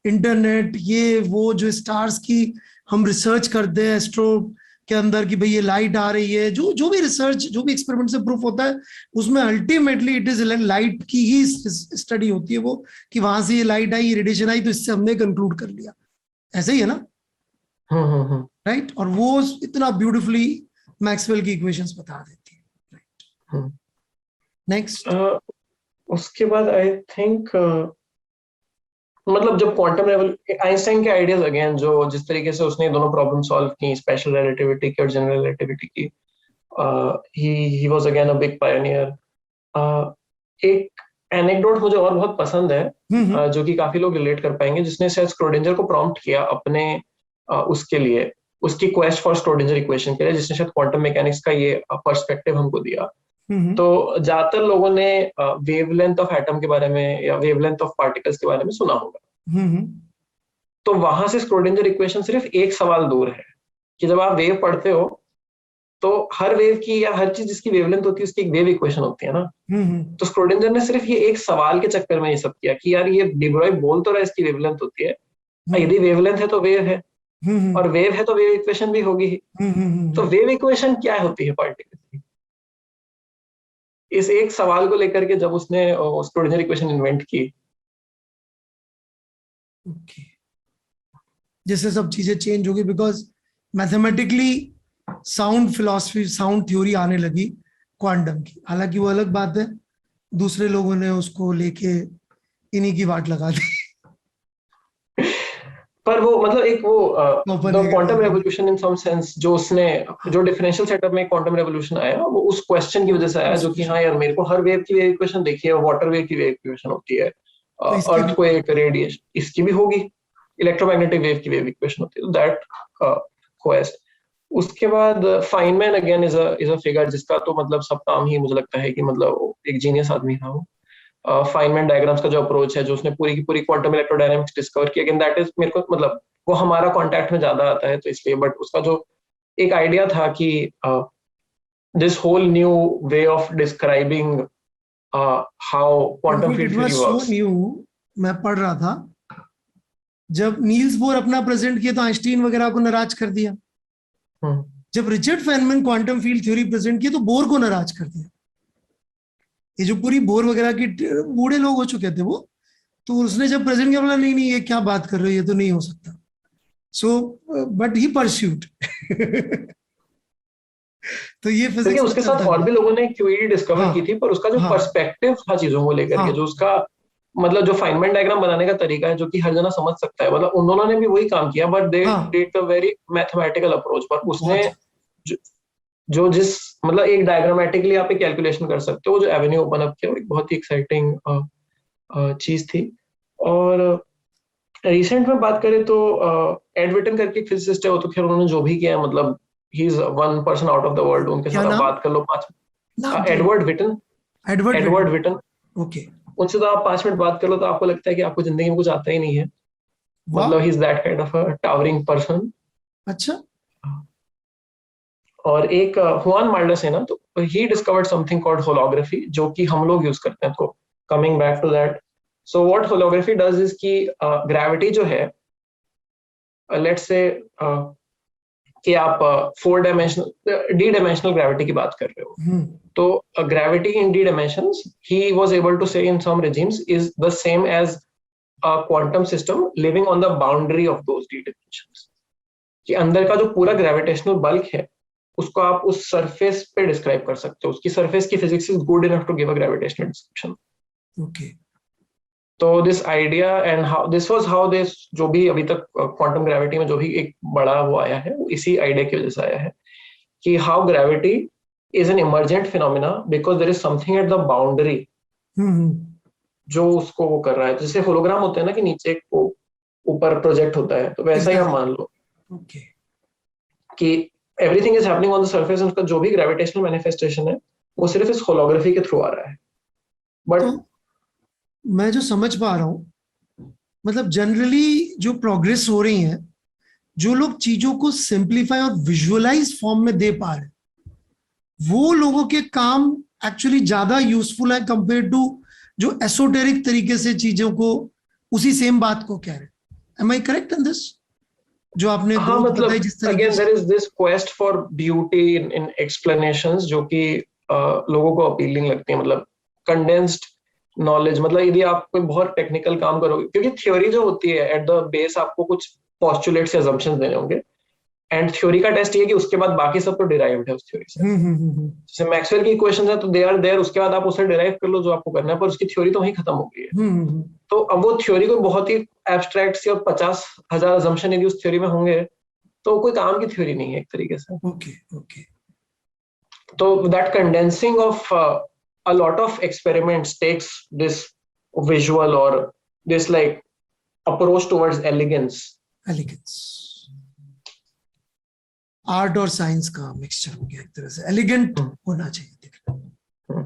[SPEAKER 1] इंटरनेट, ये वो जो स्टार्स की हम रिसर्च करते हैं एस्ट्रो के अंदर कि भाई ये लाइट आ रही है, जो जो भी रिसर्च, जो भी एक्सपेरिमेंट से प्रूफ होता है, उसमें अल्टीमेटली इट इज लाइट की ही स्टडी होती है वो, कि वहां से ये लाइट आई, ये रेडिएशन आई, तो इससे हमने कंक्लूड कर लिया। ऐसे ही है ना?
[SPEAKER 2] हम्म।
[SPEAKER 1] राइट। और वो इतना ब्यूटिफुली मैक्सवेल की इक्वेशंस बता देती है। राइट।
[SPEAKER 2] हम्म।
[SPEAKER 1] नेक्स्ट।
[SPEAKER 2] उसके बाद आई थिंक मतलब जब क्वांटम लेवल, आइंस्टाइन के आइडियाज अगेन, जो जिस तरीके से उसने दोनों प्रॉब्लम सॉल्व की, स्पेशल रिलेटिविटी की और जनरल रिलेटिविटी की, he was again a big Pioneer. एक एनेक्डोट मुझे और बहुत पसंद है,
[SPEAKER 1] हम्म।
[SPEAKER 2] जो कि काफी लोग रिलेट कर पाएंगे, जिसने शायद स्क्रोडिंजर को प्रॉम्प्ट किया अपने उसके लिए, उसकी क्वेस्ट फॉर स्क्रोडिंजर इक्वेशन के लिए, जिसने शायद क्वांटम मैकेनिक्स का ये पर्सपेक्टिव हमको दिया।
[SPEAKER 1] हम्म।
[SPEAKER 2] तो ज्यादातर लोगों ने वेवलेंथ ऑफ एटम के बारे में या वेवलेंथ ऑफ पार्टिकल्स के बारे में सुना होगा।
[SPEAKER 1] हम्म।
[SPEAKER 2] तो वहां से स्क्रोडिंजर इक्वेशन सिर्फ एक सवाल दूर है, कि जब आप वेव पढ़ते हो तो हर वेव की या हर चीज जिसकी वेवलेंथ होती है उसकी एक वेव इक्वेशन होती है ना।
[SPEAKER 1] हम्म।
[SPEAKER 2] तो स्क्रोडिंजर ने सिर्फ ये एक सवाल के चक्कर में ये सब किया, कि यार ये डिब्रॉय बोल तो रहा है इसकी वेवलेंथ होती है,
[SPEAKER 1] हम्म।
[SPEAKER 2] यदि वेवलेंथ है तो वेव है,
[SPEAKER 1] हम्म।
[SPEAKER 2] और वेव है तो वेव इक्वेशन भी होगी ही। तो वेव इक्वेशन क्या होती है पार्टिकल की, इस एक सवाल को लेकर के जब उसने स्क्रोडिंजर इक्वेशन इन्वेंट की।
[SPEAKER 1] ओके। जिससे सब चीजें चेंज होगी, because mathematically sound philosophy, sound theory आने लगी क्वांटम की। हालांकि वो अलग बात है, दूसरे लोगों ने उसको लेके इन्हीं की वाट लगा दी।
[SPEAKER 2] पर वो मतलब एक वो द
[SPEAKER 1] कोपरनिकस
[SPEAKER 2] क्वांटम
[SPEAKER 1] वगैरह।
[SPEAKER 2] रेवोल्यूशन इन सम सेंस, जो उसने जो डिफरेंशियल सेटअप में क्वांटम रेवोल्यूशन आया, वो उस क्वेश्चन की वजह से आया,
[SPEAKER 1] उस
[SPEAKER 2] जो कि
[SPEAKER 1] क्वेश्चन,
[SPEAKER 2] हाँ यार मेरे को हर वेव की वेव इक्वेशन देखी है, वाटर वेव की वेव इक्वेशन होती है,
[SPEAKER 1] तो इसकी भी होगी।
[SPEAKER 2] अर्थक्वेक, रेडिएशन, इसकी भी होगी, इलेक्ट्रोमैग्नेटिक वेव की वेव इक्वेशन होती है, दैट क्वेस्ट। उसके बाद Feynman again is a figure, जिसका तो मतलब सब काम ही मुझे लगता है कि मतलब एक जीनियस आदमी था वो। फाइनमैन डायग्राम्स का जो अप्रोच है, जो उसने पूरी की पूरी क्वांटम इलेक्ट्रोडायनामिक्स डिस्कवर की, अगेन दैट इज मेरे को मतलब वो हमारा कॉन्टैक्ट में ज्यादा आता है तो इसलिए। बट उसका जो एक आइडिया था कि this whole new way of describing how quantum
[SPEAKER 1] it
[SPEAKER 2] field
[SPEAKER 1] was
[SPEAKER 2] theory
[SPEAKER 1] so
[SPEAKER 2] works.
[SPEAKER 1] New. मैं पढ़ रहा था, जब नील्स बोर अपना प्रेजेंट किया तो आइंस्टीन वगैरह को नाराज कर दिया। जब Richard Feynman quantum field theory present किया तो बोर को नाराज कर दिया। ये जो पूरी बोर वगैरह की बूढ़े लोग हो चुके थे वो, तो उसने जब प्रेजेंट किया बोला नहीं नहीं ये क्या बात कर रहे हो, ये तो नहीं हो सकता। सो बट ही परस्यूड तो ये
[SPEAKER 2] क्योंकि
[SPEAKER 1] फिजिक्स में
[SPEAKER 2] उसके साथ
[SPEAKER 1] चलता
[SPEAKER 2] और
[SPEAKER 1] गया।
[SPEAKER 2] भी लोगों ने क्यूईडी डिस्कवर
[SPEAKER 1] हाँ
[SPEAKER 2] की थी, पर उसका जो
[SPEAKER 1] हाँ
[SPEAKER 2] पर्सपेक्टिव था चीजों को लेकर के,
[SPEAKER 1] हाँ
[SPEAKER 2] जो उसका मतलब जो फाइनमेंट डायग्राम बनाने का तरीका है, जो कि हर जना समझ सकता है, मतलब उन्होंने भी वही काम किया, बट दे
[SPEAKER 1] हाँ,
[SPEAKER 2] did a very mathematical approach. पर उसने
[SPEAKER 1] बहुत ज्यादा।
[SPEAKER 2] जो, जो जिस मतलब एक डायग्रामेटिकली आप एक कैलकुलेशन कर सकते हो, जो एवेन्यू ओपन अप किया, वो एक बहुत ही एक्साइटिंग चीज थी। और रिसेंट में बात करें तो एड विटन करके एक फिजिसिस्ट है, वो तो खैर उन्होंने जो भी किया है, मतलब he is one person out of the world, उनके
[SPEAKER 1] क्या
[SPEAKER 2] साथ आप
[SPEAKER 1] नाम?
[SPEAKER 2] बात कर लो पांच।
[SPEAKER 1] नाम क्या?
[SPEAKER 2] एडवर्ड विटन।
[SPEAKER 1] Edward
[SPEAKER 2] Edward
[SPEAKER 1] विटन।
[SPEAKER 2] विटन।
[SPEAKER 1] ओके।
[SPEAKER 2] उनसे तो आप 5 मिनट बात कर लो तो आपको लगता है कि आपको जिंदगी में कुछ आता ही नहीं है।
[SPEAKER 1] वाह।
[SPEAKER 2] मतलब he is that kind of a towering person.
[SPEAKER 1] अच्छा।
[SPEAKER 2] और एक हुआन मार्लस है ना, तो he discovered something called holography, जो कि हम लोग यूज करते हैं। तो coming back to that, so what holography does is कि ग्रेविटी जो है, लेट्स से कि आप 4 डायमेंशनल डी डायमेंशनल ग्रेविटी की बात कर रहे हो,
[SPEAKER 1] हम्म
[SPEAKER 2] तो gravity in d dimensions, he was able to say in some regimes, is the same as a quantum system living on the boundary of those d dimensions। कि अंदर का जो पूरा ग्रेविटेशनल बल्क है, उसको आप उस सरफेस पे डिस्क्राइब कर सकते हो, उसकी सरफेस की physics is good enough to give a gravitational description.
[SPEAKER 1] Okay.
[SPEAKER 2] तो this idea and how this was how this, जो भी अभी तक क्वांटम ग्रेविटी में जो भी एक बड़ा वो आया है, वो इसी आइडिया की वजह से आया है, कि how gravity is an emergent phenomena because there is something at the boundary
[SPEAKER 1] हम्म।
[SPEAKER 2] जो उसको वो कर रहा है। जैसे होलोग्राम होते हैं ना, कि नीचे को ऊपर प्रोजेक्ट होता है, तो वैसा ही आप मान
[SPEAKER 1] एग्जैक्टली।
[SPEAKER 2] लो
[SPEAKER 1] ओके।
[SPEAKER 2] कि everything is happening on the surface, उसका जो भी ग्रेविटेशनल मैनिफेस्टेशन है, वो सिर्फ इस होलोग्राफी के थ्रू आ रहा है।
[SPEAKER 1] तो
[SPEAKER 2] बट
[SPEAKER 1] मैं जो समझ पा रहा हूँ, मतलब जनरली जो प्रोग्रेस हो रही है, जो लोग चीजों को सिंप्लीफाई और विजुअलाइज फॉर्म में दे पा रहे हैं, वो लोगों के काम एक्चुअली ज्यादा यूजफुल है कंपेयर टू जो एसोटेरिक तरीके से चीजों को उसी सेम बात को कह रहे हैं। Am I correct in this? जो आपने
[SPEAKER 2] हाँ,
[SPEAKER 1] ग्रोथ बताई
[SPEAKER 2] मतलब
[SPEAKER 1] जिस तरीके
[SPEAKER 2] अगेन देयर
[SPEAKER 1] से।
[SPEAKER 2] Is this quest for beauty in explanations, जो कि लोगों को अपीलिंग लगती है। मतलब कंडेंस्ड नॉलेज, मतलब यदि आप कोई बहुत टेक्निकल काम करोगे, क्योंकि थ्योरी जो होती है एट द बेस आपको कुछ पॉस्टुलेट्स या assumptions देने होंगे, एंड थ्योरी का टेस्ट ये है कि उसके बाद बाकी सब तो डिराइव्ड है उस थ्योरी से।
[SPEAKER 1] हम्म।
[SPEAKER 2] जैसे मैक्सवेल की इक्वेशंस है, तो दे आर देयर, उसके बाद आप उसे डिराइव कर लो जो आपको करना है, पर उसकी थ्योरी तो वहीं खत्म हो गई है।
[SPEAKER 1] हम्म।
[SPEAKER 2] तो अब वो थ्योरी को बहुत ही एब्स्ट्रैक्ट सी, और 50,000 assumption यदि उस थ्योरी में होंगे, तो कोई काम की थ्योरी नहीं है एक तरीके से।
[SPEAKER 1] Okay okay.
[SPEAKER 2] तो that condensing of a lot of experiments takes this visual or this like approach towards elegance।
[SPEAKER 1] Elegance. Art और साइंस का मिक्सचर हो गया एक तरह से, एलिगेंट होना चाहिए दिखना।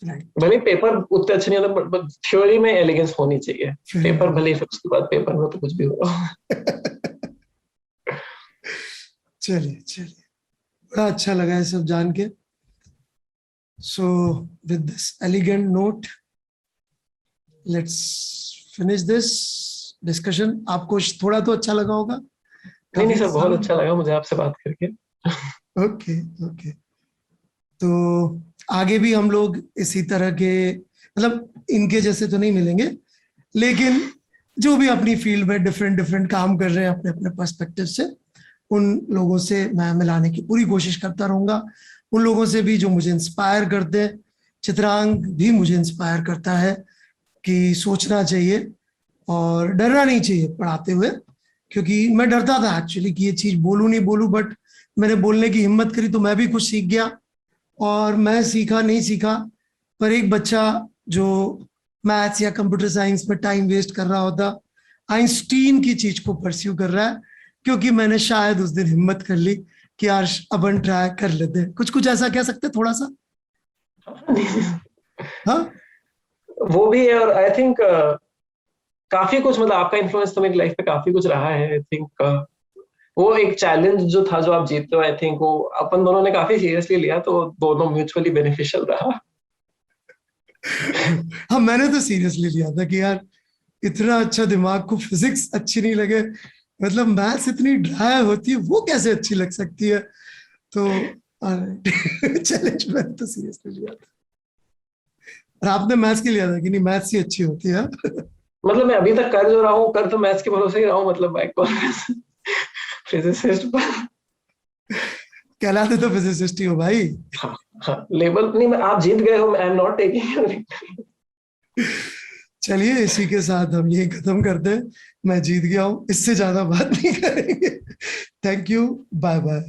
[SPEAKER 1] राइट।
[SPEAKER 2] भले पेपर उतने अच्छे नहीं होते, बट थ्योरी में एलिगेंस होनी चाहिए। पेपर
[SPEAKER 1] चलिए।
[SPEAKER 2] भले, फिर उसके बाद पेपर में तो कुछ भी हो।
[SPEAKER 1] चलिए, बड़ा अच्छा लगा ये सब जान के। So with this elegant note, let's finish this discussion. आपको थोड़ा तो अच्छा लगा होगा,
[SPEAKER 2] नहीं नहीं
[SPEAKER 1] काफी
[SPEAKER 2] सर, बहुत
[SPEAKER 1] आसान।
[SPEAKER 2] अच्छा लगा मुझे आपसे बात करके।
[SPEAKER 1] Okay okay. तो आगे भी हम लोग इसी तरह के, मतलब इनके जैसे तो नहीं मिलेंगे, लेकिन जो भी अपनी फील्ड में डिफरेंट डिफरेंट काम कर रहे हैं अपने अपने पर्सपेक्टिव से, उन लोगों से मैं मिलाने की पूरी कोशिश करता रहूंगा। उन लोगों से भी जो मुझे इंस्पायर करते हैं। चित्रांग भी मुझे इंस्पायर करता है कि सोचना चाहिए और डरना नहीं चाहिए पढ़ाते हुए, क्योंकि मैं डरता था एक्चुअली कि ये चीज बोलूं नहीं बोलूं, बट मैंने बोलने की हिम्मत करी तो मैं भी कुछ सीख गया। और मैं सीखा नहीं सीखा, पर एक बच्चा जो मैथ्स या कंप्यूटर साइंस में टाइम वेस्ट कर रहा होता, आइंस्टीन की चीज को परस्यू कर रहा है, क्योंकि मैंने शायद उस दिन हिम्मत कर ली कि यार अपन ट्राई कर लेते हैं, कुछ कुछ ऐसा कह सकते हैं थोड़ा सा। हाँ।
[SPEAKER 2] वो भी है, और आई थिंक काफी कुछ, मतलब आपका इन्फ्लुएंस तो मेरी लाइफ पे काफी कुछ रहा है। आई थिंक वो एक चैलेंज जो था जो आप जीतते हो, आई थिंक वो अपन दोनों ने काफी सीरियसली लिया, तो दोनों म्यूचुअली बेनिफिशियल रहा।
[SPEAKER 1] हाँ, मैंने तो सीरियसली लिया था कि यार इतना अच्छा दिमाग को फिजिक्स अच्छी नहीं लगे, मतलब मैथ्स इतनी ड्राई होती है वो कैसे अच्छी लग सकती है। तो चैलेंज मैंने तो सीरियसली लिया था। और आपने मैथ्स के लिया था कि नहीं, मैथ्स ही अच्छी होती है?
[SPEAKER 2] मतलब मैं अभी तक कर जो रहा हूँ, कर तो मैथ्स के भरोसे ही रहा हूँ, मतलब मैं फिजिसिस्ट पर।
[SPEAKER 1] कहलाते तो फिजिसिस्ट ही हो भाई।
[SPEAKER 2] हाँ, हाँ, लेबल नहीं, मैं आप जीत गए हो, आई एम नॉट टेकिंग।
[SPEAKER 1] चलिए इसी के साथ हम ये खत्म करते हैं। मैं जीत गया हूँ, इससे ज्यादा बात नहीं करेंगे। Thank you, bye bye.